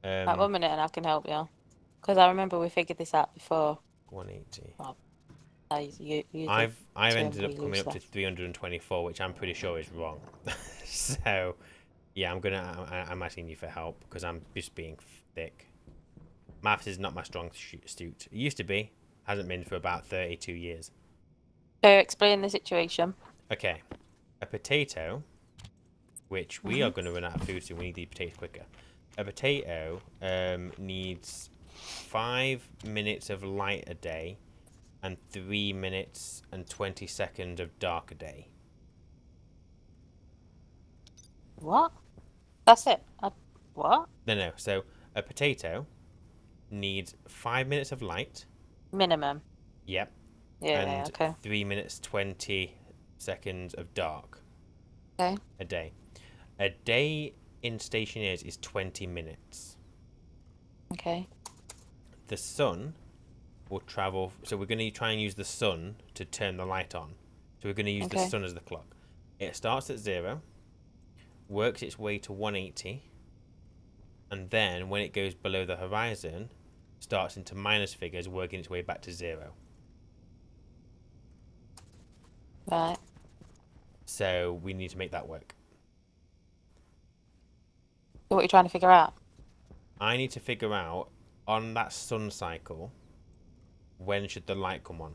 Right, 1 minute and I can help you. Because I remember we figured this out before. 180. Well, I've I've term ended up we coming lose up to 324, which I'm pretty sure is wrong. So yeah, I'm asking you for help because I'm just being thick. Maths is not my strong suit. It used to be. Hasn't been for about 32 years. So explain the situation. Okay. A potato, which we are going to run out of food soon. We need these potatoes quicker. A potato needs 5 minutes of light a day and 3 minutes and 20 seconds of dark a day. What? That's it? What? No. So a potato needs 5 minutes of light. Minimum. Yep. Yeah, And okay. 3 minutes 20 seconds of dark. Okay. A day. A day in Stationeers is 20 minutes. Okay. The sun will travel. So we're going to try and use the sun to turn the light on. So we're going to use the sun as the clock. It starts at 0, works its way to 180, and then when it goes below the horizon, starts into minus figures, working its way back to 0. Right. So we need to make that work. So what are you trying to figure out? I need to figure out, on that sun cycle, when should the light come on?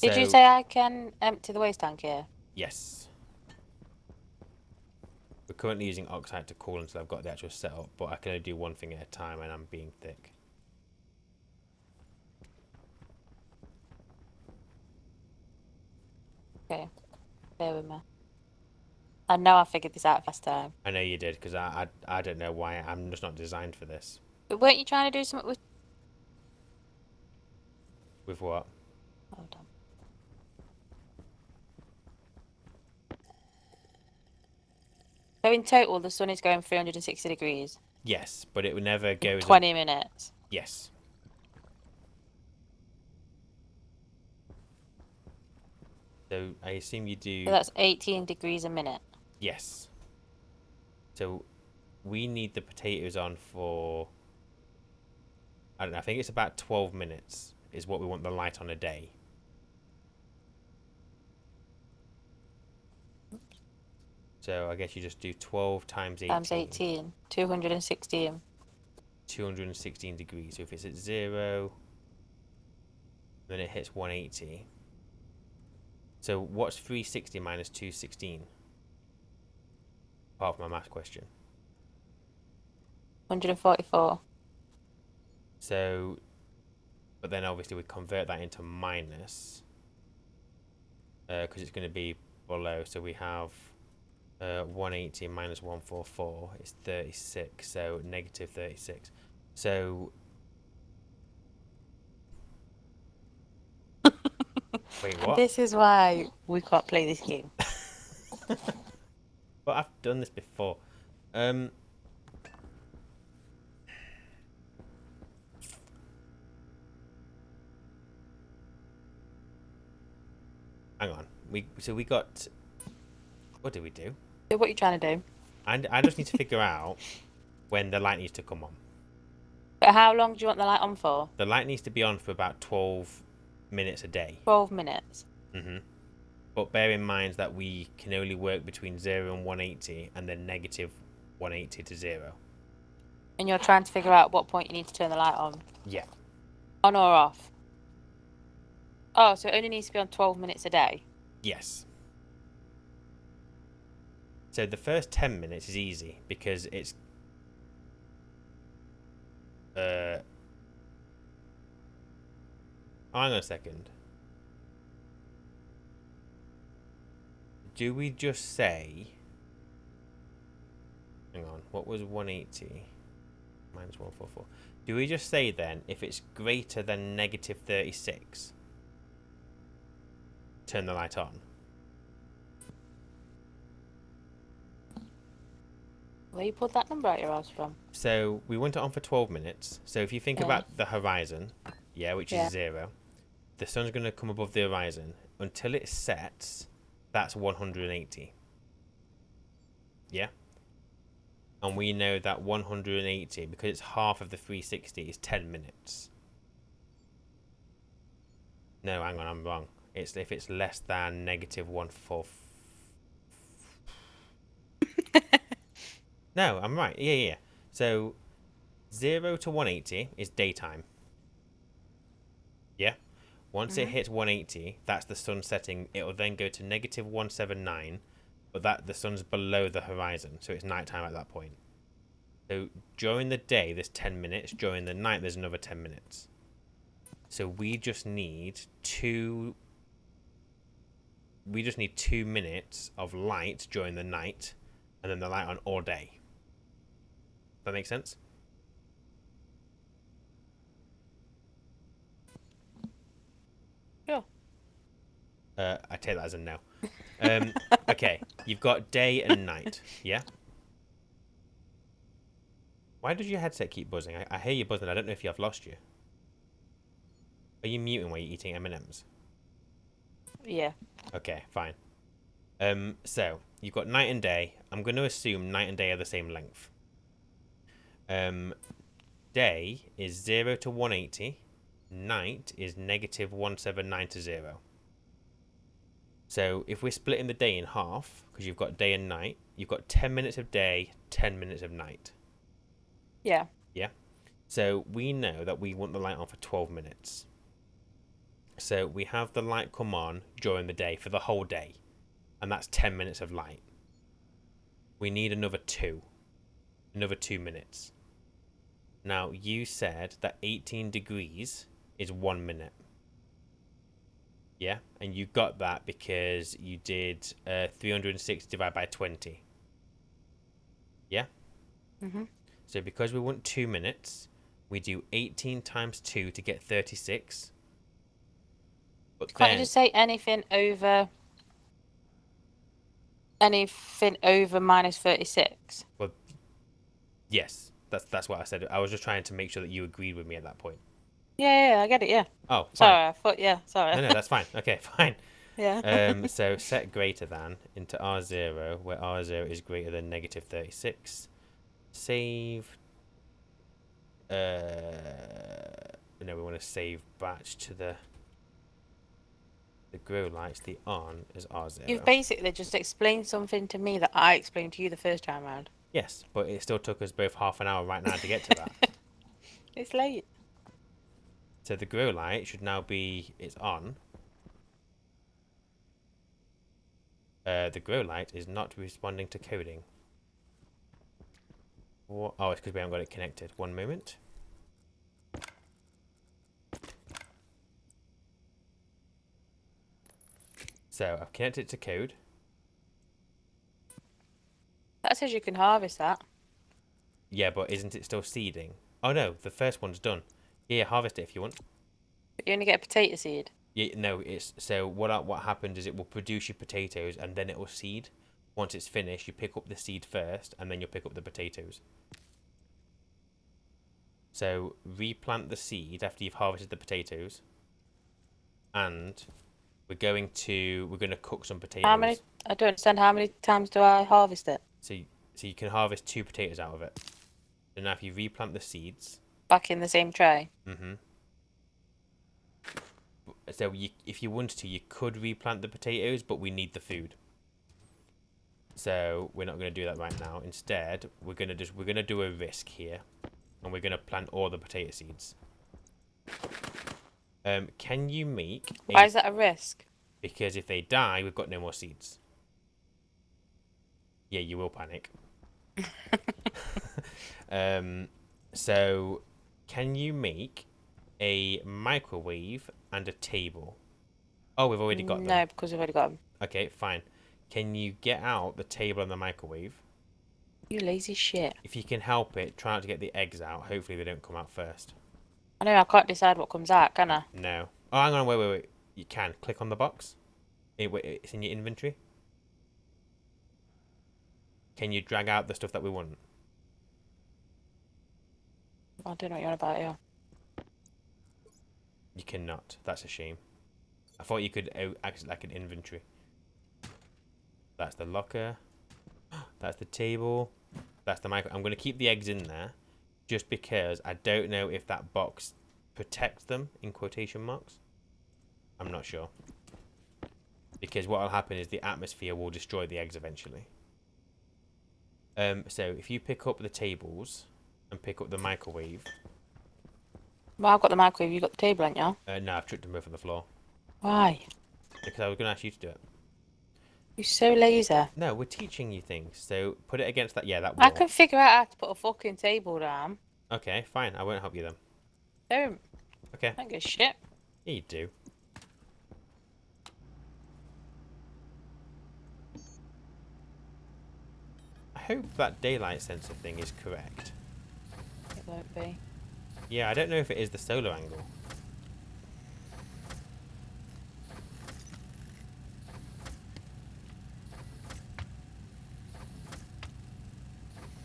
Did you say I can empty the waste tank here? Yes. We're currently using oxide to cool until I've got the actual setup, but I can only do one thing at a time and I'm being thick. Okay. Bear with me. I know I figured this out last time. I know you did, because I don't know why. I'm just not designed for this. But weren't you trying to do something with... With what? Hold on. So in total, the sun is going 360 degrees Yes, but it never in goes up. 20 minutes. Yes. So I assume you do. So that's 18 degrees a minute. Yes. So we need the potatoes on for, I don't know, I think it's about 12 minutes is what we want the light on a day. So I guess you just do 12 times 18. Times 18. 216. 216 degrees. So if it's at 0, then it hits 180. So what's 360 minus 216? Apart from my math question. 144. So, but then obviously we convert that into minus, because it's going to be below. So we have 180 minus 144 is 36. So negative 36. So wait, what? This is why we can't play this game. But I've done this before. Hang on. We got. What did we do? So what are you trying to do? I just need to figure out when the light needs to come on. But how long do you want the light on for? The light needs to be on for about 12 minutes a day. 12 minutes. But bear in mind that we can only work between 0 and 180 and then negative 180 to 0. And you're trying to figure out what point you need to turn the light on. Yeah. On or off? Oh, so it only needs to be on 12 minutes a day? Yes. So the first 10 minutes is easy because it's hang on a second. Do we just say, hang on, what was 180 minus 144? Do we just say then, if it's greater than negative 36, turn the light on? Where you pulled that number out your ass from? So we want it on for 12 minutes. So if you think Yeah. about the horizon, which Yeah. is 0, the sun's going to come above the horizon. Until it sets, that's 180. Yeah? And we know that 180, because it's half of the 360, is 10 minutes. No, hang on, I'm wrong. It's if it's less than negative 144. No, I'm right. Yeah. So 0 to 180 is daytime. Yeah? Once it hits 180, that's the sun setting. It'll then go to negative 179, but that the sun's below the horizon, so it's nighttime at that point. So during the day, there's 10 minutes. During the night, there's another 10 minutes. So we just need 2 minutes of light during the night, and then the light on all day. That makes sense? Sure. I take that as a no. Okay, you've got day and night, yeah? Why does your headset keep buzzing? I hear you buzzing. I don't know if I've lost you. Are you muting while you're eating M&Ms? Yeah. Okay, fine. So you've got night and day. I'm going to assume night and day are the same length. Day is 0 to 180. Night is negative 179 to 0. So if we're splitting the day in half, because you've got day and night, you've got 10 minutes of day, 10 minutes of night. Yeah. Yeah? So we know that we want the light on for 12 minutes. So we have the light come on during the day for the whole day. And that's 10 minutes of light. We need another 2 minutes. Now, you said that 18 degrees is 1 minute. Yeah? And you got that because you did 360 divided by 20. Yeah? Mm-hmm. So because we want 2 minutes, we do 18 times 2 to get 36. But Can't then, you just say anything over minus 36? well, yes, that's what I said. I was just trying to make sure that you agreed with me at that point. Yeah, I get it, yeah. Oh, fine. Sorry, I thought, yeah, sorry. No, that's fine. Okay, fine. Yeah. So set greater than into R0, where R0 is greater than negative 36. Save. No, we want to save batch to the grow lights. The on is R0. You've basically just explained something to me that I explained to you the first time round. Yes, but it still took us both half an hour right now to get to that. It's late. So the grow light should now be, it's on. The grow light is not responding to coding. What? Oh, it's because we haven't got it connected. One moment. So I've connected it to code. That says you can harvest that. Yeah, but isn't it still seeding? Oh no, the first one's done. Yeah, harvest it if you want. But you only get a potato seed. Yeah, no, it's so what happened is it will produce your potatoes and then it will seed. Once it's finished, you pick up the seed first and then you'll pick up the potatoes. So replant the seed after you've harvested the potatoes. And we're going to cook some potatoes. How many? I don't understand. How many times do I harvest it? So you can harvest 2 potatoes out of it. So now if you replant the seeds. Back in the same tray. Mm-hmm. So if you wanted to, you could replant the potatoes, but we need the food. So we're not going to do that right now. Instead, we're gonna do a risk here, and we're gonna plant all the potato seeds. Can you make? Why is that a risk? Because if they die, we've got no more seeds. Yeah, you will panic. So can you make a microwave and a table? Oh, we've already got them. No, because we've already got them. Okay, fine. Can you get out the table and the microwave? You lazy shit. If you can help it, try not to get the eggs out. Hopefully they don't come out first. I know, I can't decide what comes out, can I? No. Oh, hang on, wait. You can. Click on the box. It's in your inventory. Can you drag out the stuff that we want? I don't know what you're on about here. You cannot. That's a shame. I thought you could act like an inventory. That's the locker. That's the table. That's the micro. I'm going to keep the eggs in there just because I don't know if that box protects them in quotation marks. I'm not sure. Because what will happen is the atmosphere will destroy the eggs eventually. So if you pick up the tables and pick up the microwave. Well, I've got the microwave, you got the table, haven't you? No, I've chucked them both on the floor. Why? Because I was going to ask you to do it. You're so lazy. No, we're teaching you things. So put it against that. Yeah, that wall. I can figure out how to put a fucking table down. Okay, fine. I won't help you then. Don't. Okay. I don't give a shit. Yeah, you do. I hope that daylight sensor thing is correct. It won't be. Yeah, I don't know if it is the solar angle.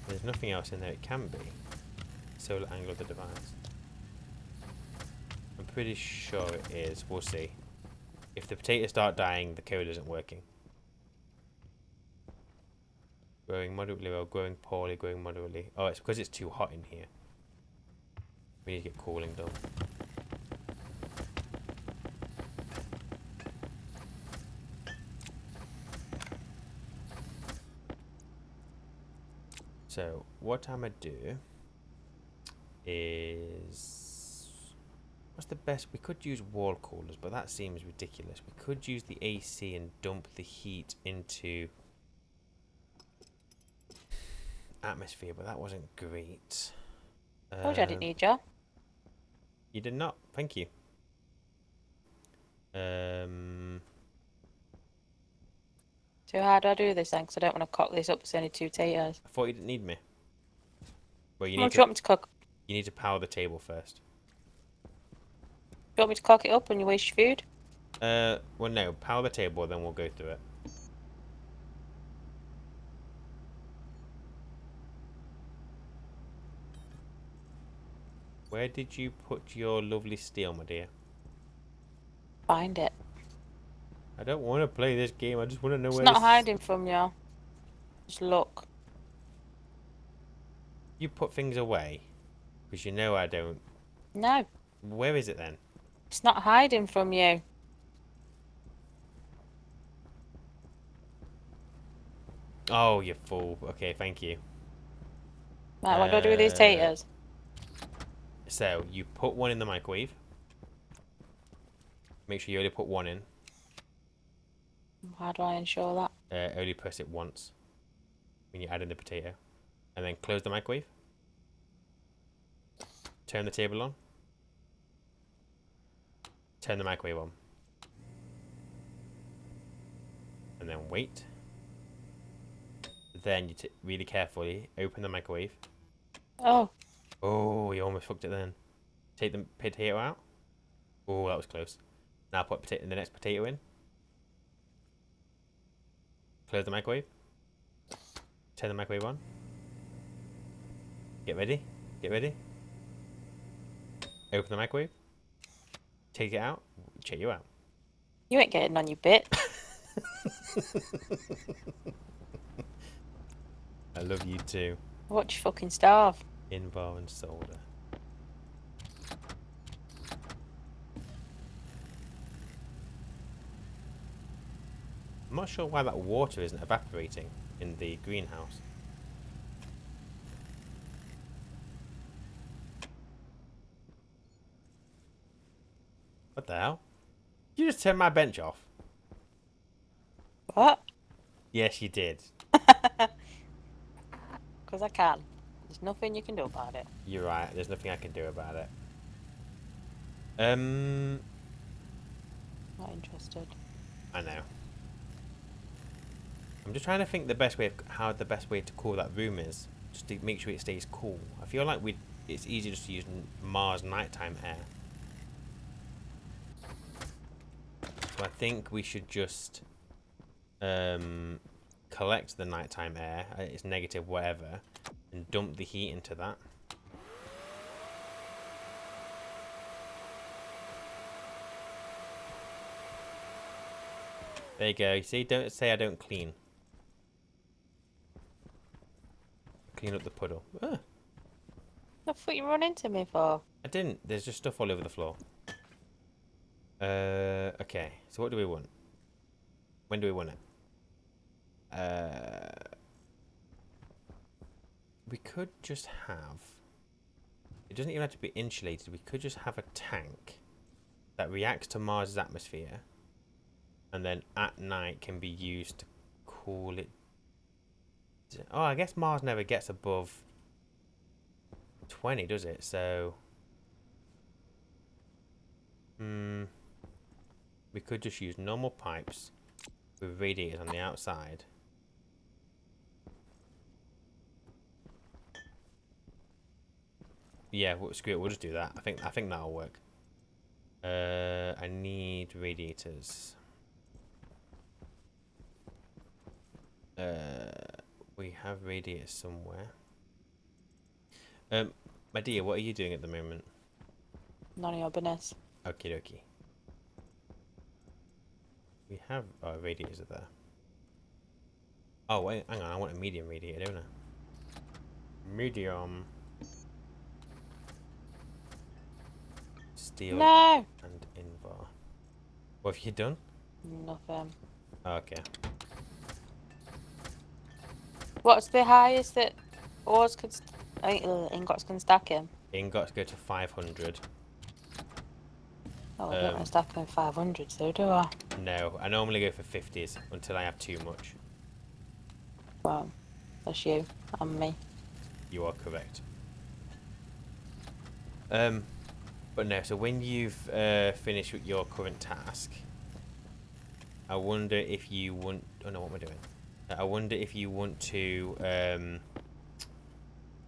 There's nothing else in there it can be. Solar angle of the device. I'm pretty sure it is. We'll see. If the potatoes start dying, the code isn't working. Growing moderately well, growing poorly, growing moderately. Oh, it's because it's too hot in here. We need to get cooling done. So, what I'm going to do is... What's the best? We could use wall coolers, but that seems ridiculous. We could use the AC and dump the heat into atmosphere, but that wasn't great. Told you I didn't need you. You did not. Thank you. So how do I do this then? Because I don't want to cock this up. It's only 2 potatoes. I thought you didn't need me. Well, you What need do you want me to cook? You need to power the table first. Do you want me to cock it up when you waste your food? Well, no. Power the table, then we'll go through it. Where did you put your lovely steel, my dear? Find it. I don't want to play this game. I just want to know It's where not this... hiding from you. Just look. You put things away. Because you know I don't... No, Where is it then? it's not hiding from you. Oh, you fool. Okay, thank you. Right, what do I do with these taters? So, you put one in the microwave. Make sure you only put one in. How do I ensure that? Only press it once when you add in the potato. And then close the microwave. Turn the table on. Turn the microwave on. And then wait. Then you really carefully open the microwave. Oh, Oh, you almost fucked it then. Take the potato out. Oh, that was close. Now put the next potato in. Close the microwave. Turn the microwave on. Get ready. Get ready. Open the microwave. Take it out. Check you out. you ain't getting on your bit. I love you too. Watch you fucking starve. Invar and solder. I'm not sure why that water isn't evaporating in the greenhouse. What the hell? You just turned my bench off. What? Yes, you did. Because I can. There's nothing you can do about it. You're right. There's nothing I can do about it. Not interested. I know. I'm just trying to think the best way of how the best way to cool that room is, just to make sure it stays cool. I feel like it's easier just to use Mars nighttime air. So I think we should just collect the nighttime air. It's negative, whatever, and dump the heat into that. There you go. See, don't say I don't clean. Clean up the puddle. Ah, What the fuck you run into me for? I didn't. There's just stuff all over the floor. Okay. So what do we want? When do we want it? We could just have... It doesn't even have to be insulated. We could just have a tank that reacts to Mars's atmosphere, and then at night can be used to cool it. Oh, I guess Mars never gets above 20, does it? So, we could just use normal pipes with radiators on the outside. Yeah, screw it. We'll just do that. I think that'll work. I need radiators. We have radiators somewhere. My dear, what are you doing at the moment? None of your business. Okie dokie. We have our radiators are there. Oh wait, hang on. I want a medium radiator, don't I? Medium. Steel No! and Invar. What have you done? Nothing. Okay. What's the highest that ores could... ingots can stack in? Ingots go to 500. Oh, I don't want to stack them in 500s though, do I? No, I normally go for 50s until I have too much. Well, that's you and me. You are correct. But no, so when you've finished with your current task, I wonder if you want... Oh no, what am I doing? I wonder if you want to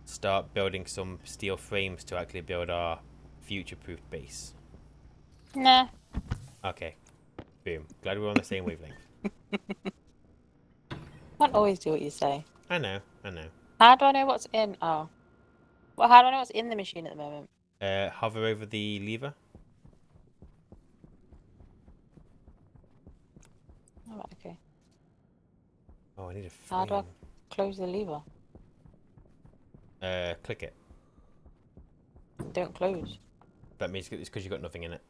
start building some steel frames to actually build our future-proof base? Nah. Okay. Boom. Glad we're on the same wavelength. Can't always do what you say. I know. I know. How do I know what's in? Oh. Well, how do I know what's in the machine at the moment? Hover over the lever. Oh, right, okay. Oh, I need a How do I frame. close the lever? Click it. Don't close. That means it's because you've got nothing in it.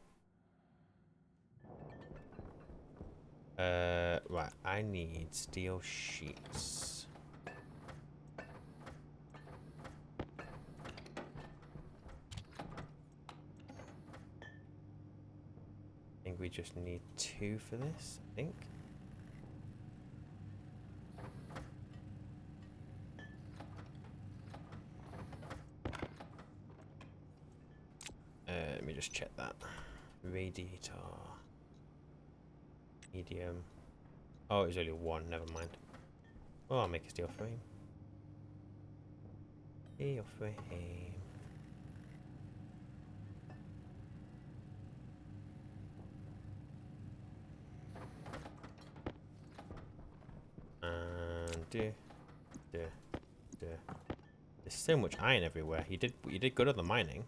Right. I need steel sheets. I think we just need 2 for this, I think. Let me just check that. Radiator. Medium. Oh, it was only 1, never mind. Oh, I'll make a steel frame. Steel frame. And do. There's so much iron everywhere. You did good on the mining.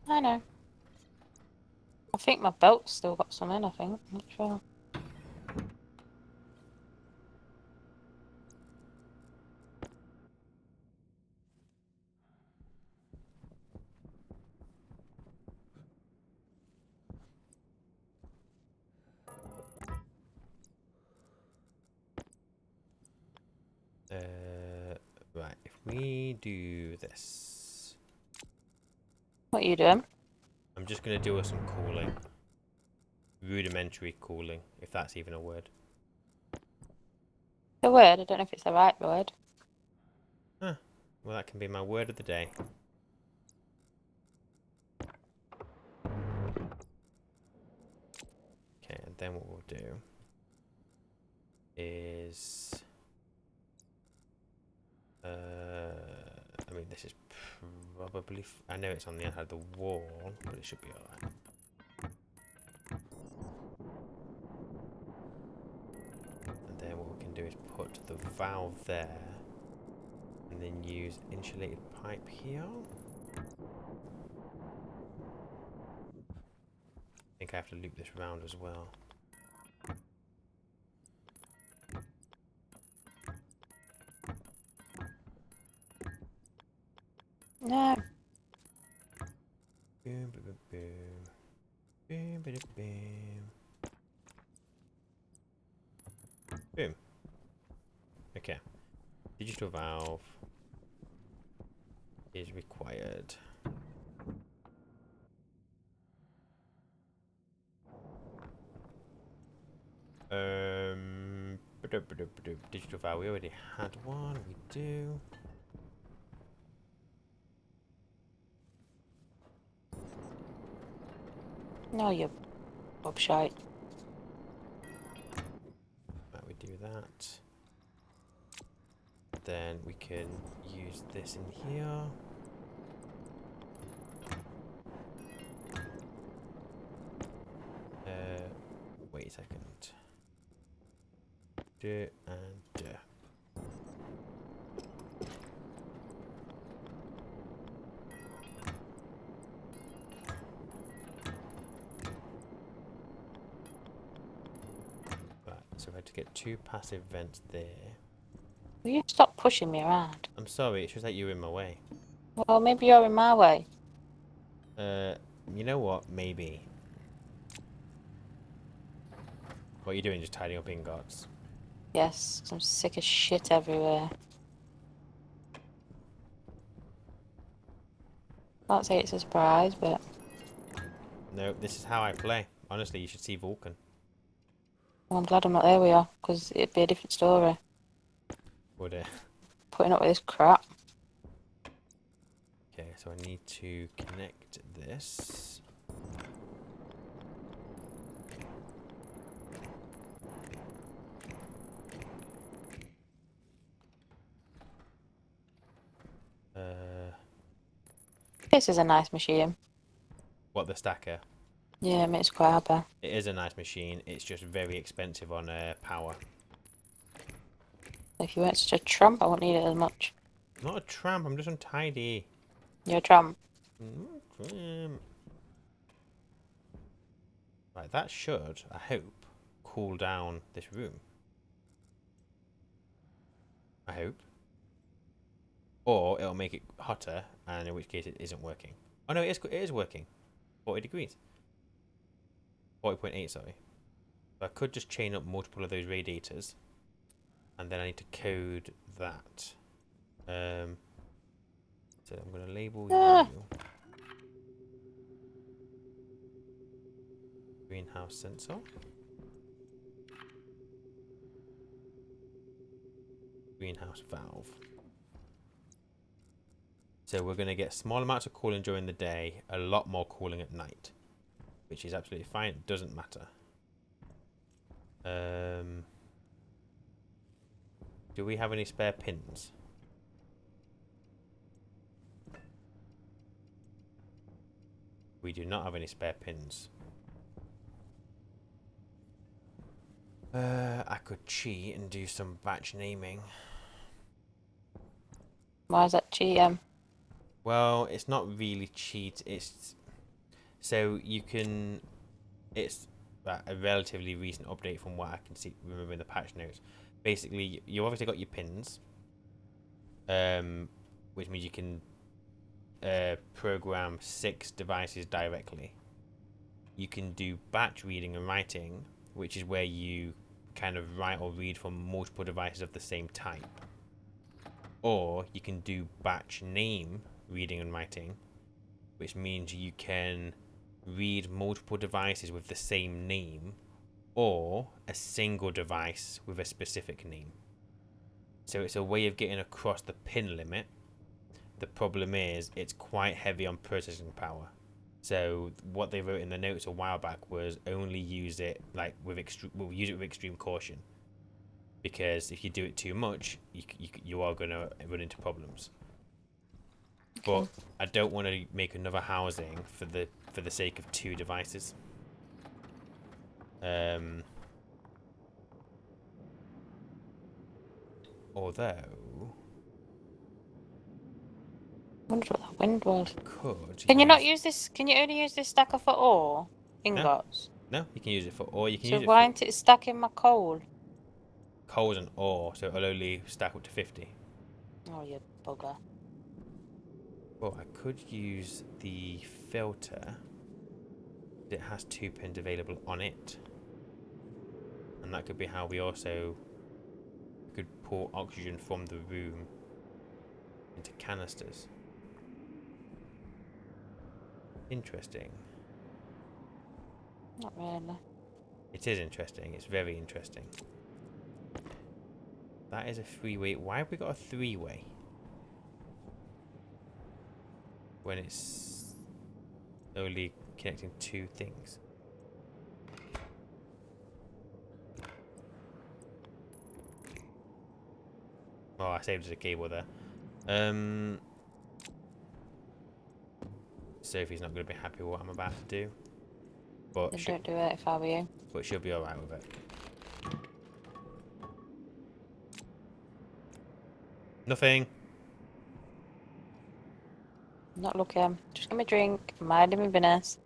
I know. I think my belt's still got some in, I think. I'm not sure. Right, if we do this, What are you doing? I'm just gonna do some cooling. Rudimentary cooling, if that's even a word. The word? I don't know if it's the right word. Huh. Well, that can be my word of the day. Okay, and then what we'll do is, I mean, this is probably, I know it's on the outside of the wall, but it should be alright. And then what we can do is put the valve there, and then use insulated pipe here. I think I have to loop this round as well. No. Boom, boom, boom, boom. Boom, boom, boom. Boom. Okay. Digital valve is required. Digital valve. We already had one. We do. No, you bobshite. Right, we do that. Then we can use this in here. Wait a second. Do and do. Right, so I had to get 2 passive vents there. Will you stop pushing me around? I'm sorry, it's just that you're in my way. Well, maybe you're in my way. You know what? Maybe. What are you doing? Just tidying up ingots? Yes, 'cause I'm sick of shit everywhere. Can't say it's a surprise, but No, this is how I play. Honestly, you should see Vulcan. well, I'm glad I'm not there with you, because it'd be a different story. Would it? Putting up with this crap. Okay, so I need to connect this. This is a nice machine. What, the stacker? Yeah, it makes me quite happy. It is a nice machine. It's just very expensive on power. If you weren't such a tramp, I wouldn't need it as much. I'm not a tramp. I'm just untidy. You're a tramp. Right, that should, I hope, cool down this room. I hope. Or it'll make it hotter, and in which case it isn't working. Oh no, it is working. 40 degrees. 40.8, sorry. So I could just chain up multiple of those radiators, and then I need to code that. So I'm going to label you greenhouse sensor. Greenhouse valve. So we're going to get small amounts of cooling during the day, a lot more cooling at night, which is absolutely fine. It doesn't matter. Do we have any spare pins? We do not have any spare pins. I could cheat and do some batch naming. Why is that GM? Well, it's not really cheat. It's so you can. It's a relatively recent update from what I can see. Remember in the patch notes. Basically, you obviously got your pins, which means you can program 6 devices directly. You can do batch reading and writing, which is where you kind of write or read from multiple devices of the same type. Or you can do batch name reading and writing, which means you can read multiple devices with the same name or a single device with a specific name. So it's a way of getting across the pin limit. The problem is it's quite heavy on processing power. So what they wrote in the notes a while back was only use it like with extreme caution, because if you do it too much, you are going to run into problems. Okay. But I don't want to make another housing for the sake of 2 devices. Although I wonder what that wind was. could Can you not use this? Can you only use this stacker for ore? Ingots? No, you can use it for ore. You can So use it why for isn't it stacking my coal? coals and ore, so it'll only stack up to 50. Oh, you bugger. Well, I could use the filter. It has 2 pins available on it, and that could be how we also could pour oxygen from the room into canisters. Interesting. Not really. It is interesting. It's very interesting. That is a 3-way. Why have we got a 3-way? When it's only connecting 2 things. Oh, I saved as a cable there. Sophie's not going to be happy with what I'm about to do. But Then don't do it if I were you. But she'll be alright with it. Nothing. Not looking. Just give me a drink, minding my business,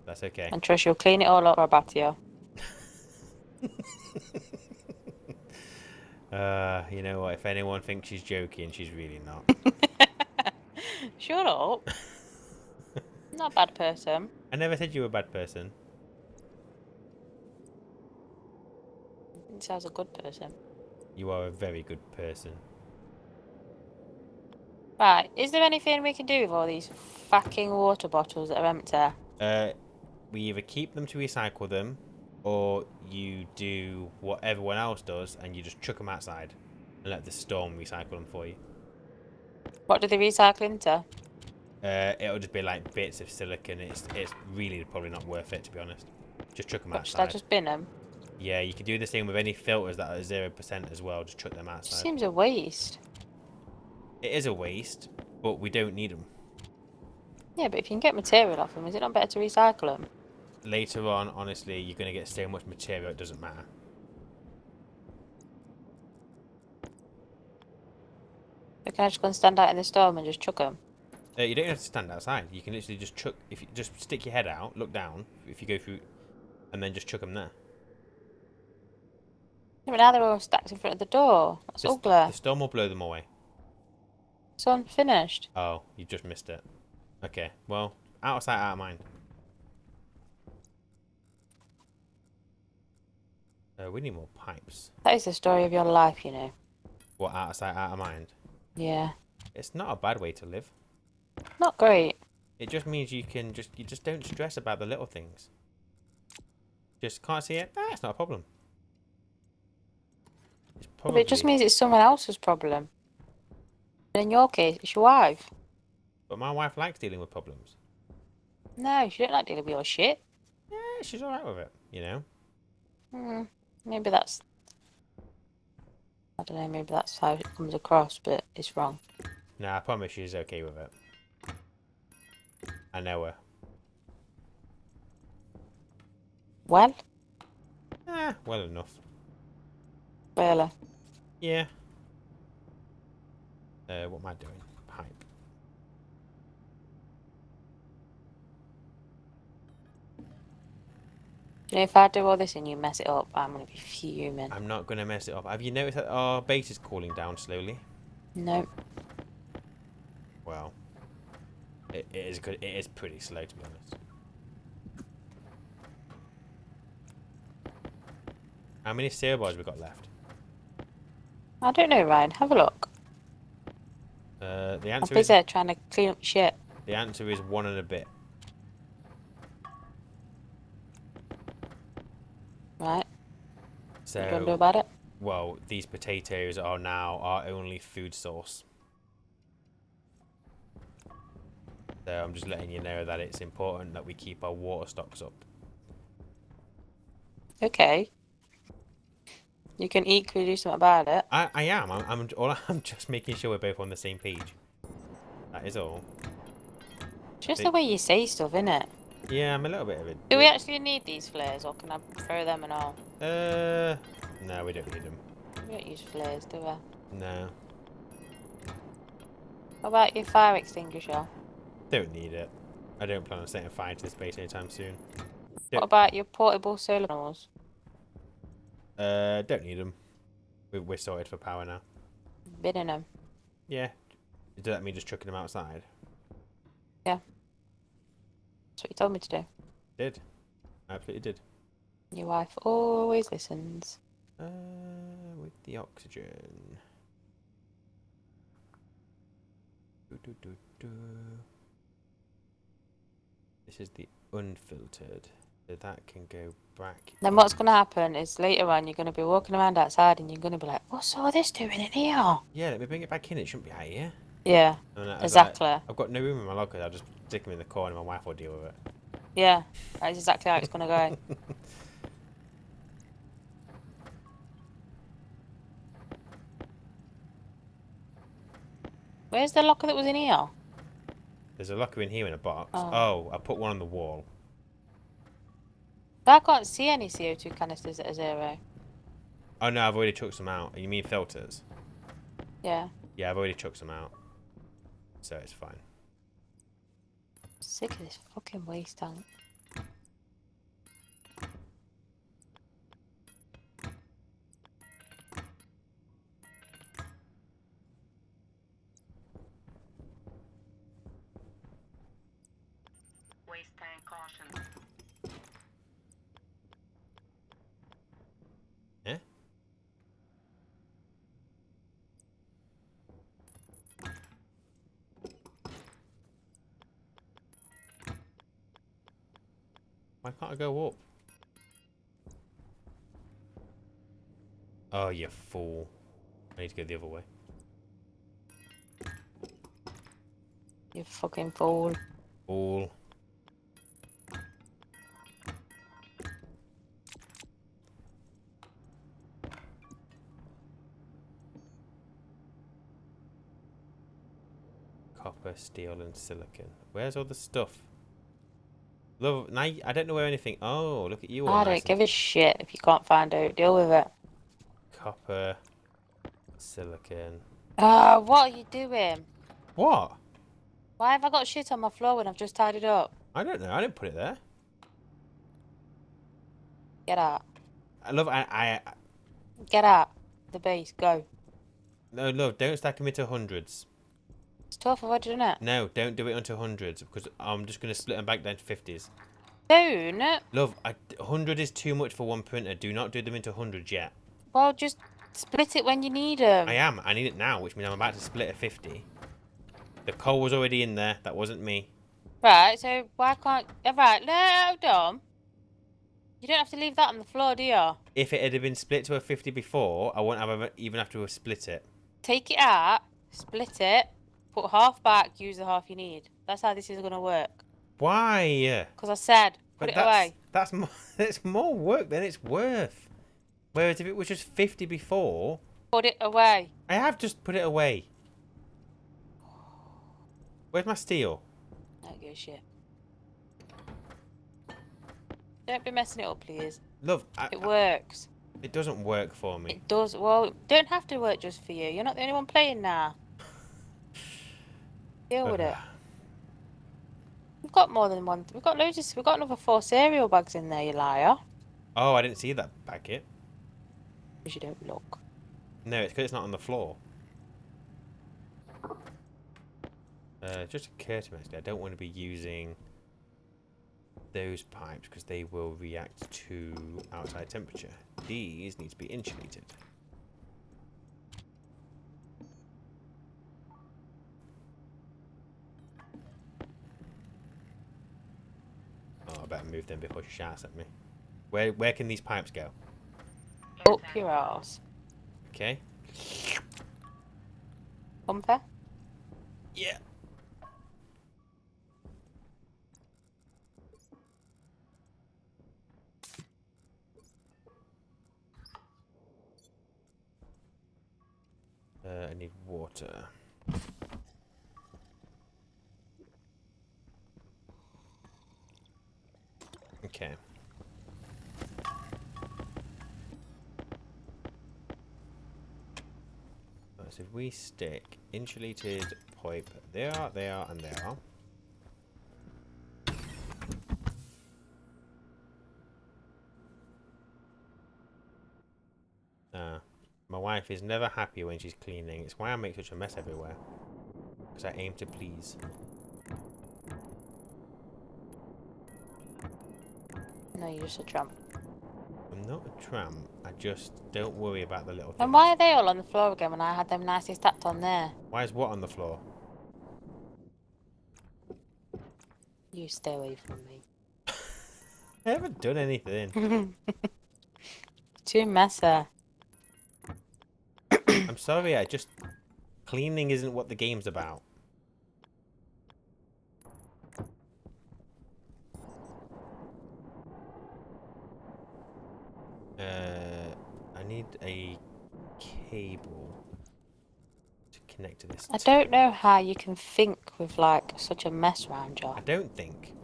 That's okay. and trust you'll clean it all up or back to you. You know what? If anyone thinks she's joking, she's really not. Shut up. Not a bad person. I never said you were a bad person. He sounds a good person. You are a very good person. Right, is there anything we can do with all these fucking water bottles that are empty? We either keep them to recycle them, or you do what everyone else does and you just chuck them outside and let the storm recycle them for you. What do they recycle into? It'll just be like bits of silicon. It's really probably not worth it, to be honest. Just chuck them What, should I outside. just bin them? Yeah, you can do the same with any filters that are 0% as well. Just chuck them It outside. seems a waste. It is a waste, but we don't need them. Yeah, but if you can get material off them, is it not better to recycle them? Later on, honestly, you're going to get so much material it doesn't matter. So can I just go and stand out in the storm and just chuck them? You don't have to stand outside. You can literally just chuck. If you just stick your head out, look down. If you go through, and then just chuck them there. Yeah, but now they're all stacked in front of the door. That's ugly. The storm will blow them away. It's unfinished. Oh, you just missed it. Okay, well, out of sight, out of mind. We need more pipes. That is the story of your life, you know. What, out of sight, out of mind? Yeah. It's not a bad way to live. Not great. It just means you just don't stress about the little things. Just can't see it. It's not a problem. It's But probably. it just means it's someone else's problem. And in your case, it's your wife. But my wife likes dealing with problems. No, she don't like dealing with your shit. Yeah, she's alright with it, you know. Maybe that's... I don't know, maybe that's how it comes across, but it's wrong. No, I promise she's okay with it. I know her. Well? Well enough. Really? Yeah. What am I doing? Pipe. You know, if I do all this and you mess it up, I'm going to be fuming. I'm not going to mess it up. Have you noticed that our base is cooling down slowly? No. Well, it is good. It is pretty slow, to be honest. How many cereal bars have we got left? I don't know, Ryan. Have a look. The I'm answer is busy trying to clean up shit. the answer is 1 and a bit. Right. So, What do you want to do about it? well, these potatoes are now our only food source. So I'm just letting you know that it's important that we keep our water stocks up. Okay. You can equally do something about it. I am. I'm just making sure we're both on the same page. That is all. Just the way you say stuff, innit? Yeah, I'm a little bit of a. Do we actually need these flares, or can I throw them and all? No, we don't need them. We don't use flares, do we? No, What about your fire extinguisher? don't need it. I don't plan on setting fire to this base anytime soon. What about your portable solar panels? Don't need them. We're sorted for power now. Binning them. Yeah. Does that mean just chucking them outside? Yeah. That's what you told me to do. Did. Absolutely did. Your wife always listens. With the oxygen. This is the unfiltered. So that can go back. Then what's going to happen is later on you're going to be walking around outside and you're going to be like, what's all this doing in here? Yeah, let me bring it back in. It shouldn't be out here. Yeah, And I was exactly. like, I've got no room in my locker. I'll just stick them in the corner and my wife will deal with it. Yeah, that's exactly how it's going to go. Where's the locker that was in here? There's a locker in here in a box. Oh. Oh, I put one on the wall. But I can't see any CO2 canisters at a 0. Oh no, I've already chucked some out. You mean filters? Yeah. Yeah, I've already chucked some out. So it's fine. Sick of this fucking waste tank. Waste tank caution. Eh? Why can't I go up? Oh, you fool. I need to go the other way. You fucking fool. Fool. copper, steel, and silicon. Where's all the stuff? Love, now I don't know where anything. Oh, look at you all I nice don't and give a shit if you can't find out. Deal with it. copper, silicon. Ah, what are you doing? What? Why have I got shit on my floor when I've just tied it up? I don't know. I didn't put it there. Get out. I love. Get out. The base. Go. No, love. Don't stack them into hundreds. It's tough. I've already done it. No, don't do it into hundreds because I'm just gonna split them back down to 50s. Don't. Love, 100 is too much for one printer. Do not do them into hundreds yet. Well, just split it when you need them. I am. I need it now, which means I'm about to split a 50. The coal was already in there. That wasn't me. Right, so why can't... Right, no, Dom. You don't have to leave that on the floor, do you? If it had been split to a 50 before, I wouldn't have even have to have split it. Take it out, split it, put half back, use the half you need. That's how this is going to work. Why? Because I said, put But it away. that's more, it's more work than it's worth. Whereas if it was just 50 before, Put it away. I have just put it away. Where's my steel? Don't give a shit. Don't be messing it up, please. Love, It works. it doesn't work for me. It does. Well, it don't have to work just for you. You're not the only one playing now. Deal with it. We've got more than one. We've got loads of. We've got another 4 cereal bags in there, you liar. Oh, I didn't see that packet. Because you don't look. No, it's because it's not on the floor. Just occurred to me, actually, I don't want to be using those pipes because they will react to outside temperature. These need to be insulated. Oh, I better move them before she shouts at me. Where can these pipes go? Up your arse. Okay. Comfy? Yeah. I need water. Okay. Right, so if we stick insulated pipe there, and there. My wife is never happy when she's cleaning. It's why I make such a mess everywhere. Because I aim to please. No, you're just a tramp. I'm not a tramp. I just don't worry about the little things. And why are they all on the floor again when I had them nicely stacked on there? Why is what on the floor? You stay away from me. I haven't done anything. Too messy. I'm sorry, cleaning isn't what the game's about. I need a cable to connect to this. I don't know how you can think with like such a mess around you. I don't think.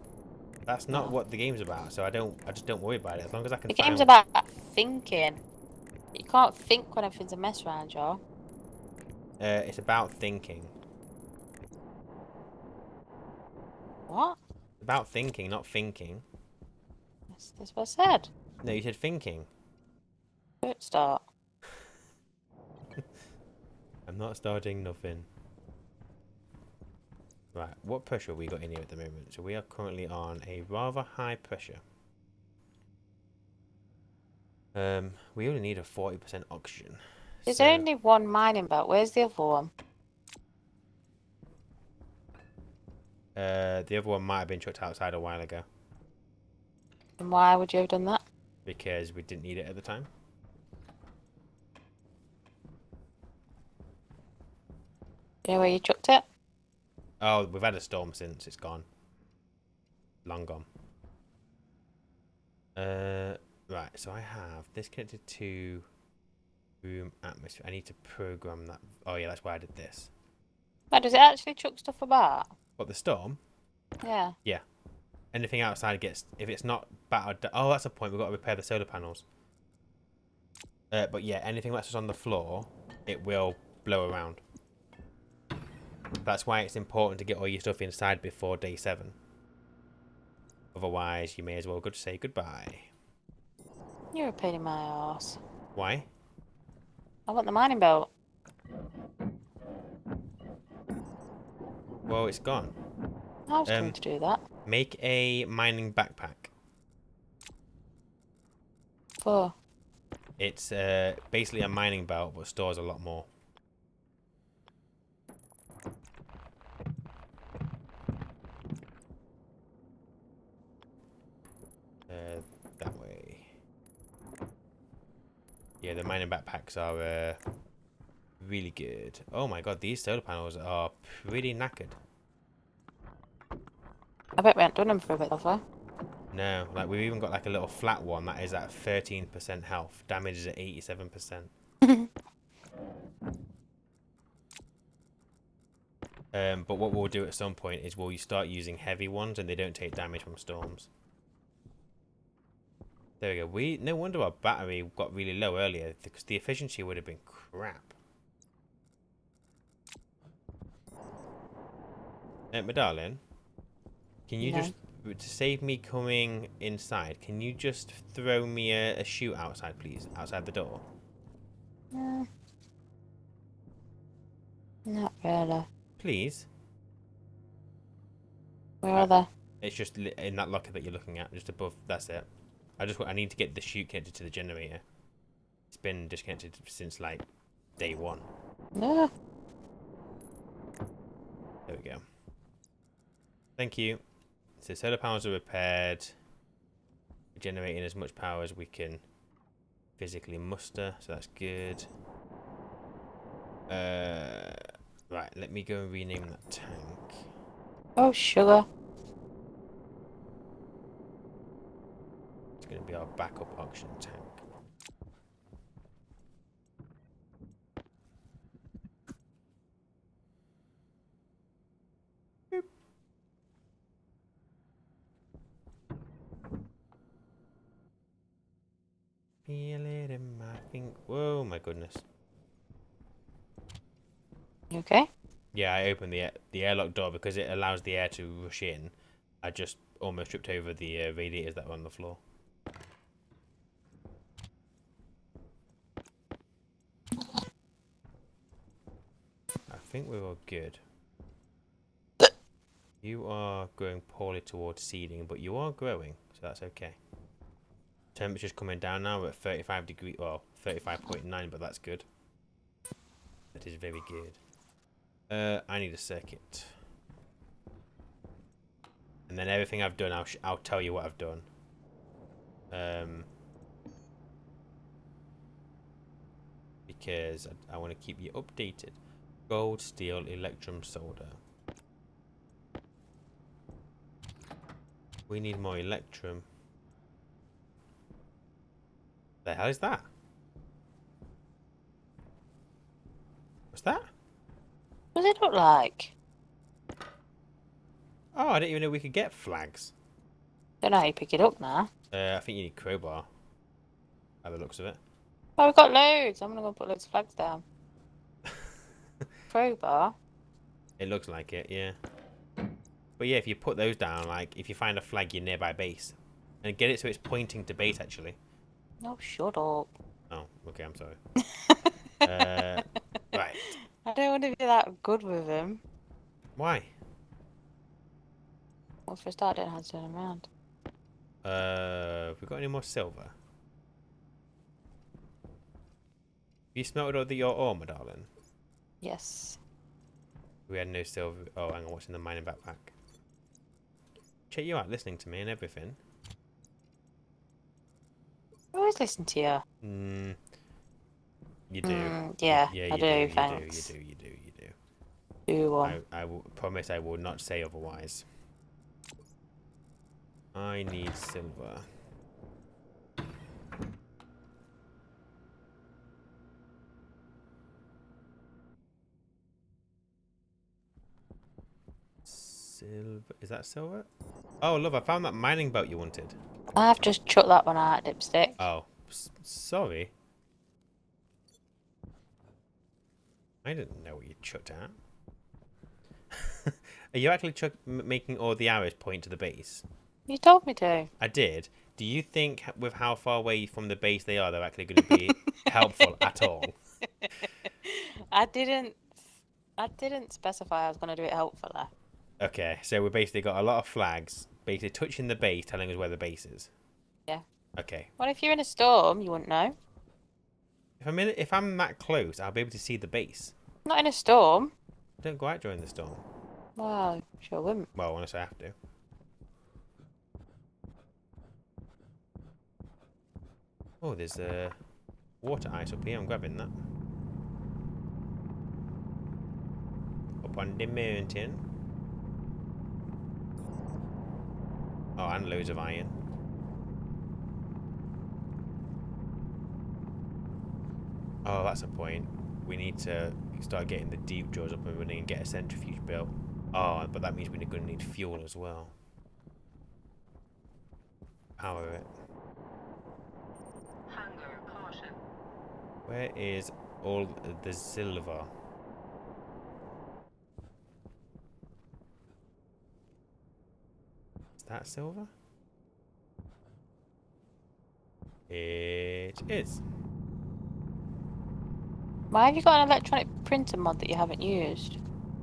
That's not No. what the game's about, so I just don't worry about it as long as I can The find... game's about thinking. You can't think when everything's a mess around you. It's about thinking. What? It's about thinking, not thinking. That's what I said. No, you said thinking. Don't start. I'm not starting nothing. Right, what pressure have we got in here at the moment? So we are currently on a rather high pressure. We only need a 40% oxygen. There's So, only one mining belt. Where's the other one? the other one might have been chucked outside a while ago. And why would you have done that? Because we didn't need it at the time. Do you know where you chucked it? Oh, we've had a storm since. It's gone. Long gone. Right, so I have this connected to room atmosphere. I need to program that. Oh yeah, that's why I did this. But does it actually chuck stuff about? But the storm, Yeah. yeah. Anything outside gets, if it's not battered. Oh, that's a point. We've got to repair the solar panels. But yeah, anything that's just on the floor, it will blow around. That's why it's important to get all your stuff inside before day 7. Otherwise, you may as well go to say goodbye. You're a pain in my arse. Why? I want the mining belt. Well, it's gone. I was going to do that. Make a mining backpack. For It's basically a mining belt, but stores a lot more. That way. Yeah, the mining backpacks are really good. Oh my god, these solar panels are pretty knackered. I bet we haven't done them for a bit, have we? No, like we've even got like a little flat one that is at 13% health. Damage is at 87%. But what we'll do at some point is we'll start using heavy ones and they don't take damage from storms. There we go. No wonder our battery got really low earlier because the efficiency would have been crap. My darling, can you just, to save me coming inside, can you just throw me a chute outside, please? Outside the door? Not really. Please? Where are they? It's just in that locker that you're looking at, just above. That's it. I need to get the chute connected to the generator. It's been disconnected since like day 1. No. There we go. Thank you. So solar panels are repaired. We're generating as much power as we can physically muster, so that's good. Right, let me go and rename that tank. Oh, sugar. It's going to be our backup oxygen tank. Boop. Feel it in my finger. Whoa, my goodness. You okay? Yeah, I opened the airlock door because it allows the air to rush in. I just almost tripped over the radiators that were on the floor. I think we're all good. You are going poorly towards seeding, but you are growing, so that's okay. Temperature's coming down now. We're at 35 degrees, well, 35.9, but that's good. That is very good. I need a circuit. And then everything I've done, I'll tell you what I've done. Because I want to keep you updated. Gold, steel, electrum, solder. We need more electrum. The hell is that? What's that? What does it look like? Oh, I didn't even know we could get flags. Don't know how you pick it up now. I think you need crowbar. By the looks of it. Oh, we've got loads. I'm gonna go put loads of flags down. Crowbar. It looks like it, yeah. But yeah, if you put those down, like if you find a flag, your nearby base, and get it so it's pointing to base actually. No, shut up. Oh, okay, I'm sorry. Right. I don't want to be that good with him. Why? Well, for a start, I don't know how to turn him around. Have we got any more silver? You smelted all your ore, my darling? Yes. We had no silver. Oh, hang on, what's in the mining backpack? Check you out, listening to me and everything. I always listen to you. You do. Yeah, Yeah, I you do, do. thanks. You do. Do one. I will promise I will not say otherwise. I need silver. Silver. Is that silver? Oh, love, I found that mining belt you wanted. I've just chucked that one out, Dipstick. Oh, sorry. I didn't know what you chucked at. Are you actually making all the arrows point to the base? You told me to. I did. Do you think with how far away from the base they are, they're actually going to be helpful at all? I didn't specify I was going to do it helpfully. Okay, so we've basically got a lot of flags basically touching the base, telling us where the base is. Yeah. Okay. Well, if you're in a storm, you wouldn't know. If I'm that close, I'll be able to see the base. Not in a storm. Don't go out during the storm. Well, sure wouldn't. Well, unless I have to. Oh, there's a water ice up here. I'm grabbing that. Up on the mountain. Oh, and loads of iron. Oh, that's a point. We need to start getting the deep jaws up and running and get a centrifuge built. Oh, but that means we're going to need fuel as well. Power it. Hunger caution. Where is all the silver? Is that silver? It is. Why have you got an electronic printer mod that you haven't used?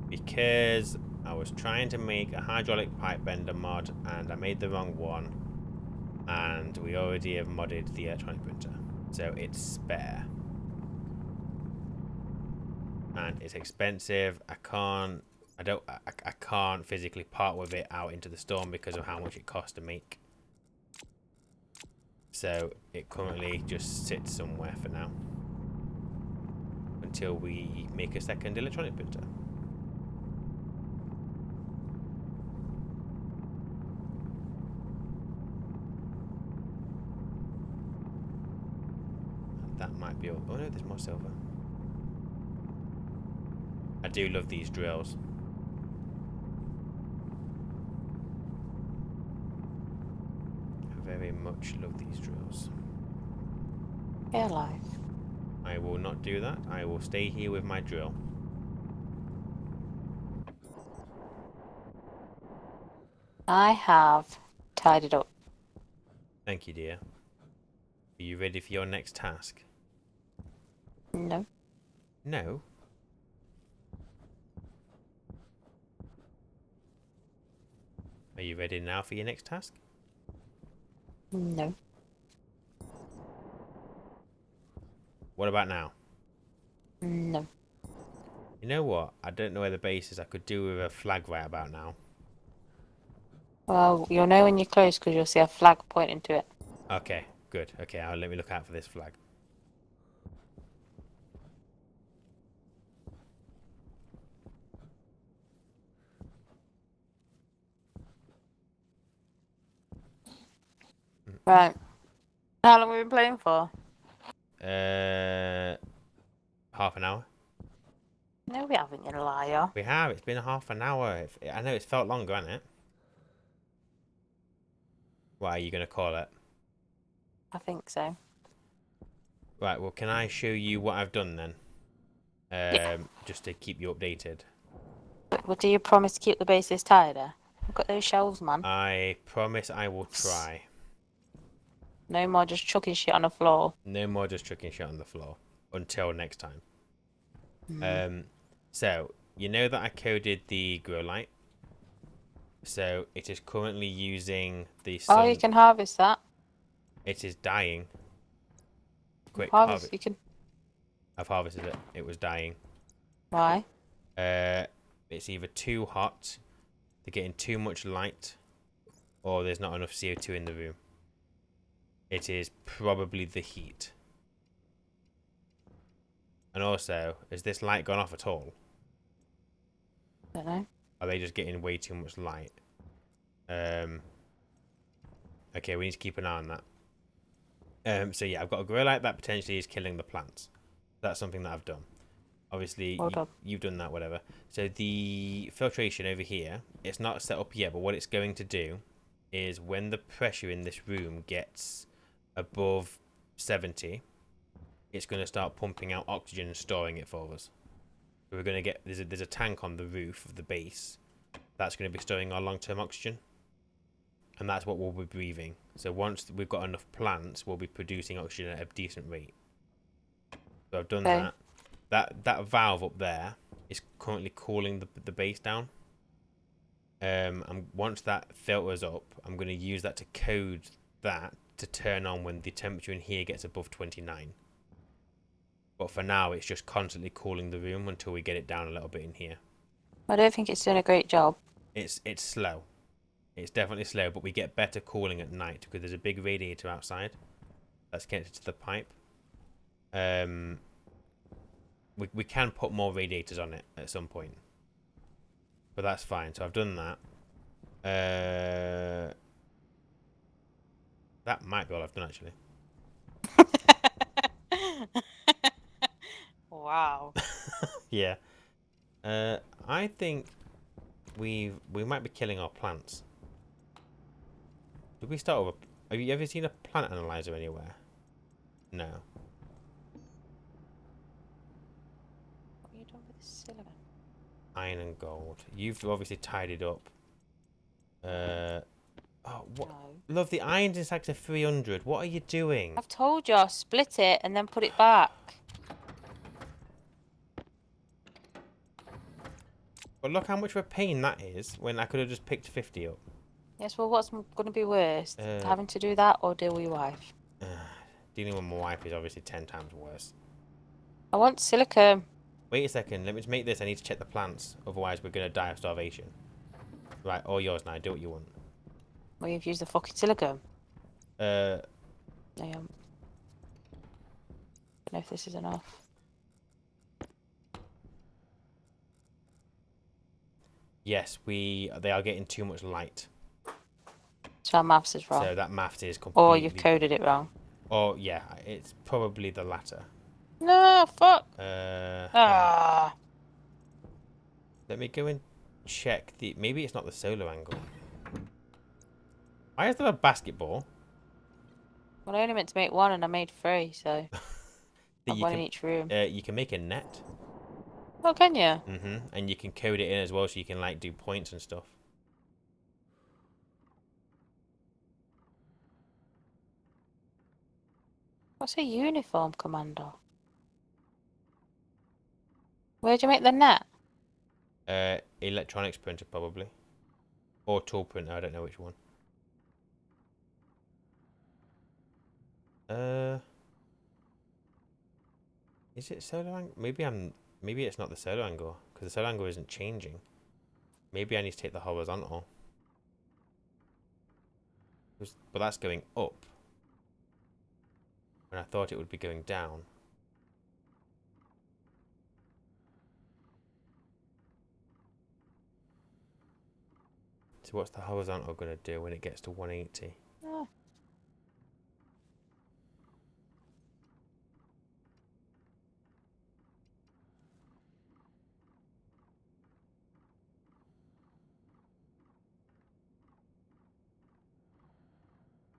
Because I was trying to make a hydraulic pipe bender mod and I made the wrong one. And we already have modded the electronic printer. So it's spare. And it's expensive. I can't physically part with it out into the storm because of how much it costs to make. So it currently just sits somewhere for now. Until we make a second electronic printer. That might be all. Oh no, there's more silver. I do love these drills. I very much love these drills. Your life. I will not do that. I will stay here with my drill. I have tied it up. Thank you, dear. Are you ready for your next task? No. No. Are you ready now for your next task? No. What about now? No. You know what? I don't know where the base is. I could do with a flag right about now. Well, you'll know when you're close because you'll see a flag pointing to it. Okay, good. Okay, let me look out for this flag. Right. How long have we been playing for? Half an hour. No, we haven't, you liar. We have. It's been half an hour. I know it's felt longer, hasn't it? What are you going to call it? I think so. Right, well, can I show you what I've done then? Yeah. Just to keep you updated. But do you promise to keep the bases tighter? Look at those shelves, man. I promise I will try. No more just chucking shit on the floor. No more just chucking shit on the floor. Until next time. So, you know that I coded the grow light? So, it is currently using the sun. Oh, you can harvest that. It is dying. Quick, Harvest, you can... I've harvested it. It was dying. Why? It's either too hot, they're getting too much light, or there's not enough CO2 in the room. It is probably the heat. And also, has this light gone off at all? Don't know. Are they just getting way too much light? Okay, we need to keep an eye on that. So yeah, I've got a grow light that potentially is killing the plants. That's something that I've done. Obviously, Hold up. you've done that, whatever. So the filtration over here, it's not set up yet, but what it's going to do is when the pressure in this room gets above 70, it's going to start pumping out oxygen and storing it for us. So we're going to get, there's a tank on the roof of the base that's going to be storing our long-term oxygen. And that's what we'll be breathing. So once we've got enough plants, we'll be producing oxygen at a decent rate. So I've done Okay. that. That valve up there is currently cooling the base down. And once that filters up, I'm going to use that to code that to turn on when the temperature in here gets above 29. But for now, it's just constantly cooling the room until we get it down a little bit in here. I don't think it's doing a great job. It's slow. It's definitely slow, but we get better cooling at night because there's a big radiator outside that's connected to the pipe. We can put more radiators on it at some point, but that's fine. So I've done that. That might be all I've done actually. Wow. Yeah. I think we might be killing our plants. Did we start with have you ever seen a plant analyzer anywhere? No. What are you doing with the silicon? Iron and gold. You've obviously tidied up. Oh, what? No. Love, the iron's in sector 300. What are you doing? I've told you, I'll split it and then put it back. But look how much of a pain that is when I could have just picked 50 up. Yes, well, what's going to be worse? Uh, Having to do that or deal with your wife? Dealing with my wife is obviously 10 times worse. I want silicon. Wait a second, let me just make this. I need to check the plants. Otherwise, we're going to die of starvation. Right, all yours now. Do what you want. Well, you've used the fucking silicon. Uh, I don't know if this is enough. yes, they are getting too much light. So our maths is wrong. So that math is completely... Or you've coded it wrong. Oh, yeah, it's probably the latter. No, fuck. Right. Ah. Let me go and check the... Maybe it's not the solar angle. Why is there a basketball? Well, I only meant to make one and I made three, so That I've one in each room. you can make a net. Oh, can you? And you can code it in as well, so you can like do points and stuff. What's a uniform, Commander? Where'd you make the net? Electronics printer probably, or tool printer. I don't know which one. Is it solar angle? Maybe it's not the solar angle because the solar angle isn't changing. Maybe I need to take the horizontal. But that's going up. When I thought it would be going down. So what's the horizontal going to do when it gets to 180? Oh.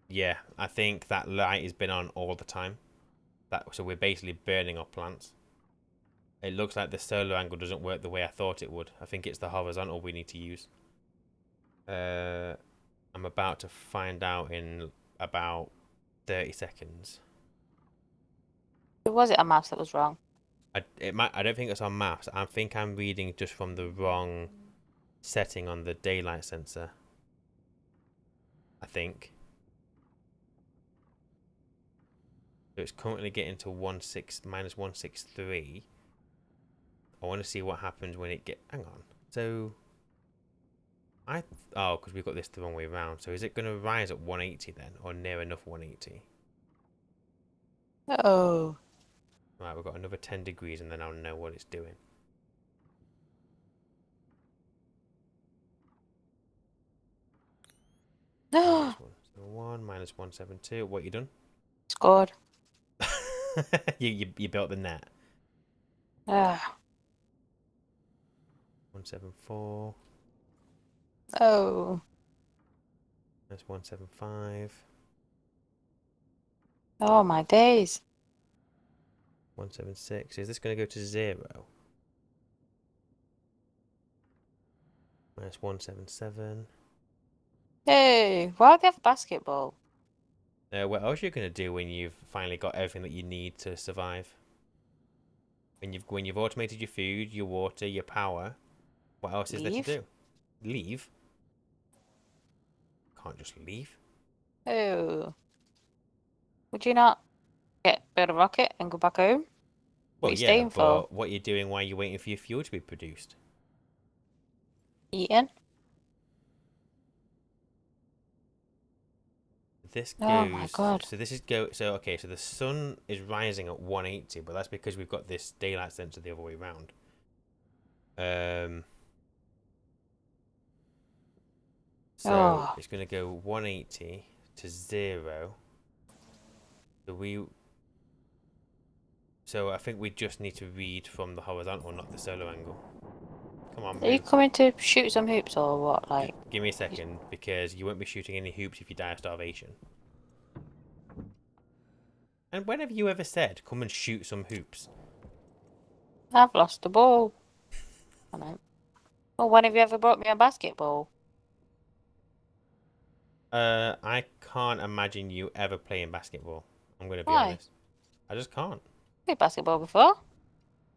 Yeah, I think that light has been on all the time. So we're basically burning our plants. It looks like the solar angle doesn't work the way I thought it would. I think it's the horizontal we need to use. I'm about to find out in about 30 seconds. Was it a maths that was wrong? I don't think it's on maps. I think I'm reading just from the wrong setting on the daylight sensor. I think. So it's currently getting to minus 163. I want to see what happens when it hang on. So because we've got this the wrong way around. So is it going to rise at 180 then, or near enough 180? Oh. Right, we've got another 10 degrees, and then I'll know what it's doing. No. So 1 minus 172. What you done? Scored. you built the net. Ah. 174. Oh. That's 175. Oh my days. 176. Is this going to go to 0? Minus 177. Hey, why do they have basketball? What else are you going to do when you've finally got everything that you need to survive? When you've automated your food, your water, your power, what else is there to Leave? do? Leave? Can't just leave. Oh. Would you not build a rocket and go back home? What are Well, you yeah, staying for? but what are you doing while you're waiting for your fuel to be produced? Eating? This Oh my goes. god. So this is go. So okay. So the sun is rising at 180, but that's because we've got this daylight sensor the other way around. So Oh. it's going to go 180 to 0. So I think we just need to read from the horizontal, not the solar angle. Come on, Are you move. coming to shoot some hoops or what? Like, Give me a second, because you won't be shooting any hoops if you die of starvation. And when have you ever said, come and shoot some hoops? I've lost the ball. I know. Well, when have you ever brought me a basketball? I can't imagine you ever playing basketball. I'm going to be Why? honest. I just can't. Played basketball before.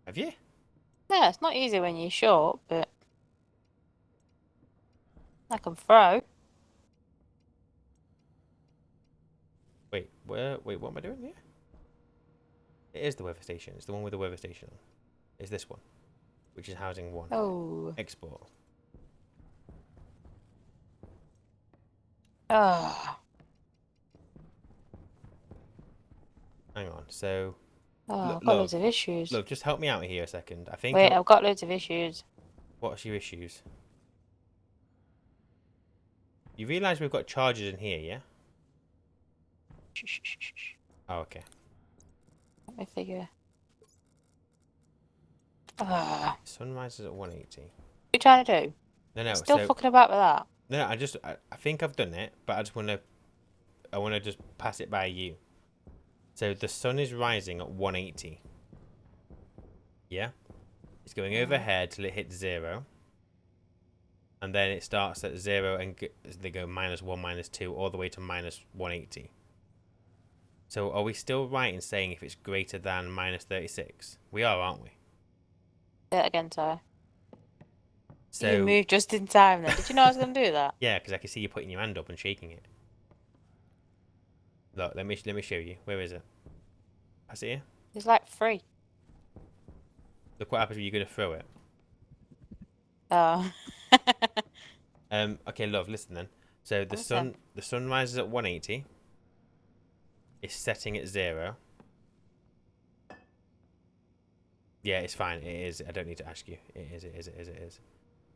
Have you? Yeah, it's not easy when you're short, but I can throw. Wait, where? Wait, what am I doing here? It is the weather station. It's the one with the weather station on. It's this one, which is housing 1. Oh. Export. Oh. Hang on. So, Oh, I've got loads love, of issues. love, just help me out here a second. I think. Wait, I've got loads of issues. What's your issues? You realise we've got chargers in here, yeah? Shh, shh, shh, shh, shh. Oh, okay. Let me figure. Ah. Sunrise is at 180. What are you trying to do? No. Still So fucking about with that. no. I think I've done it, but I want to just pass it by you. So the sun is rising at 180. Yeah. It's going overhead till it hits 0. And then it starts at 0 and they go -1, -2, all the way to -180. So are we still right in saying if it's greater than -36? We are, aren't we? Say it again, sorry. So You moved just in time then. Did you know I was going to do that? yeah, because I can see you putting your hand up and shaking it. Look, let me show you. Where is it? Pass it here. It's like 3. Look what happens when you're going to throw it. Oh. Okay, love, listen then. So the Listen. sun rises at 180. It's setting at 0. Yeah, it's fine. It is. I don't need to ask you. It is. It is. It is. It is.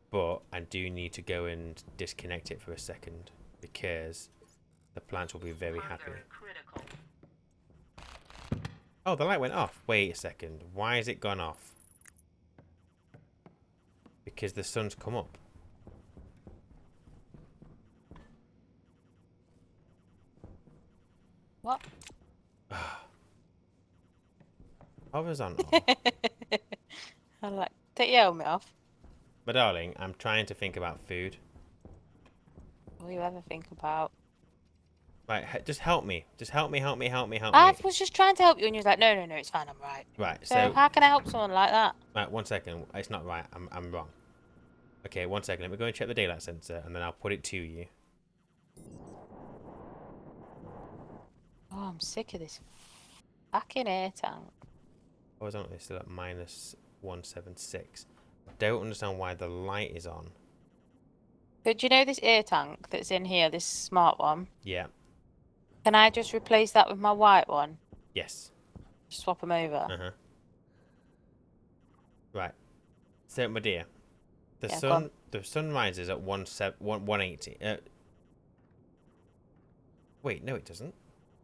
But I do need to go and disconnect it for a second because the plants will be very happy. Further critical. Oh, the light went off. Wait a second. Why has it gone off? Because the sun's come up. What? Horizontal. I'm like, take your helmet off. But darling, I'm trying to think about food. What do you ever think about? Right, just help me. Just help me, help me, help me, help I me. was just trying to help you and you was like, no, no, no, it's fine, I'm right. Right, So so how can I help someone like that? right, 1 second. It's not right. I'm wrong. Okay, 1 second. Let me go and check the daylight sensor and then I'll put it to you. Oh, I'm sick of this fucking air tank. Horizontal is still at -176. I don't understand why the light is on. But do you know this air tank that's in here, this smart one? Yeah. Can I just replace that with my white one? Yes. Just swap them over. Uh-huh. Right. So, my dear, Yeah, go on. the sun rises at 180. Wait, no, it doesn't.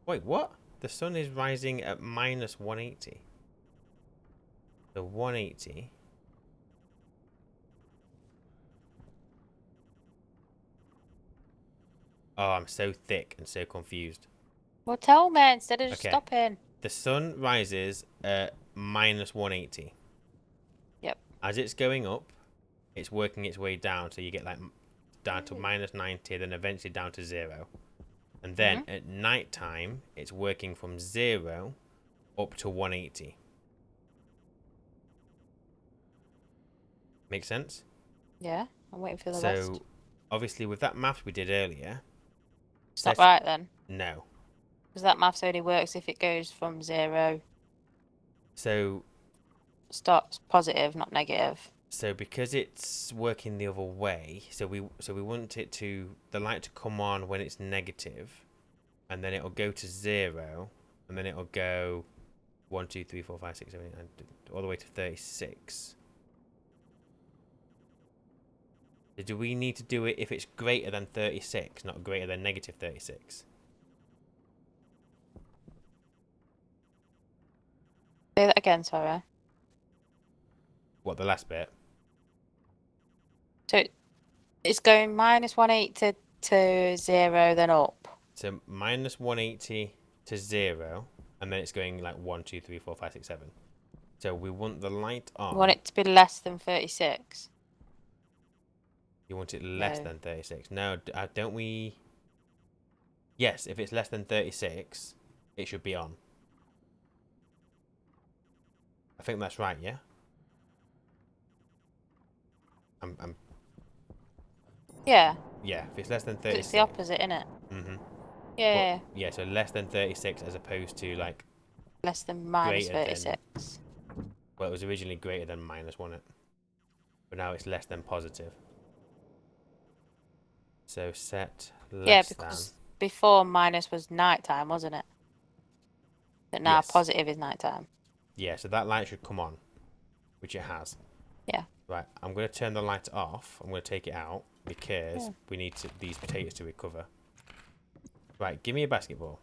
Wait, what? The sun is rising at -180. The 180 Oh, I'm so thick and so confused. Well, tell me instead of just Okay. stopping. The sun rises at -180. Yep. As it's going up, it's working its way down, so you get like down to -90, then eventually down to 0. And then at night time, it's working from 0 up to 180. Make sense? Yeah, I'm waiting for the So, rest. obviously, with that math we did earlier, It's not right then, no. because that maths only works if it goes from 0 So, starts positive, not negative. because it's working the other way, so we want it to the light to come on when it's negative, and then it'll go to 0, and then it'll go 1, 2, 3, 4, 5, 6, 7, 8, 9, all the way to 36. So do we need to do it if it's greater than 36, not greater than -36? Say that again, sorry. What, the last bit? So it's going -180 to 0, then up. So -180 to 0, and then it's going like 1, 2, 3, 4, 5, 6, 7. So we want the light on. You want it to be less than 36. You want it less No. than 36. No, don't we? Yes, if it's less than 36, it should be on. I think that's right, yeah? I'm Yeah, yeah, if it's less than 'cause 36. it's the opposite, isn't it? Mm-hmm. Yeah, Yeah, so less than 36 as opposed to like, less than greater than- -36. well, it was originally greater than minus, wasn't it? But now it's less than positive. So set Yeah, less because than. before minus was nighttime, wasn't it? But now Yes. positive is nighttime. Yeah, so that light should come on, which it has. Yeah. Right, I'm going to turn the light off. I'm going to take it out because Yeah. we need these potatoes to recover. Right, give me a basketball.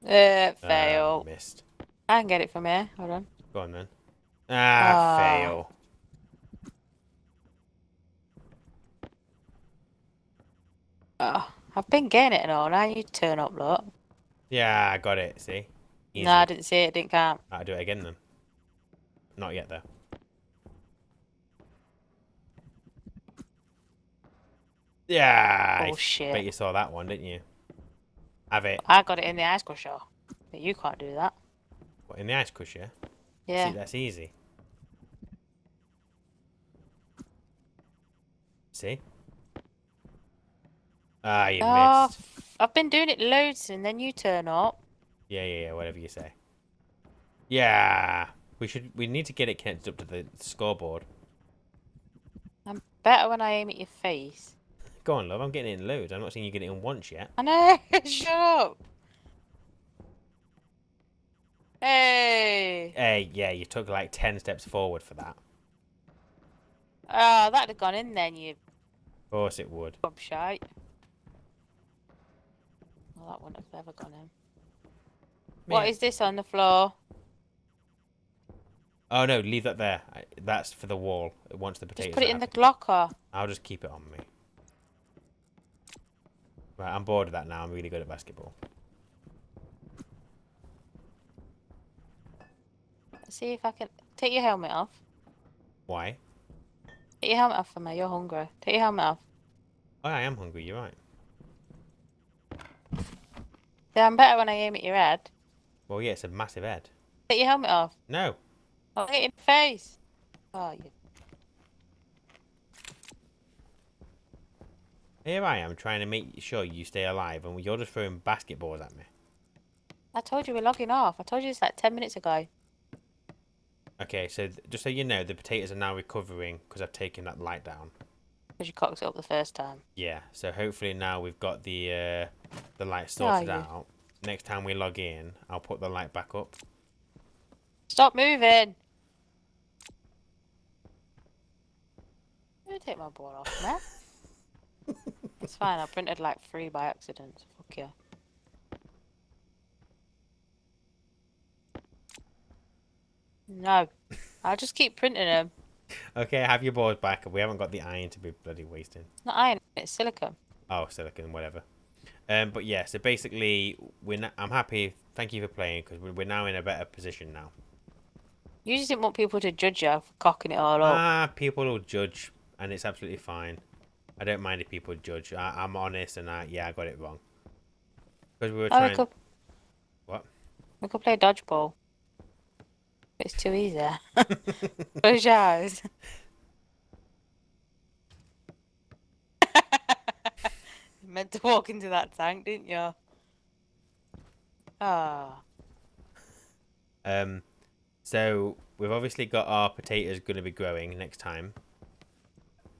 Fail. Missed. I can get it from here. Hold on. Go on then. Ah. Fail. Oh, I've been getting it and all. Now you turn up, look. Yeah, I got it. See? Easy. No, I didn't see it. Didn't count. I'll do it again then. Not yet though. Yeah. Bullshit. Bet you saw that one, didn't you? Have it. I got it in the ice crusher. But you can't do that. What, in the ice crusher? Yeah. See, that's easy. See? Ah, you missed. I've been doing it loads and then you turn up. Yeah, whatever you say. Yeah. We need to get it connected up to the scoreboard. I'm better when I aim at your face. Go on, love. I'm getting it in loads. I'm not seeing you get it in once yet. I know. Shut up. Hey. Hey, yeah, you took like 10 steps forward for that. Oh, that'd have gone in then, you Of course it would. gobshite. Well, that wouldn't have ever gone in. What Yeah. is this on the floor? Oh no, leave that there. That's for the wall. Once the potatoes. Just put it are in the happy. locker. I'll just keep it on me. Right, I'm bored of that now. I'm really good at basketball. Let's see if I can... Take your helmet off. Why? Take your helmet off for me. You're hungry. Take your helmet off. Oh, I am hungry. You're right. Yeah, I'm better when I aim at your head. Well, yeah, it's a massive head. Take your helmet off. No. Oh, hit it in the face. Oh, you... Here I am trying to make sure you stay alive, and you're just throwing basketballs at me. I told you we're logging off. I told you this like 10 minutes ago. Okay, so just so you know, the potatoes are now recovering because I've taken that light down. Because you cocked it up the first time. Yeah, so hopefully now we've got the light sorted you? out. Next time we log in, I'll put the light back up. Stop moving. I'm gonna take my board off, man. It's fine. I printed like 3 by accident. So fuck yeah. No. I'll just keep printing them. Okay, have your board back. We haven't got the iron to be bloody wasting. It's not iron, it's silicone. Oh, silicon, whatever. But yeah, so basically, I'm happy. Thank you for playing because we're now in a better position now. You just didn't want people to judge you for cocking it all up. Ah, people will judge, and it's absolutely fine. I don't mind if people judge. I'm honest, and yeah, I got it wrong. Because we were Oh, trying. What? we could play dodgeball. It's too easy. Close your eyes. You meant to walk into that tank, didn't you? Ah. So we've obviously got our potatoes going to be growing next time.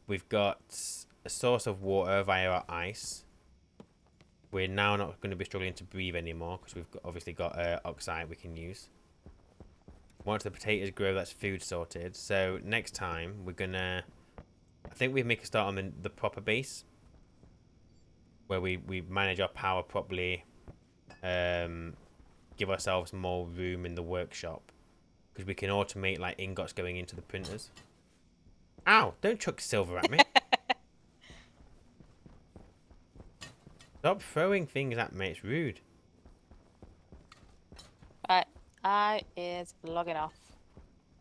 We've got a source of water via our ice. We're now not going to be struggling to breathe anymore because obviously got oxide we can use. Once the potatoes grow, that's food sorted. So next time we're gonna, I think we make a start on the proper base, where we manage our power properly, give ourselves more room in the workshop, because we can automate like ingots going into the printers. Ow! Don't chuck silver at me. Stop throwing things at me. It's rude. Right. I is logging off.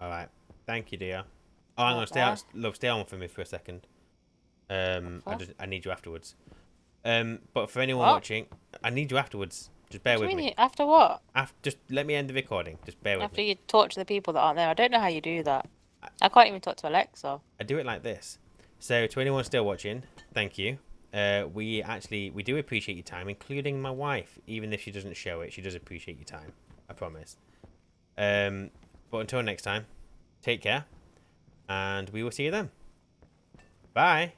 All right. Thank you, dear. Oh, hang on. Stay out. Love, stay on for me for a second. I need you afterwards. But for anyone What? watching, I need you afterwards. Just bear What do with you mean me. after what? Just let me end the recording. Just bear with After me. you talk to the people that aren't there. I don't know how you do that. I can't even talk to Alexa. I do it like this. So to anyone still watching, thank you. We do appreciate your time, including my wife. Even if she doesn't show it, she does appreciate your time. I promise. But until next time, take care, and we will see you then. Bye.